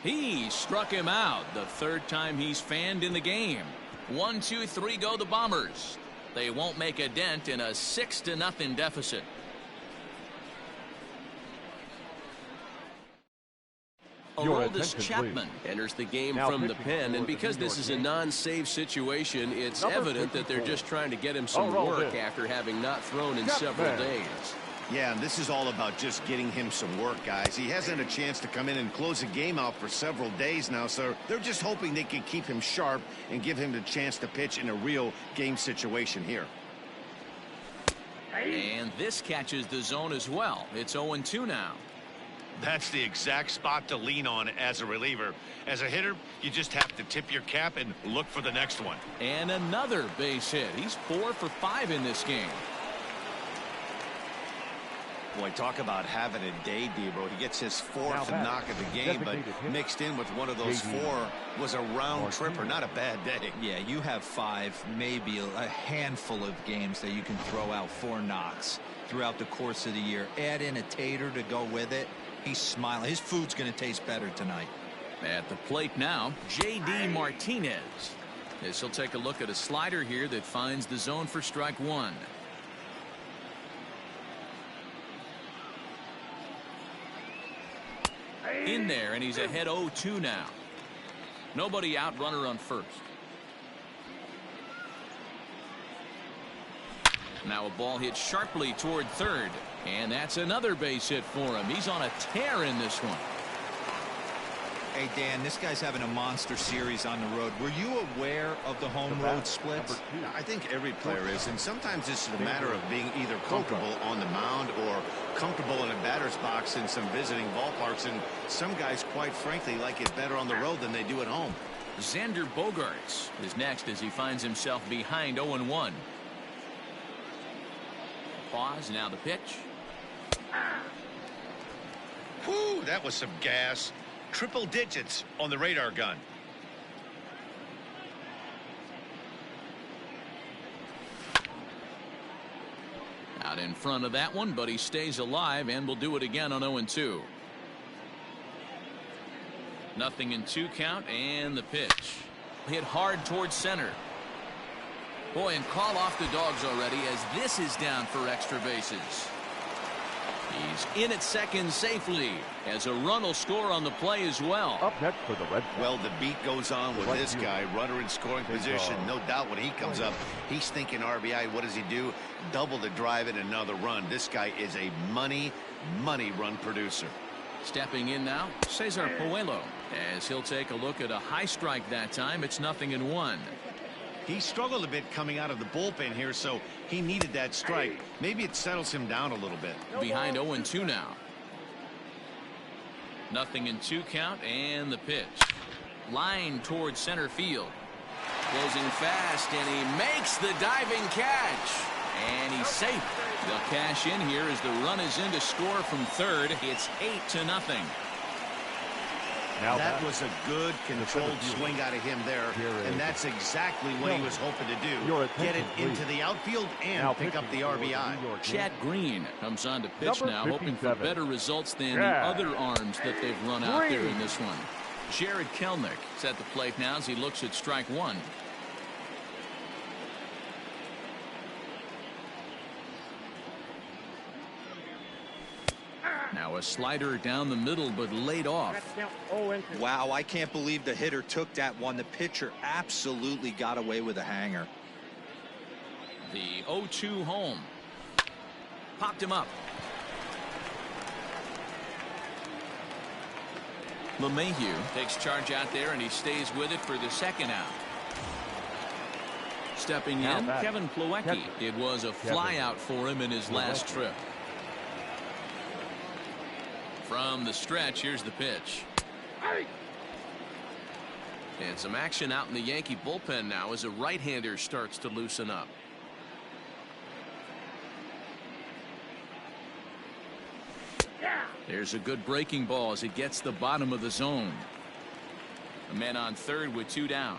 He struck him out the 3rd time he's fanned in the game. 1, 2, 3 go the Bombers. They won't make a dent in a 6-0 deficit. Aroldis Chapman enters the game from the pen, and because this is a non-save situation, it's evident that they're just trying to get him some work after having not thrown in several days. Yeah, and this is all about just getting him some work, guys. He hasn't had a chance to come in and close the game out for several days now, so they're just hoping they can keep him sharp and give him the chance to pitch in a real game situation here. And this catches the zone as well. It's 0-2 now. That's the exact spot to lean on as a reliever. As a hitter, you just have to tip your cap and look for the next one. And another base hit. He's 4 for 5 in this game. Boy, talk about having a day, Debo. He gets his 4th knock of the game, but mixed in with one of those 4 was a round tripper. Not a bad day. Yeah, you have 5, maybe a handful of games that you can throw out 4 knocks throughout the course of the year. Add in a tater to go with it. He's smiling. His food's going to taste better tonight. At the plate now, J.D. Martinez. As he'll take a look at a slider here that finds the zone for strike 1. In there, and he's ahead 0-2 now. Nobody out, runner on first. Now a ball hit sharply toward third, and that's another base hit for him. He's on a tear in this one. Hey, Dan, this guy's having a monster series on the road. Were you aware of the home-road splits? I think every player is, and sometimes it's a matter of being either comfortable on the mound or comfortable in a batter's box in some visiting ballparks, and some guys, quite frankly, like it better on the road than they do at home. Xander Bogaerts is next as he finds himself behind 0-1. Pause, now the pitch. Whew, that was some gas. Triple digits on the radar gun. Out in front of that one, but he stays alive and will do it again on 0-2. 0-2 count, and the pitch. Hit hard towards center. Boy, and call off the dogs already as this is down for extra bases. He's in at second safely as a run will score on the play as well. Up next for the Red Sox. Well, the beat goes on with this guy. Runner in scoring position. No doubt when he comes up, he's thinking RBI. What does he do? Double the drive and another run. This guy is a money run producer. Stepping in now, Cesar Puello, as he'll take a look at a high strike that time. It's 0-1. He struggled a bit coming out of the bullpen here, so he needed that strike. Maybe it settles him down a little bit. Behind 0-2 now. 0-2 count, and the pitch. Line towards center field. Closing fast, and he makes the diving catch. And he's safe. They'll cash in here as the run is in to score from third. It's 8-0. Now that was a good controlled swing out of him there, and that's exactly what he was hoping to do. Get it into the outfield and pick up the RBI. Chad Green comes on to pitch now, hoping for better results than the other arms that they've run out there in this one. Jared Kelenic is at the plate now as he looks at strike one. Now a slider down the middle, but laid off. Wow, I can't believe the hitter took that one. The pitcher absolutely got away with a hanger. The 0-2 home. Popped him up. LeMahieu takes charge out there, and he stays with it for the second out. Stepping in, Kevin Plawecki. It was a fly out for him in his last trip. From the stretch, here's the pitch. And some action out in the Yankee bullpen now as a right-hander starts to loosen up. There's a good breaking ball as it gets the bottom of the zone. A man on third with 2 down.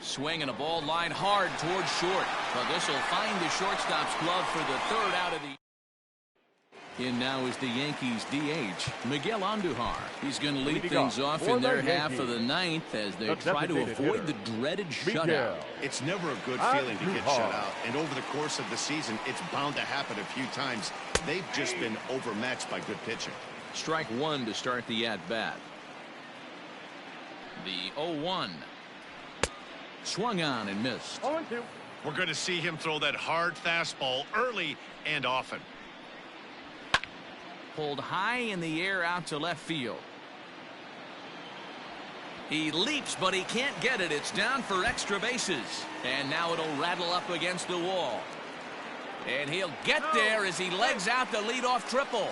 Swing and a ball line hard towards short. But this will find the shortstop's glove for the third out of the. In now is the Yankees DH, Miguel Andujar. He's going to lead things off in their half of the ninth as they try to avoid the dreaded shutout. It's never a good feeling to get shut out, and over the course of the season, it's bound to happen a few times. They've just been overmatched by good pitching. Strike one to start the at-bat. The 0-1. Swung on and missed. 0-2. We're going to see him throw that hard fastball early and often. Pulled high in the air out to left field. He leaps, but he can't get it. It's down for extra bases. And now it'll rattle up against the wall. And he'll get there as he legs out the leadoff triple.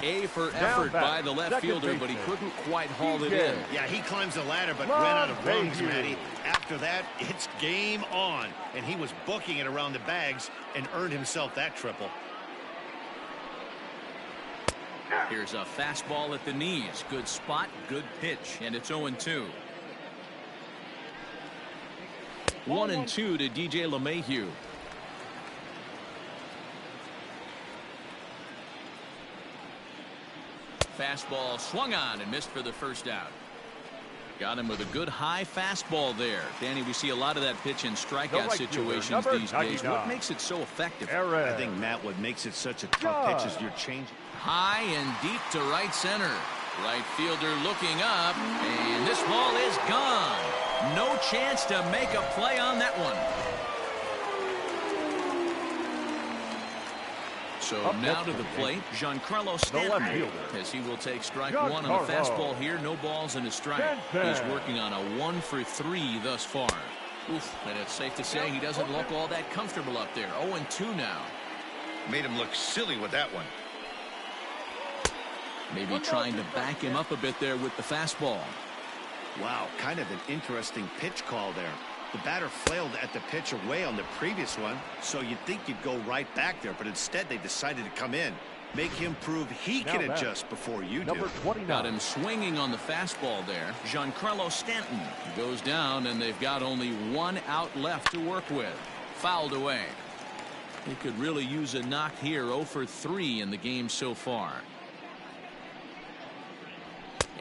A for effort by the left fielder, but he couldn't quite haul it in. Yeah, he climbs the ladder, but ran out of rungs, Matty. After that, it's game on. And he was booking it around the bags and earned himself that triple. Here's a fastball at the knees. Good spot, good pitch, and it's 0-2. 1-2 to DJ LeMahieu. Fastball swung on and missed for the first out. Got him with a good high fastball there. Danny, we see a lot of that pitch in strikeout situations these days. What makes it so effective? I think, Matt, what makes it such a tough pitch is you're changing. High and deep to right center. Right fielder looking up, and this ball is gone. No chance to make a play on that one. So now to the plate, Giancarlo Stanton, as he will take strike one on a fastball here. No balls and a strike. He's working on a 1 for 3 thus far. Oof, and it's safe to say he doesn't look all that comfortable up there. 0-2 now. Made him look silly with that one. Maybe trying to back him up a bit there with the fastball. Wow, kind of an interesting pitch call there. The batter flailed at the pitch away on the previous one, so you'd think you'd go right back there, but instead they decided to come in. Make him prove he can adjust before you do. Got him swinging on the fastball there. Giancarlo Stanton goes down, and they've got only 1 out left to work with. Fouled away. He could really use a knock here. 0 for 3 in the game so far.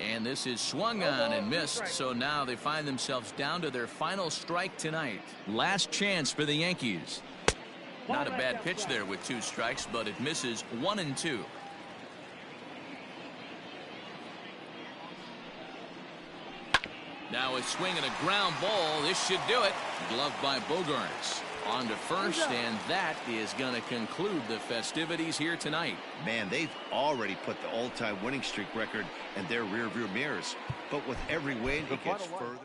And this is swung on and missed, so now they find themselves down to their final strike tonight. Last chance for the Yankees. Not a bad pitch there with 2 strikes, but it misses 1 and 2. Now a swing and a ground ball. This should do it. Gloved by Bogaerts. On to first, and that is going to conclude the festivities here tonight. Man, they've already put the all-time winning streak record in their rearview mirrors. But with every win, it gets further.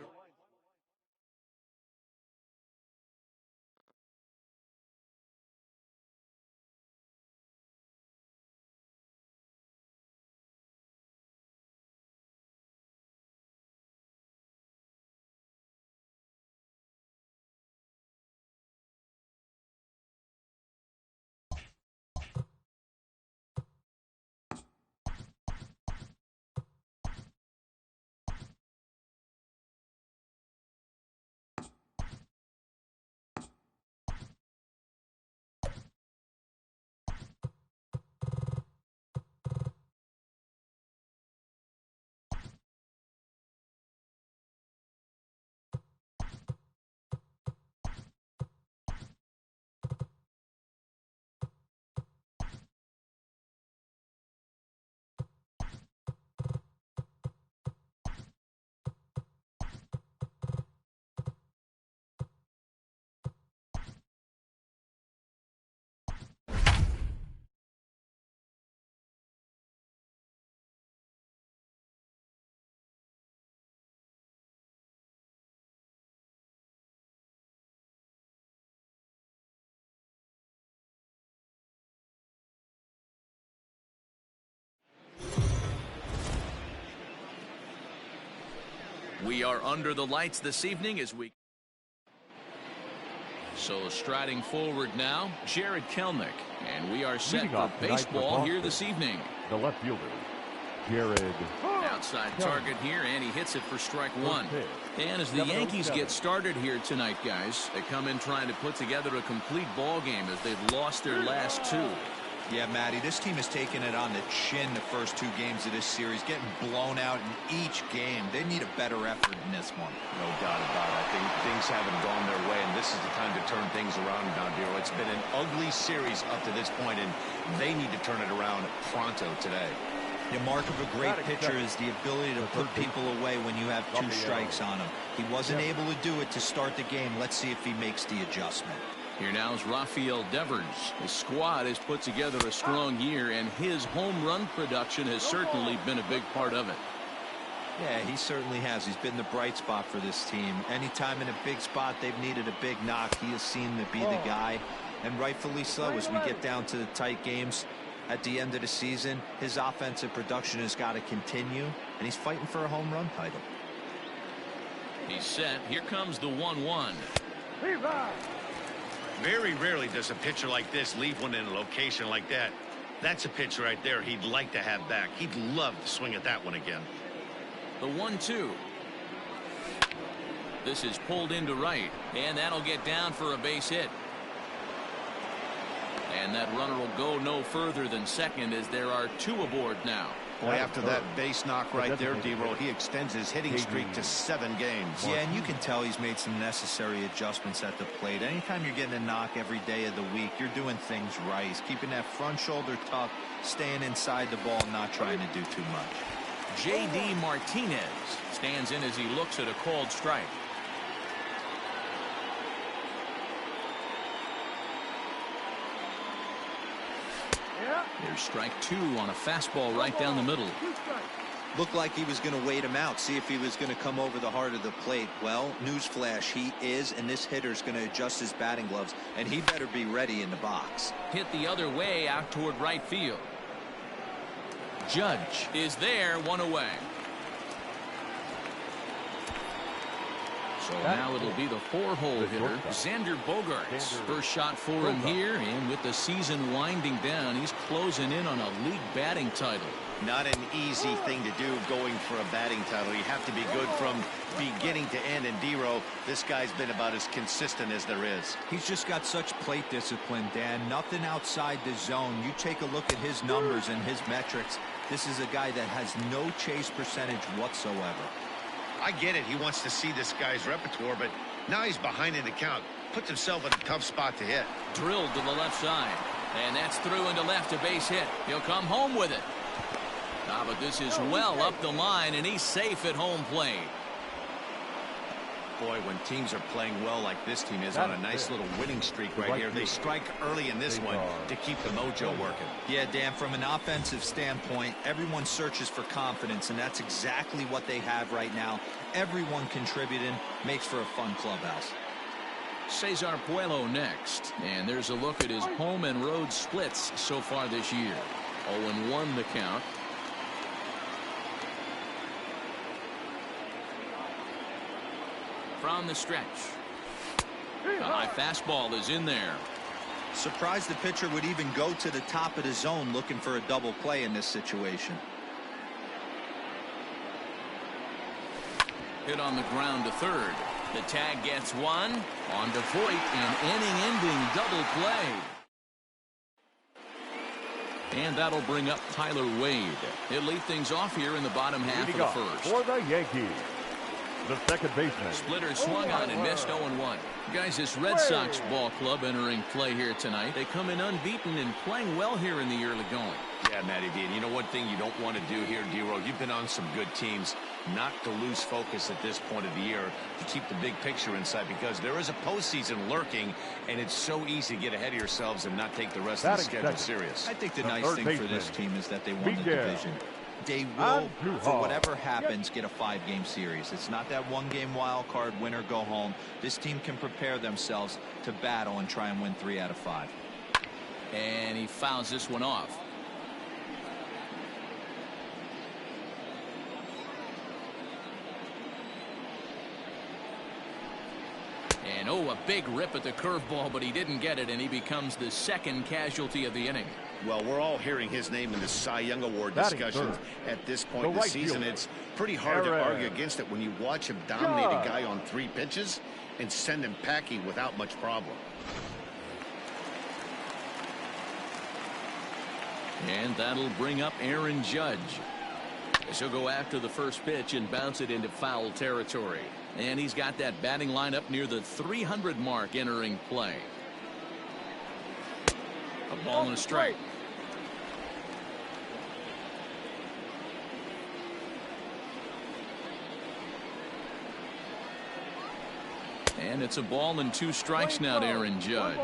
We are under the lights this evening as we... So striding forward now, Jared Kelenic. And we are set for baseball here this evening. The left fielder, Jared. Outside target here, and he hits it for strike 1. And as the Yankees get started here tonight, guys, they come in trying to put together a complete ball game as they've lost their last 2. Yeah, Matty, this team has taken it on the chin the first 2 games of this series, getting blown out in each game. They need a better effort in this one. No doubt about it. I think things haven't gone their way, and this is the time to turn things around now, Dero. It's been an ugly series up to this point, and they need to turn it around pronto today. The mark of a great pitcher is the ability to put people away when you have 2 strikes on him. He wasn't able to do it to start the game. Let's see if he makes the adjustment. Here now is Rafael Devers. His squad has put together a strong year, and his home run production has certainly been a big part of it. Yeah, he certainly has. He's been the bright spot for this team. Anytime in a big spot they've needed a big knock, he has seemed to be the guy, and rightfully so. As we get down to the tight games at the end of the season, his offensive production has got to continue, and he's fighting for a home run title. He's set. Here comes the 1-1. Very rarely does a pitcher like this leave one in a location like that. That's a pitch right there he'd like to have back. He'd love to swing at that one again. The 1-2. This is pulled into right, and that'll get down for a base hit. And that runner will go no further than second as there are 2 aboard now. Boy, after that base knock right there, D-Roll, he extends his hitting streak to 7 games. Yeah, and you can tell he's made some necessary adjustments at the plate. Anytime you're getting a knock every day of the week, you're doing things right. He's keeping that front shoulder tucked, staying inside the ball, not trying to do too much. J.D. Martinez stands in as he looks at a called strike. There's strike 2 on a fastball right down the middle. Looked like he was going to wait him out, see if he was going to come over the heart of the plate. Well, newsflash, he is, and this hitter's going to adjust his batting gloves, and he better be ready in the box. Hit the other way out toward right field. Judge is there, 1 away. So now it'll be the 4-hole hitter, Xander Bogaerts. First shot for him here, and with the season winding down, he's closing in on a league batting title. Not an easy thing to do going for a batting title. You have to be good from beginning to end. And D-Row, this guy's been about as consistent as there is. He's just got such plate discipline, Dan. Nothing outside the zone. You take a look at his numbers and his metrics. This is a guy that has no chase percentage whatsoever. I get it. He wants to see this guy's repertoire, but now he's behind in the count. Puts himself in a tough spot to hit. Drilled to the left side. And that's through into left, a base hit. He'll come home with it. But this is well up the line, and he's safe at home plate. Boy, when teams are playing well like this team is on a nice little winning streak right here, they strike early in this one to keep the mojo working. Yeah, Dan, from an offensive standpoint, everyone searches for confidence, and that's exactly what they have right now. Everyone contributing makes for a fun clubhouse. Cesar Puello next, and there's a look at his home and road splits so far this year. 0-1 the count. From the stretch. The high fastball is in there. Surprised the pitcher would even go to the top of the zone looking for a double play in this situation. Hit on the ground to third. The tag gets one. On to Voit, an inning-ending double play. And that'll bring up Tyler Wade. He'll lead things off here in the bottom half of the first. For the Yankees, the second baseman. Splitter swung on and missed 0-1. Guys, this Red Sox ball club entering play here tonight. They come in unbeaten and playing well here in the early going. Yeah, Matty D. And you know one thing you don't want to do here, D-Row, you've been on some good teams, not to lose focus at this point of the year, to keep the big picture inside, because there is a postseason lurking, and it's so easy to get ahead of yourselves and not take the rest of the schedule serious. I think the nice thing for this team is that they won the division. They will, for whatever happens, get a 5-game series. It's not that 1-game wild card, win or go home. This team can prepare themselves to battle and try and win 3 out of 5. And he fouls this one off. And a big rip at the curveball, but he didn't get it, and he becomes the second casualty of the inning. Well, we're all hearing his name in the Cy Young Award discussions at this point in the season. It's pretty hard to argue against it when you watch him dominate a guy on 3 pitches and send him packing without much problem. And that'll bring up Aaron Judge. He'll go after the first pitch and bounce it into foul territory. And he's got that batting lineup near the 300 mark entering play. A ball and a strike. And it's a ball and 2 strikes now to Aaron Judge.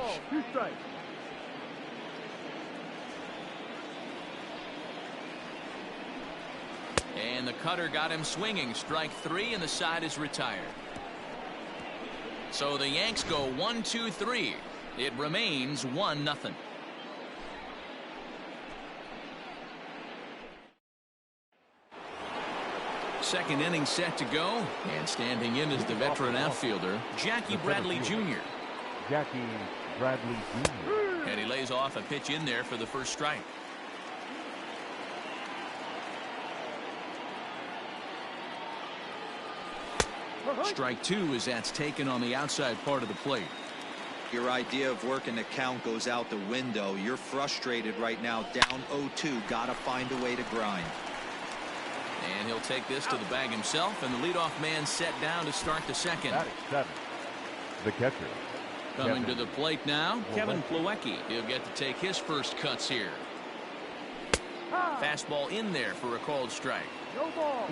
And the cutter got him swinging. Strike 3, and the side is retired. So the Yanks go 1-2-3. It remains 1-0. Second inning set to go, and standing in is the veteran outfielder, Jackie Bradley Jr. Jackie Bradley Jr. And he lays off a pitch in there for the first strike. Strike 2 as that's taken on the outside part of the plate. Your idea of working the count goes out the window. You're frustrated right now, down 0-2. Got to find a way to grind. And he'll take this to the bag himself, and the leadoff man set down to start the second. That is 7. The catcher. Coming to the plate now, Kevin Plawecki. He'll get to take his first cuts here. Fastball in there for a called strike.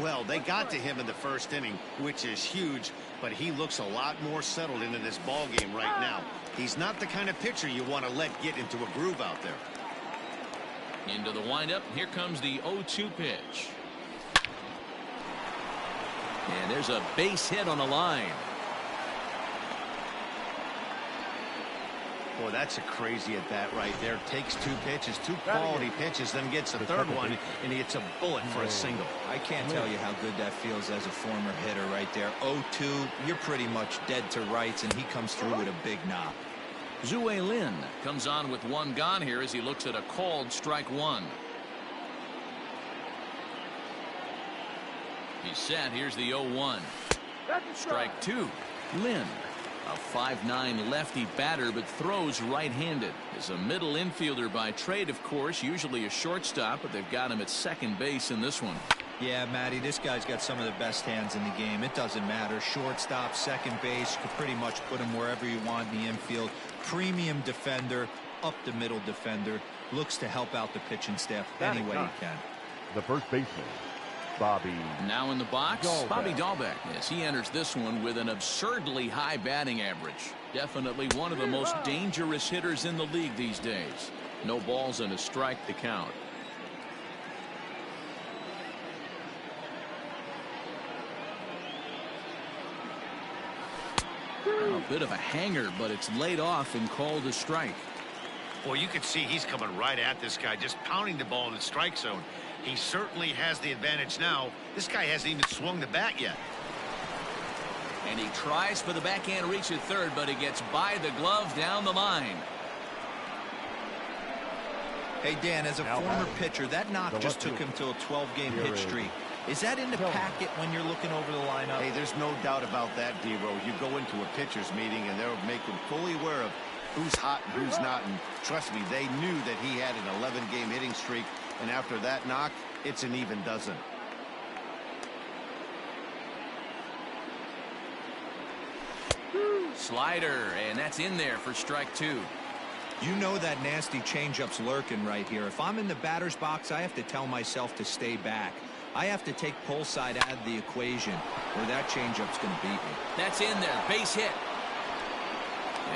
Well, they got to him in the first inning, which is huge, but he looks a lot more settled into this ball game right now. He's not the kind of pitcher you want to let get into a groove out there. Into the windup. Here comes the 0-2 pitch. And there's a base hit on the line. Boy, that's a crazy at bat right there. Takes 2 pitches, 2 quality pitches, then gets a third one, and he hits a bullet for a single. I can't tell you how good that feels as a former hitter right there. 0-2, you're pretty much dead to rights, and he comes through with a big knock. Zue Lin comes on with 1 gone here as he looks at a called strike 1. He's set. Here's the 0-1. Strike 2. Lin, a 5'9" lefty batter, but throws right-handed. Is a middle infielder by trade, of course, usually a shortstop, but they've got him at second base in this one. Yeah, Matty, this guy's got some of the best hands in the game. It doesn't matter. Shortstop, second base, you could pretty much put him wherever you want in the infield. Premium defender, up the middle defender. Looks to help out the pitching staff any way he can. The first baseman, Bobby. Now in the box, Dahlbeck. Bobby Dahlbeck. Yes, he enters this one with an absurdly high batting average. Definitely one of the most dangerous hitters in the league these days. No balls and a strike to count. A bit of a hanger, but it's laid off and called a strike. Boy, you can see he's coming right at this guy, just pounding the ball in the strike zone. He certainly has the advantage now. This guy hasn't even swung the bat yet. And he tries for the backhand reach at third, but he gets by the glove down the line. Hey, Dan, as a former pitcher, that knock just took him to a 12-game hit streak. Is that in the packet when you're looking over the lineup? Hey, there's no doubt about that, D-Row. You go into a pitcher's meeting, and they'll make him fully aware of who's hot and who's not. And trust me, they knew that he had an 11-game hitting streak. And after that knock, it's an even dozen. Slider, and that's in there for strike 2. You know that nasty changeup's lurking right here. If I'm in the batter's box, I have to tell myself to stay back. I have to take pull side out of the equation, or that changeup's going to beat me. That's in there, base hit.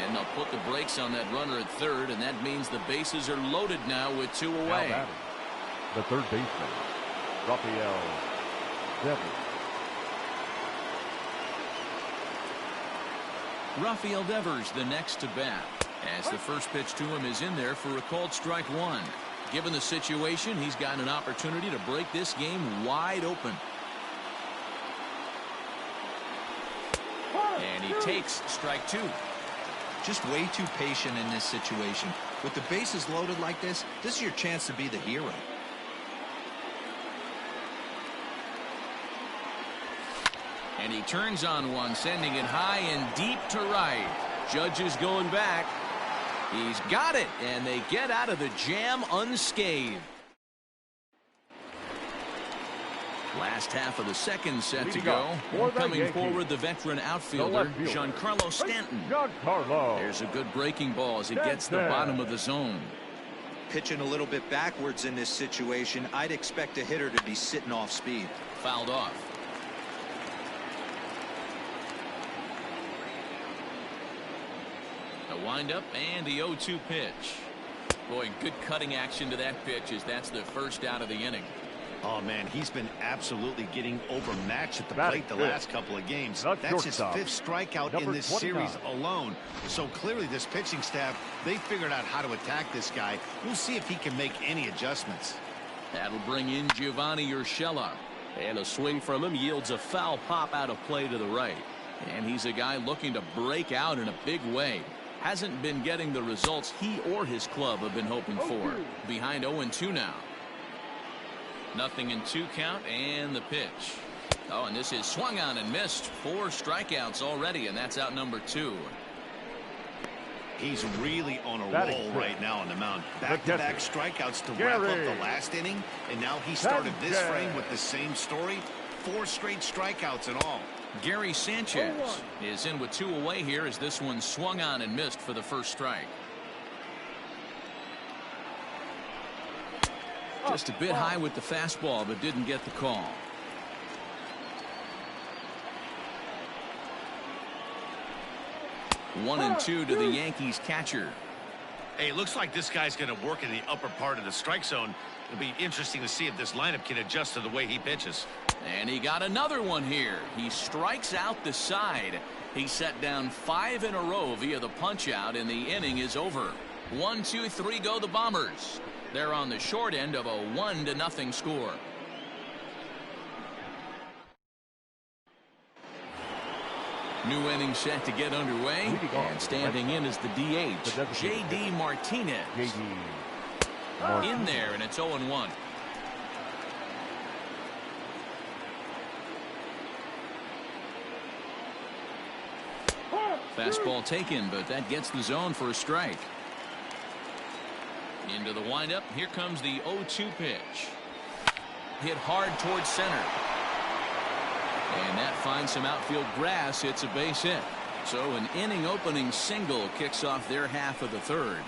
And they'll put the brakes on that runner at third, and that means the bases are loaded now with 2 away. The third baseman, Rafael Devers. Rafael Devers, the next to bat, as the first pitch to him is in there for a called strike 1. Given the situation, he's got an opportunity to break this game wide open. And he takes strike 2. Just way too patient in this situation. With the bases loaded like this is your chance to be the hero. And he turns on one, sending it high and deep to right. Judge is going back. He's got it, and they get out of the jam unscathed. Last half of the second set to go. Coming forward, the veteran outfielder, Giancarlo Stanton. There's a good breaking ball as he gets the bottom of the zone. Pitching a little bit backwards in this situation, I'd expect a hitter to be sitting off speed. Fouled off. A windup and the 0-2 pitch. Boy, good cutting action to that pitch as that's the first out of the inning. Oh, man, he's been absolutely getting overmatched at the plate the last couple of games. That's his 5th strikeout in this series alone. So clearly this pitching staff, they figured out how to attack this guy. We'll see if he can make any adjustments. That'll bring in Giovanni Urshela. And a swing from him yields a foul pop out of play to the right. And he's a guy looking to break out in a big way. Hasn't been getting the results he or his club have been hoping for. Behind 0-2 now. 0-2 count and the pitch. Oh, and this is swung on and missed. 4 strikeouts already, and that's out number 2. He's really on a roll right now on the mound. Back-to-back strikeouts to wrap up the last inning, and now he started this frame with the same story. 4 straight strikeouts and all. Gary Sanchez is in with 2 away here as this one swung on and missed for the first strike. Just a bit high with the fastball, but didn't get the call. One and 2 to the Yankees catcher. Hey, it looks like this guy's going to work in the upper part of the strike zone. It'll be interesting to see if this lineup can adjust to the way he pitches. And he got another one here. He strikes out the side. He set down 5 in a row via the punch out, and the inning is over. 1, 2, 3 go the Bombers. They're on the short end of a 1-0 score. New inning set to get underway, and standing in is the DH, J.D. Martinez. In there, and it's 0-1. Fastball taken, but that gets the zone for a strike. Into the windup. Here comes the 0-2 pitch. Hit hard towards center. And that finds some outfield grass. It's a base hit. So an inning opening single kicks off their half of the third.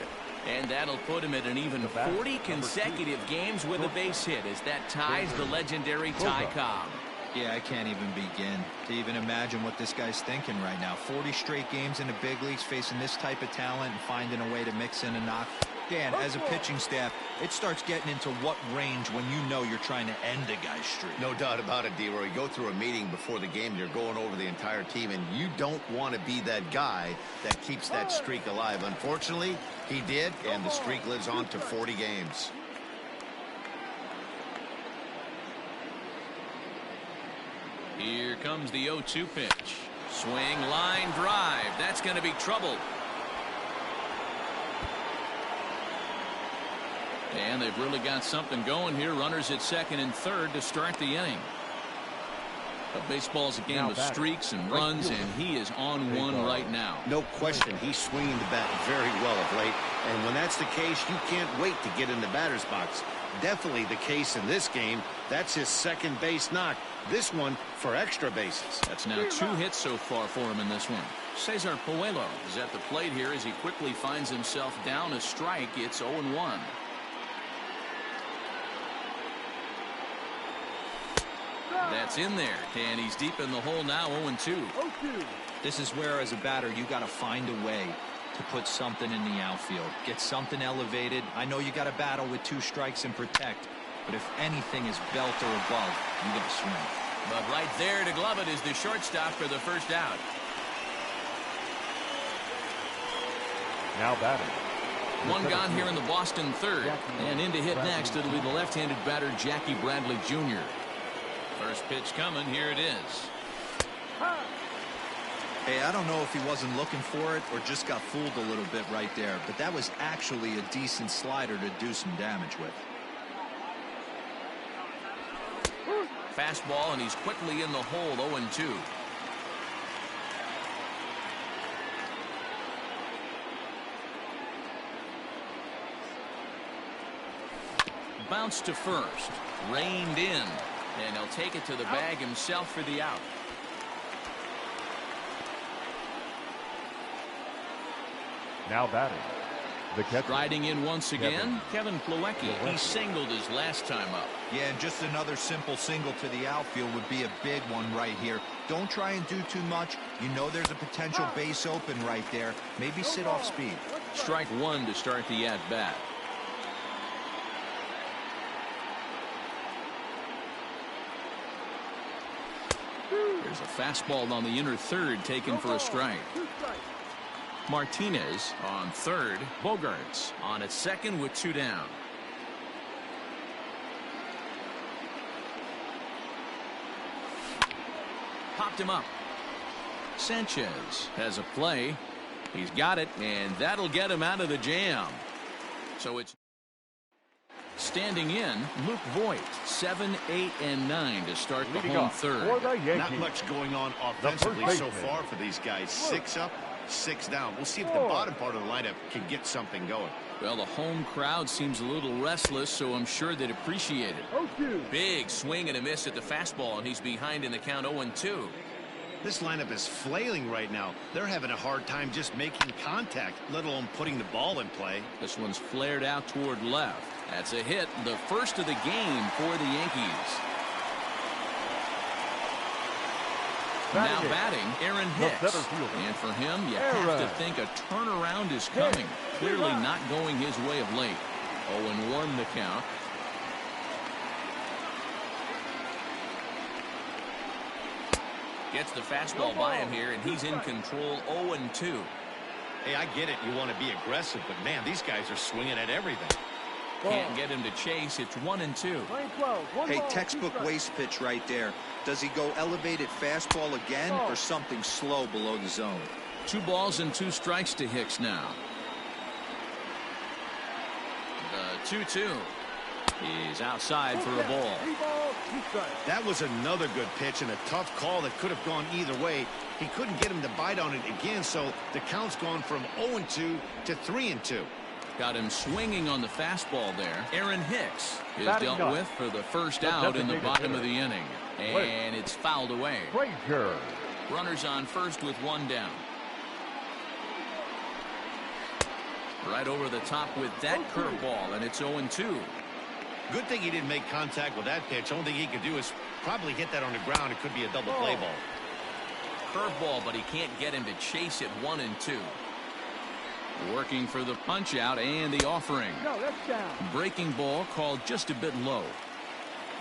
And that'll put him at an even 40 consecutive games with a base hit as that ties the legendary Ty Cobb. Yeah, I can't even begin to even imagine what this guy's thinking right now. 40 straight games in the big leagues facing this type of talent and finding a way to mix in a knock. Dan, as a pitching staff, it starts getting into what range when you know you're trying to end a guy's streak. No doubt about it, D-Roy. You go through a meeting before the game, you're going over the entire team, and you don't want to be that guy that keeps that streak alive. Unfortunately, he did, and the streak lives on to 40 games. Here comes the 0-2 pitch. Swing, line, drive. That's going to be trouble. And they've really got something going here. Runners at second and third to start the inning. But baseball's a game of streaks and runs, and he is on one right now. No question, he's swinging the bat very well of late. And when that's the case, you can't wait to get in the batter's box. Definitely the case in this game. That's his second base knock. This one for extra bases. That's now 2 hits so far for him in this one. Cesar Puello is at the plate here as he quickly finds himself down a strike. It's 0-1. That's in there, and he's deep in the hole now. 0-2. This is where, as a batter, you got to find a way to put something in the outfield, get something elevated. I know you got to battle with 2 strikes and protect, but if anything is belt or above, you got to swing. But right there to glove it is the shortstop for the first out. Now batting. One gone here in the Boston third, and in to hit next, it'll be the left-handed batter Jackie Bradley Jr. First pitch coming. Here it is. Hey, I don't know if he wasn't looking for it or just got fooled a little bit right there, but that was actually a decent slider to do some damage with. Fastball, and he's quickly in the hole. 0-2. Bounce to first. Reined in. And he'll take it to the bag himself for the out. Now batting. The catcher. Striding in once again, Kevin Plawecki. He singled his last time up. Yeah, and just another simple single to the outfield would be a big one right here. Don't try and do too much. You know there's a potential base open right there. Maybe sit off speed. Strike 1 to start the at-bat. There's a fastball on the inner third taken for a strike. Martinez on third. Bogarts on at second with 2 down. Popped him up. Sanchez has a play. He's got it, and that'll get him out of the jam. So it's standing in, Luke Voigt, 7, 8, and 9 to start the home third. Not much going on offensively so far for these guys. 6 up, 6 down. We'll see if the bottom part of the lineup can get something going. Well, the home crowd seems a little restless, so I'm sure they'd appreciate it. Big swing and a miss at the fastball, and he's behind in the count. 0-2. This lineup is flailing right now. They're having a hard time just making contact, let alone putting the ball in play. This one's flared out toward left. That's a hit, the first of the game for the Yankees. Now batting, Aaron Hicks. And for him, you have to think a turnaround is coming. Clearly not going his way of late. 0-1 the count. Gets the fastball by him here, and he's in control. 0-2. Hey, I get it. You want to be aggressive, but man, these guys are swinging at everything. Can't get him to chase. It's 1-2. Hey, textbook waste pitch right there. Does he go elevated fastball again or something slow below the zone? 2 balls and 2 strikes to Hicks now. The 2-2 is outside for a ball. That was another good pitch and a tough call that could have gone either way. He couldn't get him to bite on it again, so the count's gone from 0-2 to 3-2. Got him swinging on the fastball there. Aaron Hicks is dealt with for the first out in the bottom of the inning. And it's fouled away. Runners on first with 1 down. Right over the top with that curveball, and it's 0-2. Good thing he didn't make contact with that pitch. Only thing he could do is probably hit that on the ground. It could be a double play ball. Curveball, but he can't get him to chase it. 1-2. Working for the punch out and the offering. Breaking ball called just a bit low.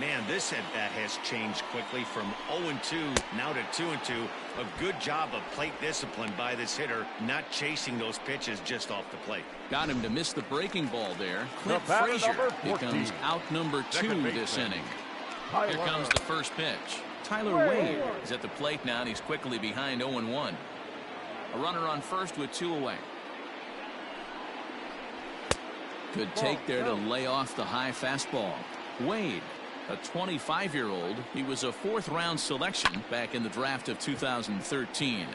Man, this at bat has changed quickly from 0-2 now to 2-2. A good job of plate discipline by this hitter, not chasing those pitches just off the plate. Got him to miss the breaking ball there. Clint Frazier becomes out number 2 this inning. Here comes the first pitch. Tyler Wade is at the plate now, and he's quickly behind 0-1. A runner on first with 2 away. Good take there to lay off the high fastball. Wade, a 25-year-old. He was a 4th-round selection back in the draft of 2013.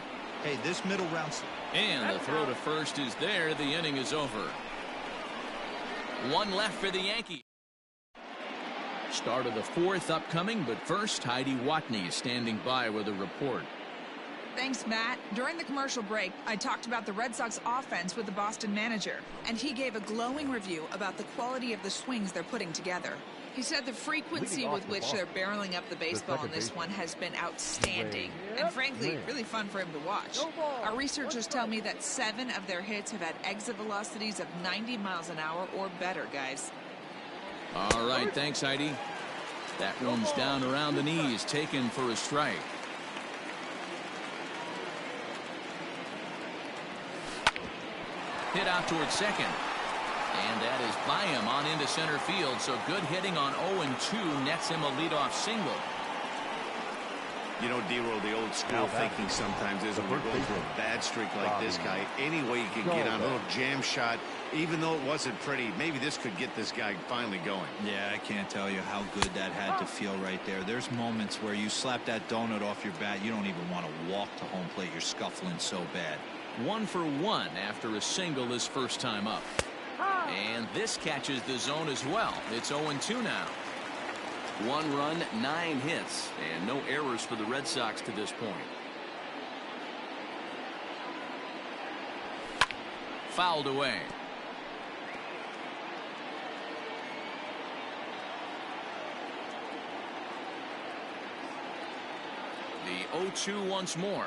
Hey, this middle round. And the throw to first is there. The inning is over. 1 left for the Yankees. Start of the 4th upcoming, but first, Heidi Watney standing by with a report. Thanks, Matt. During the commercial break, I talked about the Red Sox offense with the Boston manager, and he gave a glowing review about the quality of the swings they're putting together. He said the frequency with which they're barreling up the baseball on this one has been outstanding, and frankly, really fun for him to watch. Our researchers tell me that 7 of their hits have had exit velocities of 90 miles an hour or better, guys. All right, thanks, Heidi. That one's down around the knees, taken for a strike. Hit out towards second. And that is by him on into center field. So good hitting on 0-2 nets him a leadoff single. You know, D-Roll, the old school thinking sometimes is when we're going through a bad streak like this guy, any way you can get on a little jam shot, even though it wasn't pretty, maybe this could get this guy finally going. Yeah, I can't tell you how good that had to feel right there. There's moments where you slap that donut off your bat, you don't even want to walk to home plate. You're scuffling so bad. 1 for 1 after a single his first time up. And this catches the zone as well. It's 0-2 now. 1 run, 9 hits, and no errors for the Red Sox to this point. Fouled away. The 0-2 once more.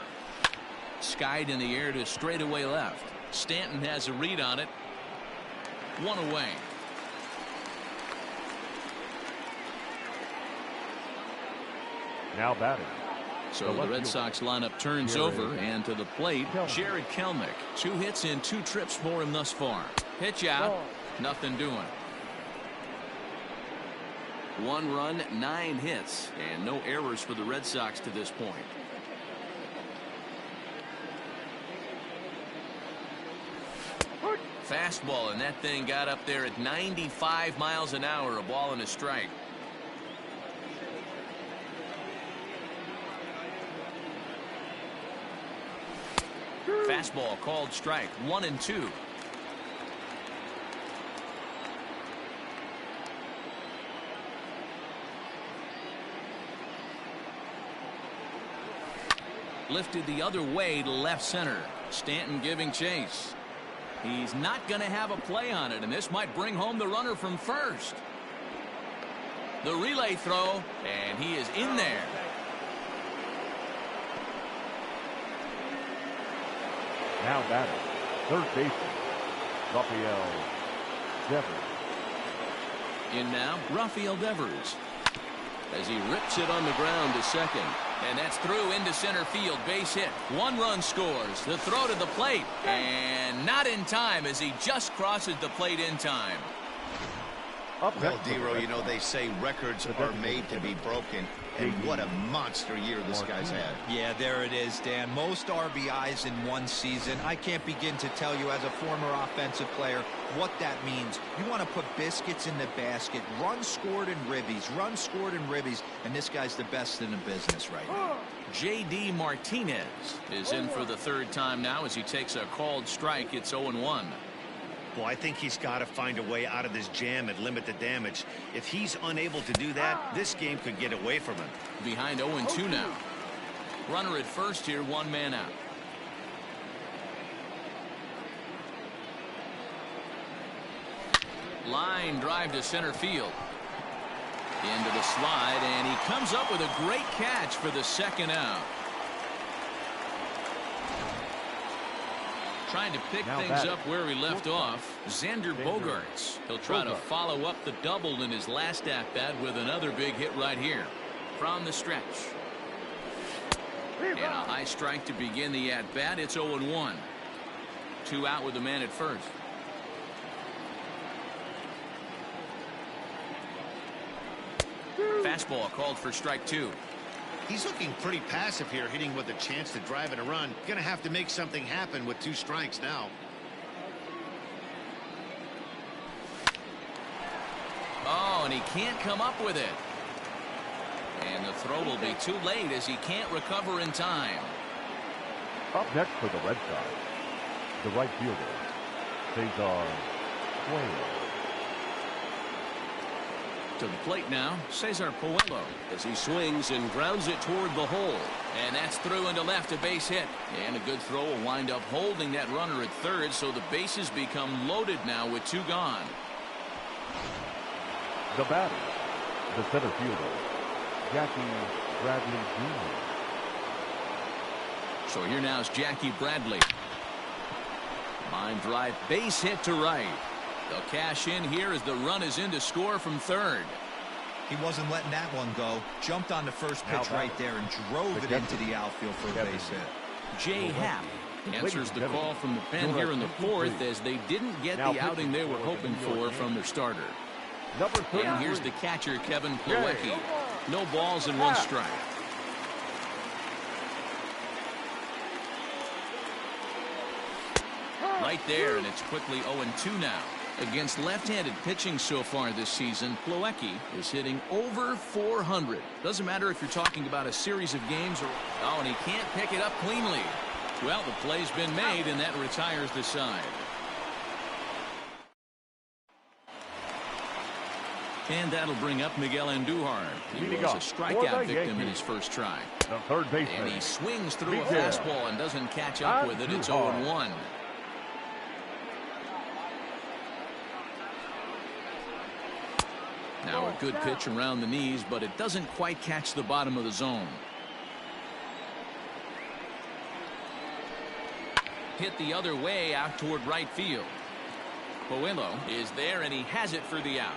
Skied in the air to straightaway left. Stanton has a read on it. 1 away. Now batting. So the Red Sox lineup turns over, and to the plate, Jared Kelenic. 2 hits and 2 trips for him thus far. Pitch out, nothing doing. 1 run, 9 hits, and no errors for the Red Sox to this point. Fastball, and that thing got up there at 95 miles an hour, a ball and a strike. Fastball called strike. 1-2. Lifted the other way to left center. Stanton giving chase. He's not going to have a play on it, and this might bring home the runner from first. The relay throw, and he is in there. Now batting, third baseman, Rafael Devers. In now, Rafael Devers. As he rips it on the ground to second. And that's through into center field. Base hit. 1 run scores. The throw to the plate. And not in time as he just crosses the plate in time. Well, Dero, you know, they say records are made to be broken. And what a monster year this guy's had. Yeah, there it is, Dan. Most RBIs in one season. I can't begin to tell you as a former offensive player what that means. You want to put biscuits in the basket. Runs scored in ribbies. Runs scored in ribbies. And this guy's the best in the business right now. J.D. Martinez is in for the 3rd time now as he takes a called strike. It's 0-1. Well, I think he's got to find a way out of this jam and limit the damage. If he's unable to do that, this game could get away from him. Behind 0-2 now. Runner at first here, 1 man out. Line drive to center field. Into the slide, and he comes up with a great catch for the 2nd out. Trying to pick things up where he left off. Xander Bogaerts. He'll try to follow up the double in his last at-bat with another big hit right here. From the stretch. And a high strike to begin the at-bat. It's 0-1. 2 out with the man at first. Fastball called for strike 2. He's looking pretty passive here, hitting with a chance to drive in a run. Gonna have to make something happen with 2 strikes now. Oh, and he can't come up with it. And the throw will be too late as he can't recover in time. Up next for the Red Sox, the right fielder, Celtsfan1988's. To the plate now, Cesar Puello as he swings and grounds it toward the hole. And that's through into left, a base hit. And a good throw will wind up holding that runner at 3rd, so the bases become loaded now with 2 gone. The batter, the center fielder, Jackie Bradley Jr. So here now is Jackie Bradley. Line drive, base hit to right. They'll cash in here as the run is in to score from 3rd. He wasn't letting that one go. Jumped on the first pitch right there and drove it into the outfield for a base hit. Jay Happ answers the call from the pen here in the 4th as they didn't get the outing they were hoping for from their starter. And here's the catcher, Kevin Plawecki. No balls and 1 strike. Right there, and it's quickly 0-2 now. Against left-handed pitching so far this season, Plawecki is hitting over 400. Doesn't matter if you're talking about a series of games or... Oh, and he can't pick it up cleanly. Well, the play's been made, and that retires the side. And that'll bring up Miguel Andujar. He was a strikeout victim in his first try. The third baseman. And he swings through a fastball and doesn't catch up with it. It's 0-1. Now a good pitch around the knees, but it doesn't quite catch the bottom of the zone. Hit the other way out toward right field. Puello is there, and he has it for the out.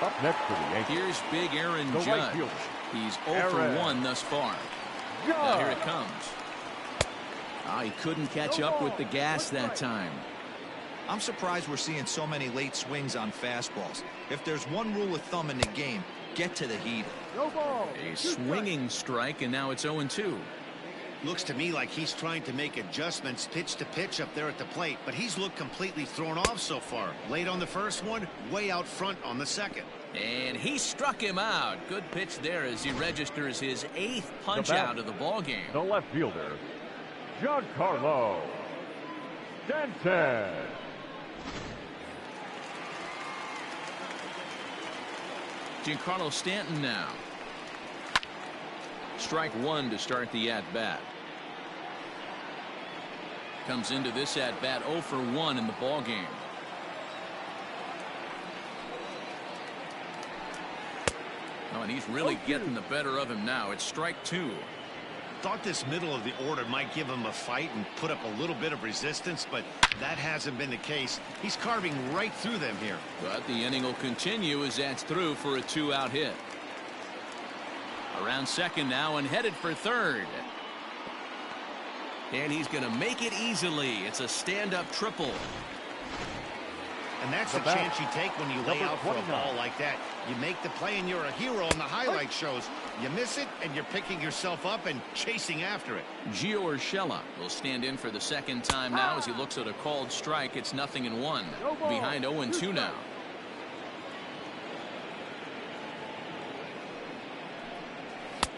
Up next for the Yankees. Here's big Aaron Judge. He's 0 for 1 thus far. Now here it comes. Oh, he couldn't catch up with the gas that time. I'm surprised we're seeing so many late swings on fastballs. If there's one rule of thumb in the game, get to the heater. A swinging strike, and now it's 0-2. Looks to me like he's trying to make adjustments pitch to pitch up there at the plate, but he's looked completely thrown off so far. Late on the first one, way out front on the second. And he struck him out. Good pitch there as he registers his 8th punch out of the ball game. The left fielder, Giancarlo Stanton. Giancarlo Stanton now. Strike 1 to start the at-bat. Comes into this at-bat 0 for 1 in the ball game. Oh, and he's really getting the better of him now. It's strike 2. Thought this middle of the order might give him a fight and put up a little bit of resistance, but that hasn't been the case. He's carving right through them here. But the inning will continue as that's through for a 2-out hit. Around second now and headed for third. And he's going to make it easily. It's a stand-up triple. And that's the chance you take when you lay out for a ball like that. You make the play and you're a hero in the highlight shows. You miss it and you're picking yourself up and chasing after it. Gio Urshela will stand in for the second time now as he looks at a called strike. It's 0-1. Behind 0-2 now.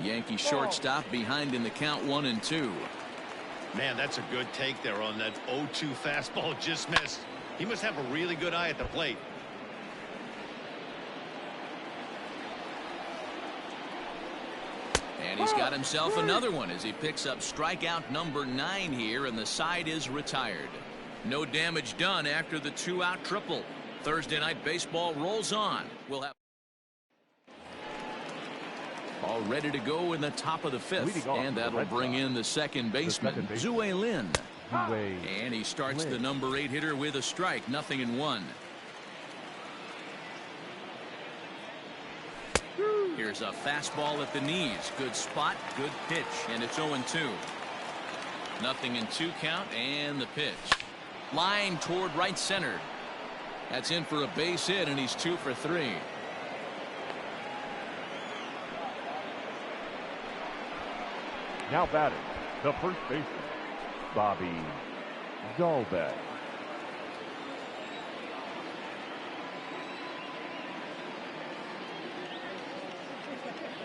Yankee shortstop behind in the count 1-2. Man, that's a good take there on that 0-2 fastball just missed. He must have a really good eye at the plate. And he's got himself another one as he picks up strikeout number 9 here, and the side is retired. No damage done after the 2-out triple. Thursday Night Baseball rolls on. We'll have all ready to go in the top of the 5th, and that'll bring in the second baseman, Zue Lin. And he starts the number 8 hitter with a strike, 0-1. Here's a fastball at the knees. Good spot, good pitch, and it's 0-2. 0-2 count, and the pitch. Line toward right center. That's in for a base hit, and he's 2 for 3. Now batting, the first baseman, Bobby Dahlbeck.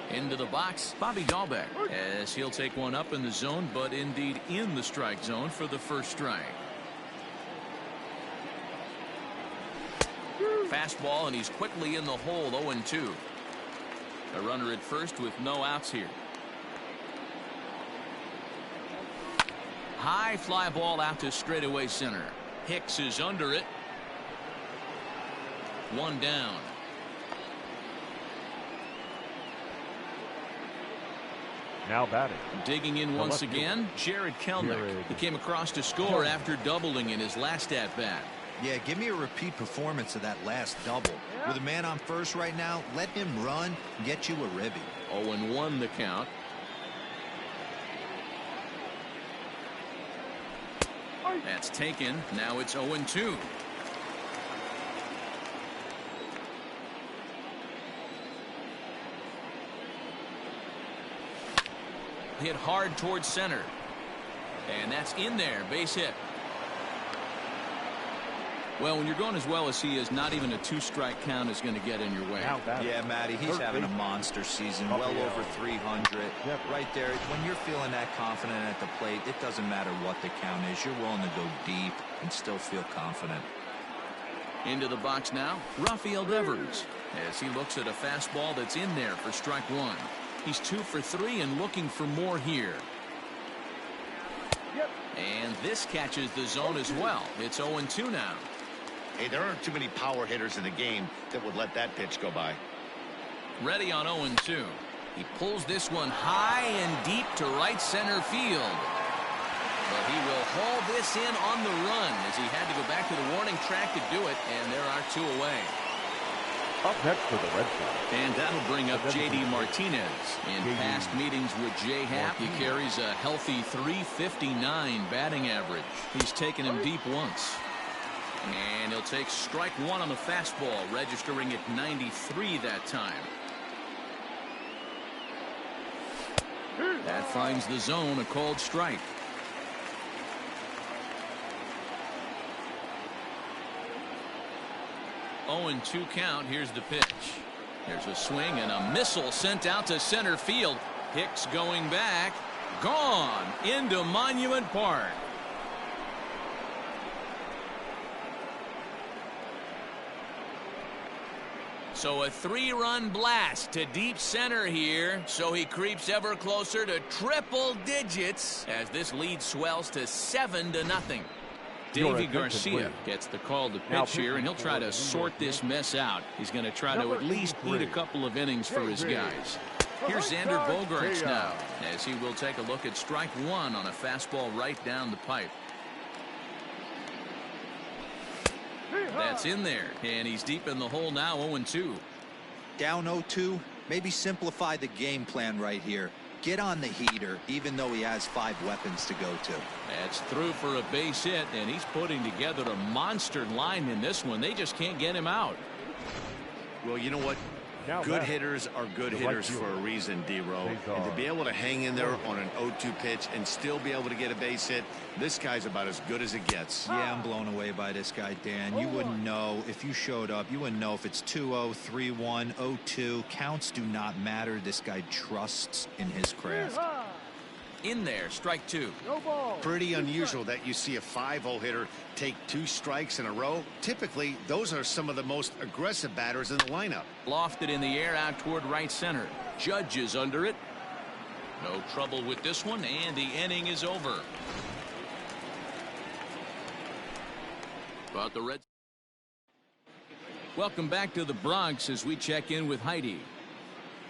Into the box, Bobby Dahlbeck, as he'll take one up in the zone, but indeed in the strike zone for the first strike. Fastball, and he's quickly in the hole, 0-2. A runner at first with no outs here. High fly ball out to straightaway center. Hicks is under it. 1 down. Now batting. Digging in once again, Jared Kelnick. He came across to score after doubling in his last at-bat. Yeah, give me a repeat performance of that last double. With a man on first right now, let him run and get you a ribby. 0-1 the count. That's taken. Now it's 0-2. Hit hard towards center. And that's in there. Base hit. Well, when you're going as well as he is, not even a 2-strike count is going to get in your way. Yeah, Matty, he's having a monster season, well over 300. Right there, when you're feeling that confident at the plate, it doesn't matter what the count is. You're willing to go deep and still feel confident. Into the box now, Rafael Devers, as he looks at a fastball that's in there for strike 1. He's 2 for 3 and looking for more here. And this catches the zone as well. It's 0-2 now. Hey, there aren't too many power hitters in the game that would let that pitch go by. Ready on 0-2. He pulls this one high and deep to right center field. But he will haul this in on the run as he had to go back to the warning track to do it, and there are 2 away. Up next for the Red Sox. And that'll bring up J.D. Martinez. In past meetings with J-Happ, he carries a healthy .359 batting average. He's taken him deep once. And he'll take strike 1 on the fastball, registering at 93 that time. That finds the zone, a called strike. Oh, and 2 count. Here's the pitch. There's a swing and a missile sent out to center field. Hicks going back. Gone into Monument Park. So a 3-run blast to deep center here. So he creeps ever closer to triple digits as this lead swells to 7-0. Davey Garcia gets the call to pitch here, and he'll try to sort this mess out. He's going to try to at least eat a couple of innings for his guys. Here's Xander Bogaerts now, as he will take a look at strike one on a fastball right down the pipe. That's in there, and he's deep in the hole now, 0-2. Down 0-2, maybe simplify the game plan right here. Get on the heater, even though he has 5 weapons to go to. That's through for a base hit, and he's putting together a monster line in this one. They just can't get him out. Well, you know what? Good hitters are good hitters for a reason, D-Row. And to be able to hang in there on an 0-2 pitch and still be able to get a base hit, this guy's about as good as it gets. Yeah, I'm blown away by this guy, Dan. You wouldn't know if you showed up. You wouldn't know if it's 2-0, 3-1, 0-2. Counts do not matter. This guy trusts in his craft. In there, strike two. Pretty unusual that you see a 5-0 hitter take 2 strikes in a row. Typically, those are some of the most aggressive batters in the lineup. Lofted in the air out toward right center. Judge is under it. No trouble with this one, and the inning is over. But the Reds. Welcome back to the Bronx as we check in with Heidi.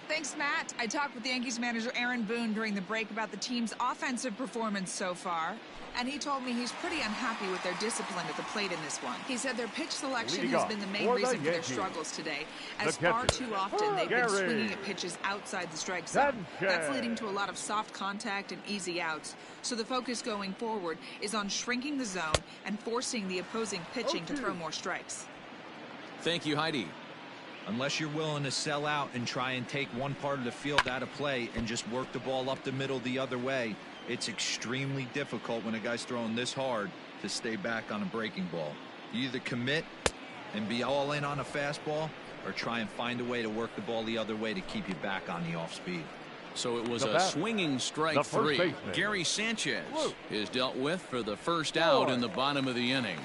Thanks, Matt. I talked with the Yankees manager Aaron Boone during the break about the team's offensive performance so far, and he told me he's pretty unhappy with their discipline at the plate in this one. He said their pitch selection has been the main reason for their struggles today, as far too often they've been swinging at pitches outside the strike zone. That's leading to a lot of soft contact and easy outs, so the focus going forward is on shrinking the zone and forcing the opposing pitching to throw more strikes. Thank you, Heidi. Unless you're willing to sell out and try and take one part of the field out of play and just work the ball up the middle the other way, it's extremely difficult when a guy's throwing this hard to stay back on a breaking ball. You either commit and be all in on a fastball or try and find a way to work the ball the other way to keep you back on the off speed. So it was a swinging strike three. Gary Sanchez is dealt with for the first out in the bottom of the inning.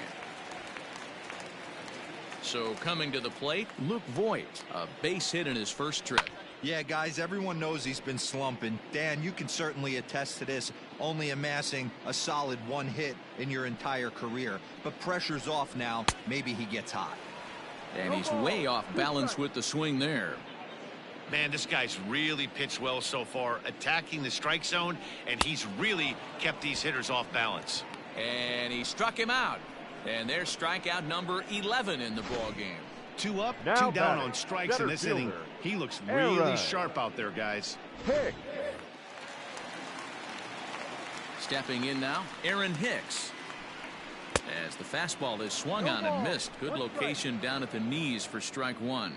So coming to the plate, Luke Voigt, a base hit in his first trip. Yeah, guys, everyone knows he's been slumping. Dan, you can certainly attest to this, only amassing a solid 1 hit in your entire career. But pressure's off now. Maybe he gets hot. And he's way off balance with the swing there. Man, this guy's really pitched well so far, attacking the strike zone, and he's really kept these hitters off balance. And he struck him out. And there's strikeout number 11 in the ball game. 2 up, 2 down on strikes in this inning. He looks really sharp out there, guys. Stepping in now, Aaron Hicks. As the fastball is swung on and missed. Good location down at the knees for strike one.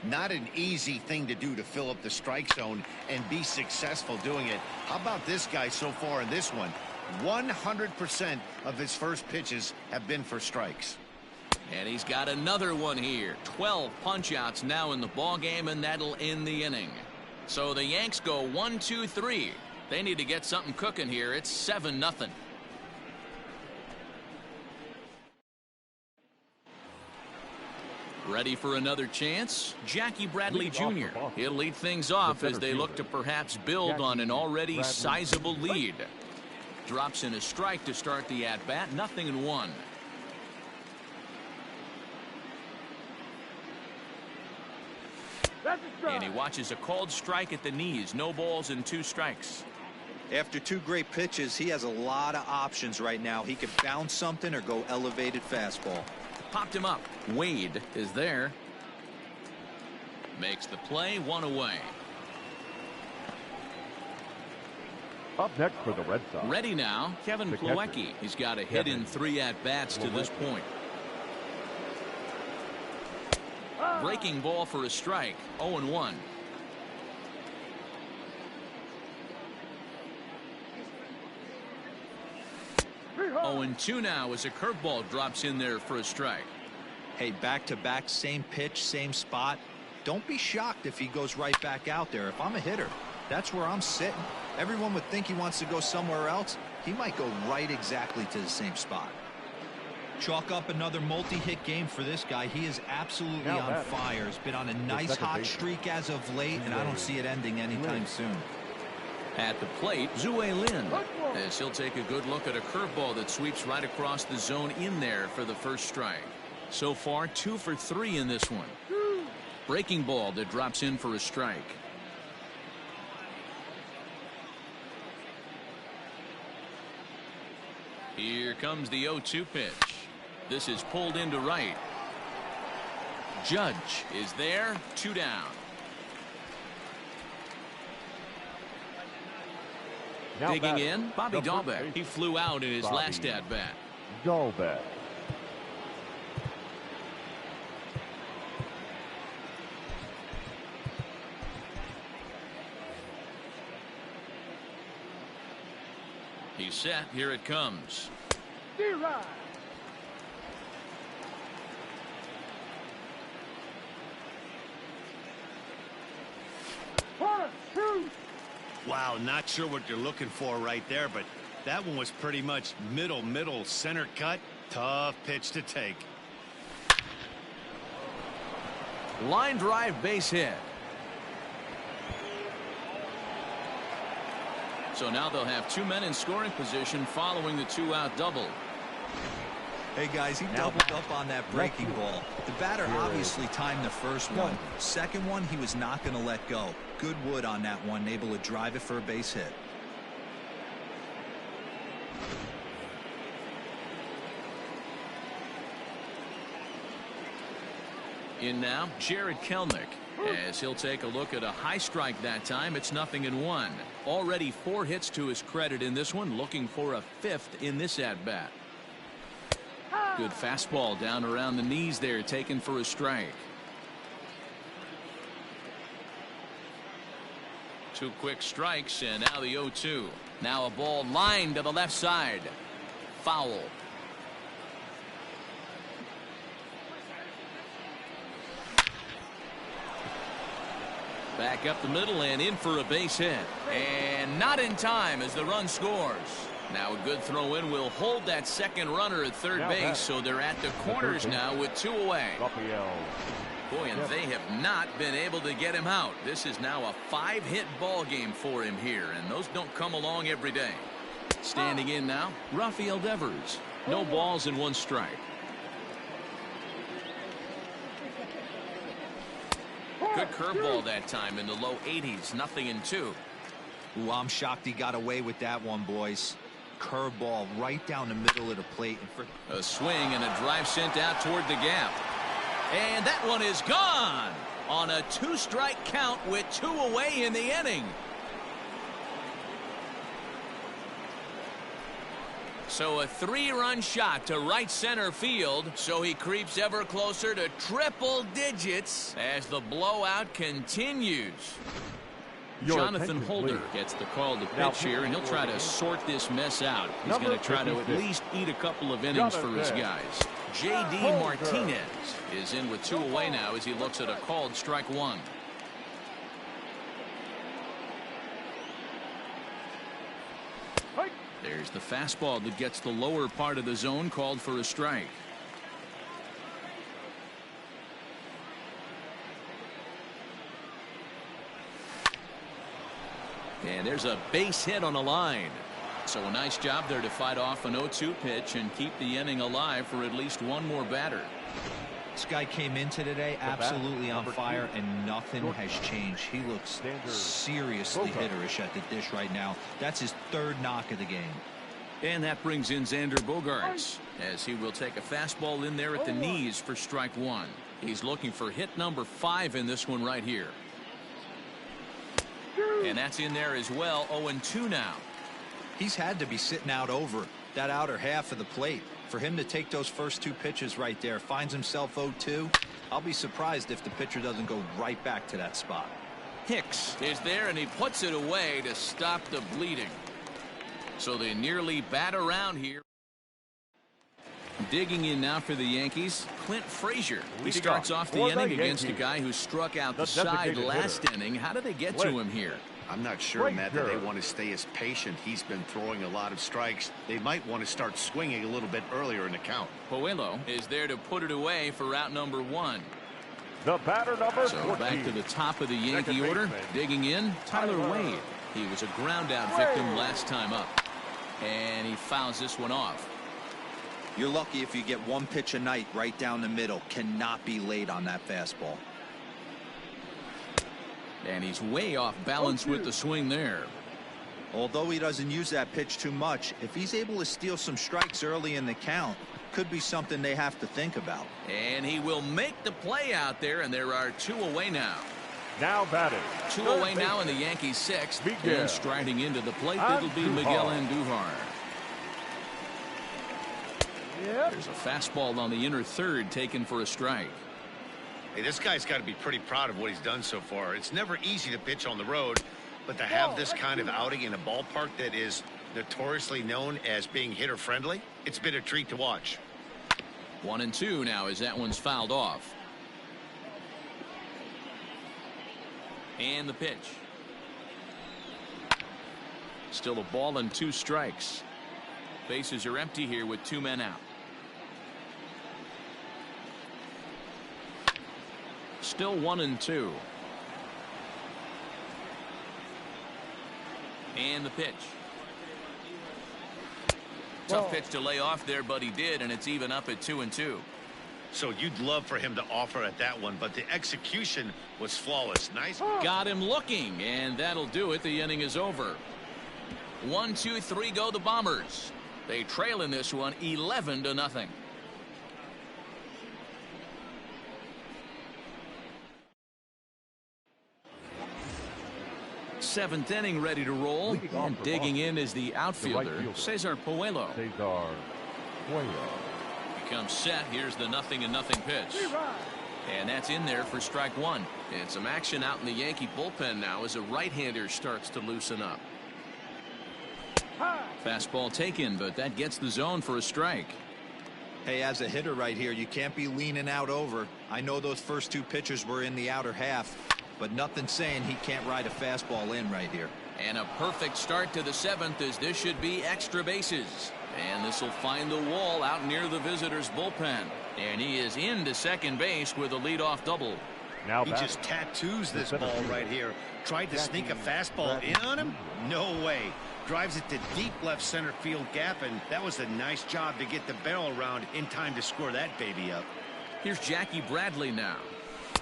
Not an easy thing to do to fill up the strike zone and be successful doing it. How about this guy so far in this one? 100% of his first pitches have been for strikes. And he's got another one here. 12 punch-outs now in the ball game, and that'll end the inning. So the Yanks go 1-2-3. They need to get something cooking here. It's 7-0. Ready for another chance? Jackie Bradley Jr. He'll lead things off as they look to perhaps build on an already sizable lead. Drops in a strike to start the at-bat. 0-1. And he watches a called strike at the knees. No balls and 2 strikes. After 2 great pitches, he has a lot of options right now. He could bounce something or go elevated fastball. Popped him up. Wade is there. Makes the play, 1 away. Up next for the Red Sox. Ready now, Kevin Plawecki. He's got a hit in 3 at-bats to this point. Breaking ball for a strike. 0-1. Oh, and 2 now as a curveball drops in there for a strike. Hey, back-to-back, same pitch, same spot. Don't be shocked if he goes right back out there. If I'm a hitter, that's where I'm sitting. Everyone would think he wants to go somewhere else. He might go right exactly to the same spot. Chalk up another multi-hit game for this guy. He is absolutely on fire. He's been on a nice hot streak as of late, and I don't see it ending anytime soon. At the plate, Zue Lin, as he'll take a good look at a curveball that sweeps right across the zone in there for the first strike. So far, 2 for 3 in this one. Breaking ball that drops in for a strike. comes the 0-2 pitch. This is pulled into right. Judge is there, 2 down. Now Digging in, Bobby number Dahlbeck. 8, He flew out in his Bobby last at-bat. Dahlbeck. He's set. Here it comes. Wow, not sure what you're looking for right there, but that one was pretty much middle, center cut. Tough pitch to take. Line drive, base hit. So now they'll have 2 men in scoring position following the 2-out double. Hey guys, he doubled up on that breaking ball. The batter obviously timed the first one. Second one, he was not going to let go. Good wood on that one, able to drive it for a base hit. In now, Jared Kelnick. As he'll take a look at a high strike that time, it's 0-1. Already 4 hits to his credit in this one, looking for a 5th in this at-bat. Good fastball down around the knees there, taken for a strike. 2 quick strikes, and now the 0-2. Now a ball lined to the left side. Foul. Back up the middle and in for a base hit. And not in time as the run scores. Now a good throw in will hold that second runner at third base, so they're at the corners now with 2 away. Boy, and they have not been able to get him out. This is now a 5-hit ball game for him here, and those don't come along every day. Standing in now, Rafael Devers. No balls and 1 strike. Good curveball that time in the low 80s, 0-2. Ooh, I'm shocked he got away with that one, boys. Curveball right down the middle of the plate. A swing and a drive sent out toward the gap. And that one is gone on a 2-strike count with 2 away in the inning. So a 3-run shot to right center field, so he creeps ever closer to triple digits as the blowout continues. Jonathan Holder gets the call to pitch here, and he'll try to sort this mess out. He's going to try to at least eat a couple of innings for his guys. J.D. Martinez is in with 2 away now as he looks at a called strike 1. There's the fastball that gets the lower part of the zone, called for a strike. And there's a base hit on a line. So a nice job there to fight off an 0-2 pitch and keep the inning alive for at least 1 more batter. This guy came into today absolutely on fire, and nothing has changed. He looks seriously hitterish at the dish right now. That's his 3rd knock of the game. And that brings in Xander Bogaerts, as he will take a fastball in there at the knees for strike 1. He's looking for hit number 5 in this one right here. And that's in there as well. 0-2 now. He's had to be sitting out over that outer half of the plate. For him to take those first 2 pitches right there, finds himself 0-2. I'll be surprised if the pitcher doesn't go right back to that spot. Hicks is there, and he puts it away to stop the bleeding. So they nearly bat around here. Digging in now for the Yankees, Clint Frazier. He starts off the inning against a guy who struck out the side last inning. How do they get to him here? I'm not sure, Matt, that they want to stay as patient. He's been throwing a lot of strikes. They might want to start swinging a little bit earlier in the count. Puello is there to put it away for out number 1. The batter number 14. So back to the top of the Yankee order. Digging in, Tyler Wade. He was a ground out victim last time up. And he fouls this one off. You're lucky if you get 1 pitch a night right down the middle. Cannot be late on that fastball. And he's way off balance with the swing there. Although he doesn't use that pitch too much, if he's able to steal some strikes early in the count, could be something they have to think about. And he will make the play out there, and there are 2 away now. Now batting. 2 away now in the Yankees' 6th. And striding into the plate, it'll be Miguel Andujar. There's a fastball on the inner third taken for a strike. Hey, this guy's got to be pretty proud of what he's done so far. It's never easy to pitch on the road, but to have this kind of outing in a ballpark that is notoriously known as being hitter friendly, it's been a treat to watch. 1-2 now as that one's fouled off. And the pitch. Still a ball and 2 strikes. Bases are empty here with 2 men out. Still 1-2. And the pitch. Tough pitch to lay off there, but he did, and it's even up at 2-2. So you'd love for him to offer at that one, but the execution was flawless. Nice. Got him looking, and that'll do it. The inning is over. 1, 2, 3 go the Bombers. They trail in this one 11-0. Seventh inning ready to roll, and digging in is the outfielder, Cesar Puello. He comes set. Here's the 0-0 pitch. And that's in there for strike 1. And some action out in the Yankee bullpen now as a right-hander starts to loosen up. Fastball taken, but that gets the zone for a strike. Hey, as a hitter right here, you can't be leaning out over. I know those first 2 pitches were in the outer half, but nothing saying he can't ride a fastball in right here. And a perfect start to the 7th, as this should be extra bases. And this will find the wall out near the visitors' bullpen. And he is into second base with a leadoff double. Now he just tattoos this ball right here. Tried to sneak a fastball in on him? No way. Drives it to deep left center field gap, and that was a nice job to get the barrel around in time to score that baby up. Here's Jackie Bradley now,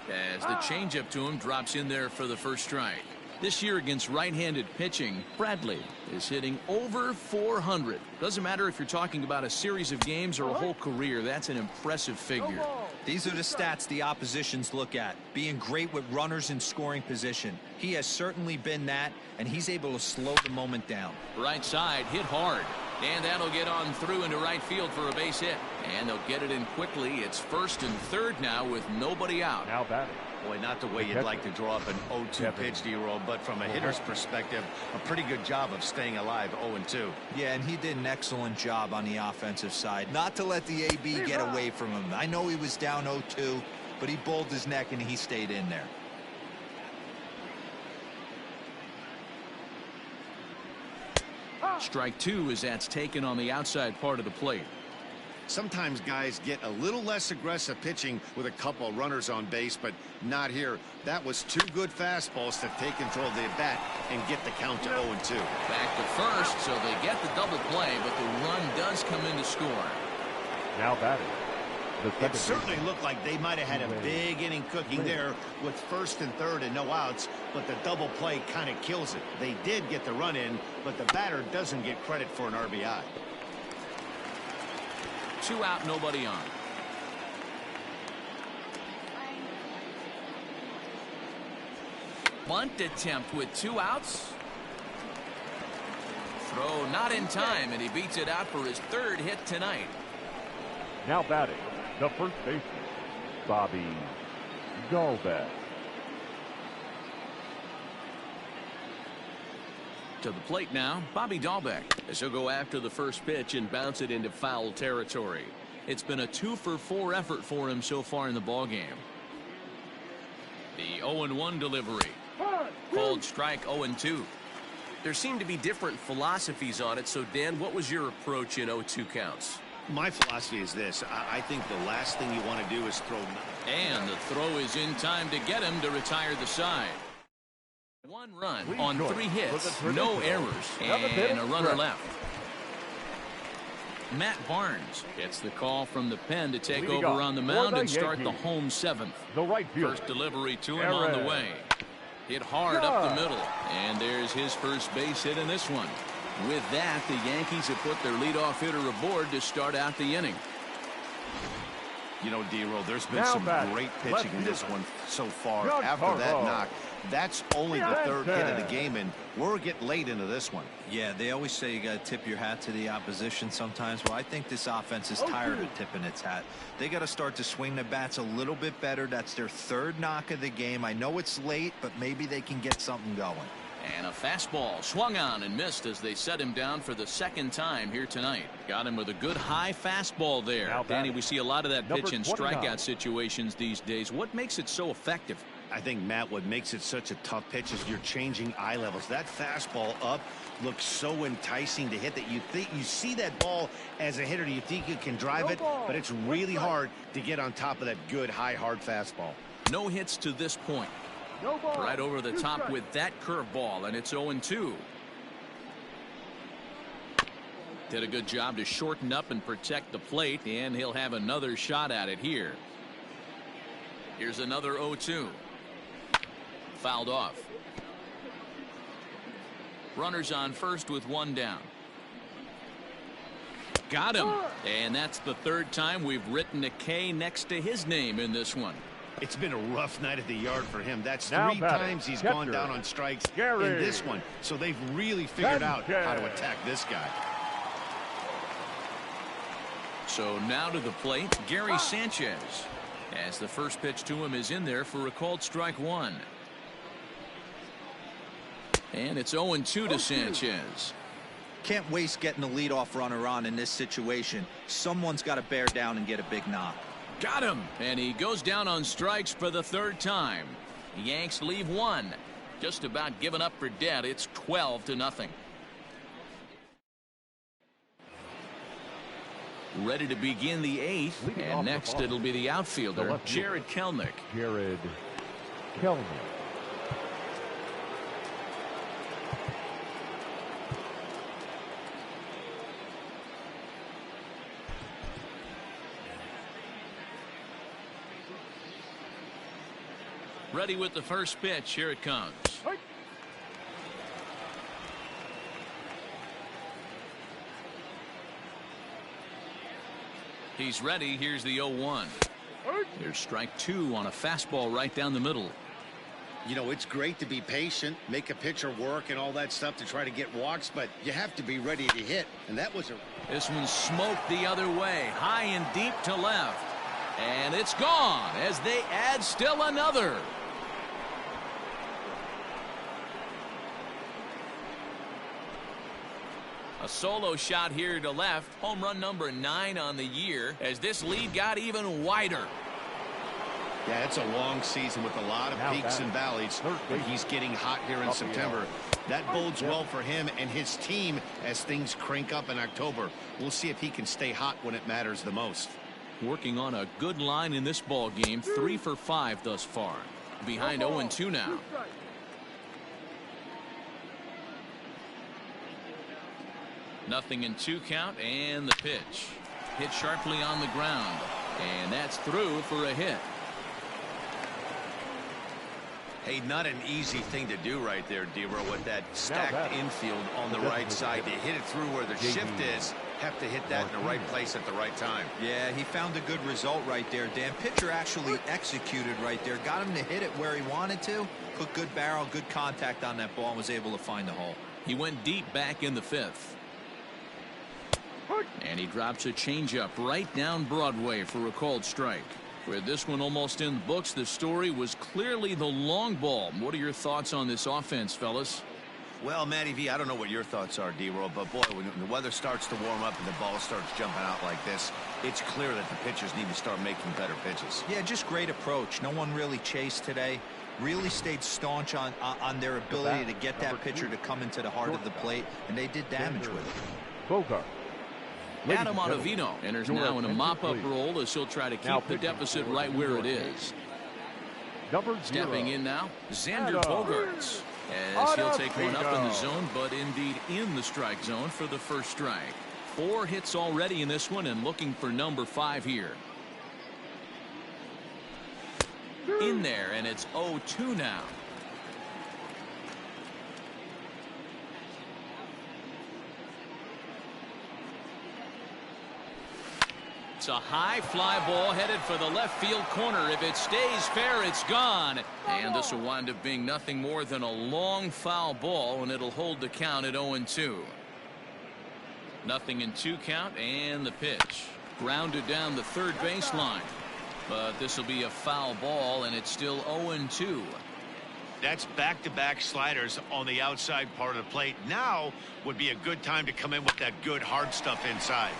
as the changeup to him drops in there for the first strike. This year against right-handed pitching, Bradley is hitting over 400. Doesn't matter if you're talking about a series of games or a whole career. That's an impressive figure. These are the stats the oppositions look at. Being great with runners in scoring position. He has certainly been that, and he's able to slow the moment down. Right side, hit hard. And that'll get on through into right field for a base hit. And they'll get it in quickly. It's first and third now with nobody out. Now batting. Boy, not the way you'd like to draw up an 0-2 pitch, D-Roll, but from a hitter's perspective, a pretty good job of staying alive 0-2. Yeah, and he did an excellent job on the offensive side. Not to let the AB get away from him. I know he was down 0-2, but he bowled his neck and he stayed in there. Strike 2 as that's taken on the outside part of the plate. Sometimes guys get a little less aggressive pitching with a couple runners on base, but not here. That was 2 good fastballs to take control of the bat and get the count to 0-2. Back to first, so they get the double play, but the run does come in to score. Now batting. It certainly looked like they might have had a big inning cooking there with first and third and no outs, but the double play kind of kills it. They did get the run in, but the batter doesn't get credit for an RBI. 2 out, nobody on. Bunt attempt with 2 outs. Throw not in time, and he beats it out for his 3rd hit tonight. Now batting, the first baseman, Bobby Dalbec. To the plate now, Bobby Dalbec, as he'll go after the first pitch and bounce it into foul territory. It's been a 2-for-4 effort for him so far in the ballgame. The 0-1 delivery. Called strike 0-2. There seem to be different philosophies on it, so Dan, what was your approach in 0-2 counts? My philosophy is this. I think the last thing you want to do is throw. And the throw is in time to get him to retire the side. 1 run on 3 hits, no errors, and a runner left. Matt Barnes gets the call from the pen to take over on the mound and start the home 7th. The right fielder, First delivery to him on the way. Hit hard up the middle. And there's his first base hit in this one. With that, the Yankees have put their leadoff hitter aboard to start out the inning. You know, D-Roll, there's been some great pitching in this one so far. After that knock, that's only the third hit of the game, and we're getting late into this one. Yeah, they always say you got to tip your hat to the opposition sometimes. Well, I think this offense is tired of tipping its hat. They got to start to swing the bats a little bit better. That's their third knock of the game. I know it's late, but maybe they can get something going. And a fastball swung on and missed as they set him down for the second time here tonight. Got him with a good high fastball there. Danny, we see a lot of that pitch in strikeout situations these days. What makes it so effective? I think, Matt, what makes it such a tough pitch is you're changing eye levels. That fastball up looks so enticing to hit that you think you see that ball as a hitter. You think you can drive it, but it's really hard to get on top of that good high hard fastball. No hits to this point. Right over the top with that curveball, and it's 0-2. Did a good job to shorten up and protect the plate, and he'll have another shot at it here. Here's another 0-2. Fouled off. Runners on first with one down. Got him. And that's the third time we've written a K next to his name in this one. It's been a rough night at the yard for him. That's three times he's gone down on strikes in this one. So they've really figured out how to attack this guy. So now to the plate, Gary Sanchez. As the first pitch to him is in there for a called strike one. And it's 0-2 to Sanchez. Can't waste getting the leadoff runner on in this situation. Someone's got to bear down and get a big knock. Got him, and he goes down on strikes for the third time. The Yanks leave one. Just about given up for dead. It's 12-0. Ready to begin the eighth, and next it'll be the outfielder, Jared Kelenic. Jared Kelenic. Ready with the first pitch. Here it comes. He's ready. Here's the 0-1. There's strike two on a fastball right down the middle. You know, it's great to be patient, make a pitcher work and all that stuff to try to get walks, but you have to be ready to hit. And that was This one smoked the other way, high and deep to left. And it's gone as they add still another. A solo shot here to left. Home run number 9 on the year as this lead got even wider. Yeah, it's a long season with a lot of peaks and valleys, but he's getting hot here in September. That bodes well for him and his team as things crank up in October. We'll see if he can stay hot when it matters the most. Working on a good line in this ball game, 3 for 5 thus far. Behind 0-2 now. Nothing in 2 count, and the pitch hit sharply on the ground, and that's through for a hit. Hey, not an easy thing to do right there, D-Roll, with that stacked infield on the right side. To hit it through where the shift is, have to hit that in the right place at the right time. Yeah, he found a good result right there, Dan. Pitcher actually executed right there. Got him to hit it where he wanted to. Put good barrel, good contact on that ball, and was able to find the hole. He went deep back in the 5th. And he drops a changeup right down Broadway for a called strike. With this one almost in the books, the story was clearly the long ball. What are your thoughts on this offense, fellas? Well, Matty V, I don't know what your thoughts are, D-Roll, but boy, when the weather starts to warm up and the ball starts jumping out like this, it's clear that the pitchers need to start making better pitches. Yeah, just great approach. No one really chased today. Really stayed staunch on their ability to get that pitcher to come into the heart of the plate, and they did damage with it. Bogart. Adam Ottavino enters now in a mop-up role as he'll try to keep the deficit right where it is. Stepping in now, Xander Bogaerts, as he'll take one up in the zone, but indeed in the strike zone for the first strike. 4 hits already in this one and looking for number 5 here. In there, and it's 0-2 now. It's a high fly ball headed for the left field corner. If it stays fair, it's gone. And this will wind up being nothing more than a long foul ball, and it'll hold the count at 0-2. Nothing in 2 count, and the pitch. Grounded down the third baseline. But this will be a foul ball, and it's still 0-2. That's back-to-back sliders on the outside part of the plate. Now would be a good time to come in with that good hard stuff inside.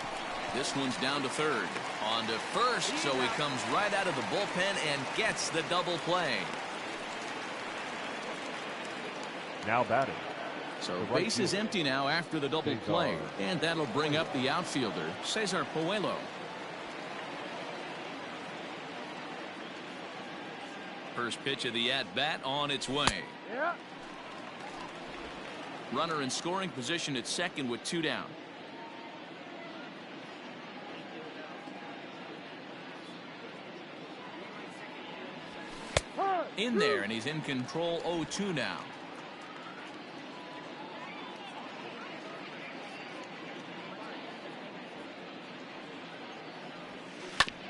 This one's down to third. On to first, so he comes right out of the bullpen and gets the double play. Now batting. So base is empty now after the double play. And that'll bring up the outfielder, Cesar Puello. First pitch of the at-bat on its way. Yeah. Runner in scoring position at second with 2 down. In there, and he's in control. 0-2 now.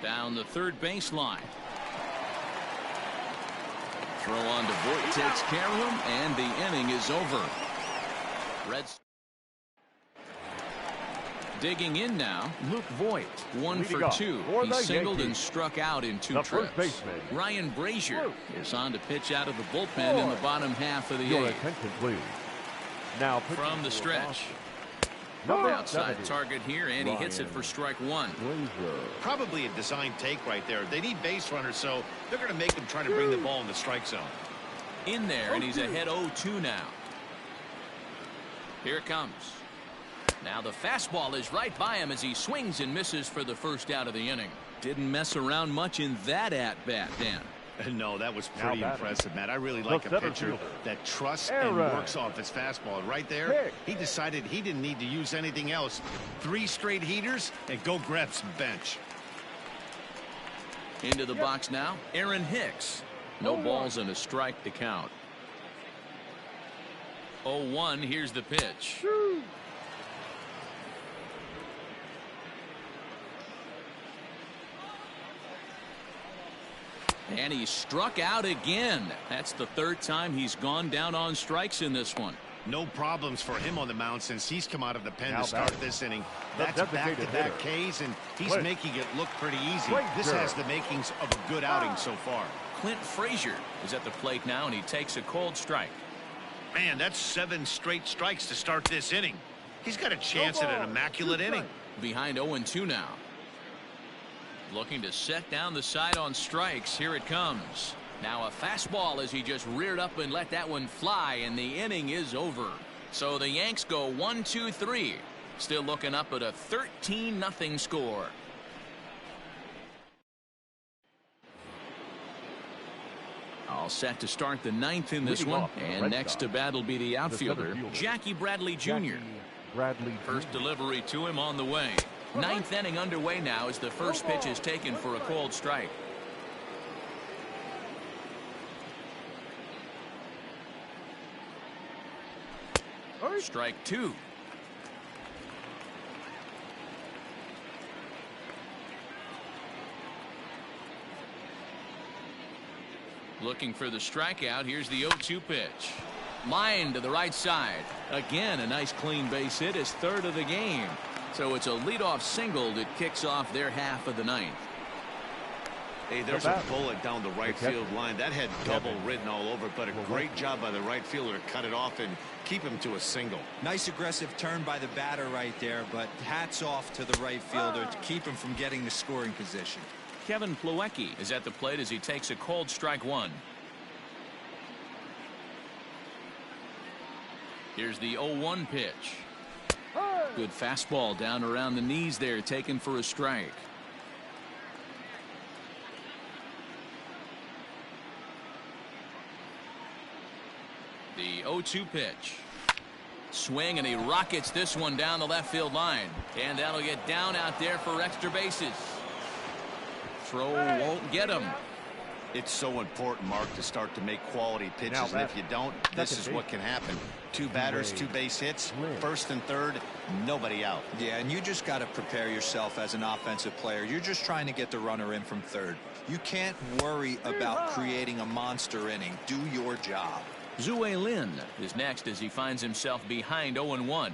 Down the third baseline. Throw on to Voit, takes care of him, and the inning is over. Reds digging in now. Luke Voit, 1 for 2. He singled and struck out in 2 trips. Ryan Brazier is on to pitch out of the bullpen in the bottom half of the 8th. Attention, please. Now from the stretch. Outside target here, and he hits it for strike 1. Probably a design take right there. They need base runners, so they're going to make him try to bring the ball in the strike zone. In there, and he's ahead 0-2 now. Here it comes. Now the fastball is right by him as he swings and misses for the first out of the inning. Didn't mess around much in that at-bat, Dan. No, that was pretty impressive, Matt. I really like a pitcher that trusts and works off his fastball. Right there, he decided he didn't need to use anything else. 3 straight heaters and go grab some bench. Into the box now, Aaron Hicks. No balls and a strike to count. 0-1, here's the pitch. And he struck out again. That's the 3rd time he's gone down on strikes in this one. No problems for him on the mound since he's come out of the pen to start this inning. That's back-to-back Ks, and he's making it look pretty easy. This has the makings of a good outing so far. Clint Frazier is at the plate now, and he takes a cold strike. Man, that's 7 straight strikes to start this inning. He's got a chance at an immaculate inning. Behind 0-2 now. Looking to set down the side on strikes. Here it comes. Now a fastball as he just reared up and let that one fly, and the inning is over. So the Yanks go 1-2-3. Still looking up at a 13-0 score. All set to start the 9th in this one. And next to bat will be the outfielder, Jackie Bradley Jr. First delivery to him on the way. 9th inning underway now as the first pitch is taken for a cold strike. Strike 2. Looking for the strikeout. Here's the 0-2 pitch. Line to the right side. Again, a nice clean base hit, his 3rd of the game. So it's a leadoff single that kicks off their half of the 9th. Hey, there's a bullet down the right field line. That had double written all over, but a great job by the right fielder to cut it off and keep him to a single. Nice aggressive turn by the batter right there, but hats off to the right fielder to keep him from getting the scoring position. Kevin Plawecki is at the plate as he takes a cold strike 1. Here's the 0-1 pitch. Good fastball down around the knees there, taken for a strike. The 0-2 pitch. Swing, and he rockets this one down the left field line. And that'll get down out there for extra bases. Throw won't get him. It's so important, Mark, to start to make quality pitches, and if you don't, this is what can happen. 2 batters, 2 base hits, first and third, nobody out. Yeah, and you just got to prepare yourself as an offensive player. You're just trying to get the runner in from third. You can't worry about creating a monster inning. Do your job. Zue Lin is next as he finds himself behind 0-1.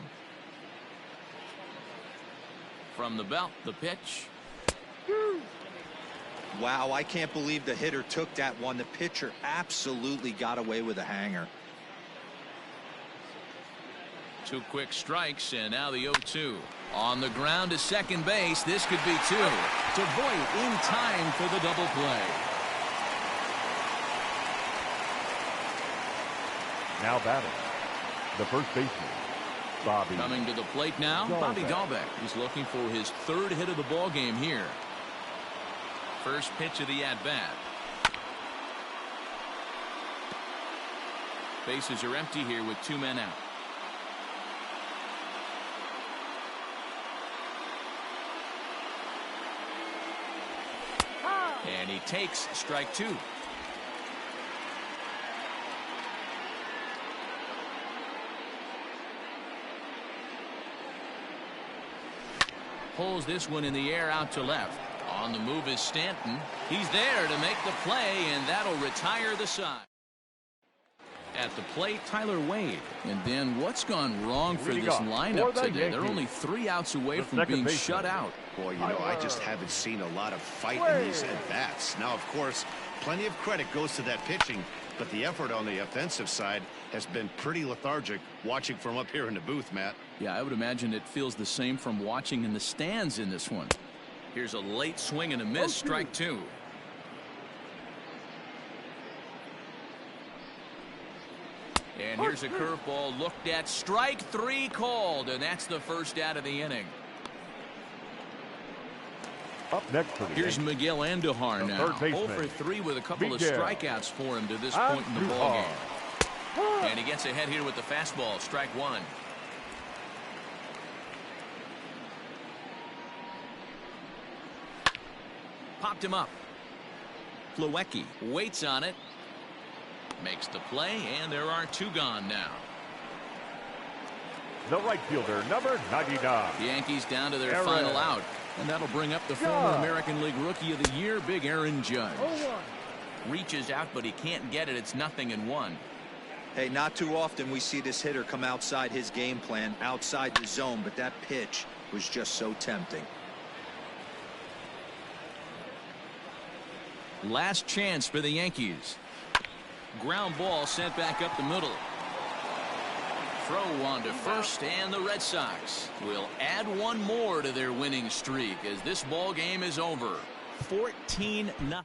From the belt, the pitch. Wow, I can't believe the hitter took that one. The pitcher absolutely got away with a hanger. 2 quick strikes, and now the 0-2. On the ground to second base. This could be 2. To Voit in time for the double play. Now batting, the first baseman, Bobby. Coming to the plate now, Bobby Dahlbeck. He's looking for his 3rd hit of the ball game here. First pitch of the at-bat. Bases are empty here with 2 men out. And he takes strike 2. Pulls this one in the air out to left. On the move is Stanton. He's there to make the play, and that'll retire the side. At the plate, Tyler Wade. And then what's gone wrong for this lineup today? They're only 3 outs away from being shut out. Boy, you know, I just haven't seen a lot of fight in these at-bats. Now, of course, plenty of credit goes to that pitching, but the effort on the offensive side has been pretty lethargic watching from up here in the booth, Matt. Yeah, I would imagine it feels the same from watching in the stands in this one. Here's a late swing and a miss, strike 2. And here's a curveball looked at, strike 3 called, and that's the first out of the inning. Up next for the Here's Yankees, Miguel Andujar now. 0 for 3 with a couple of strikeouts for him to this point in the ball game. And he gets ahead here with the fastball, strike 1. Popped him up. Plawecki waits on it. Makes the play, and there are 2 gone now. the right fielder, number 99. The Yankees down to their final out, and that'll bring up the former American League Rookie of the Year, Big Aaron Judge. Reaches out, but he can't get it. It's 0-1. Hey, not too often we see this hitter come outside his game plan, outside the zone, but that pitch was just so tempting. Last chance for the Yankees. Ground ball sent back up the middle. Throw on to first, and the Red Sox will add one more to their winning streak as this ball game is over. 14-0.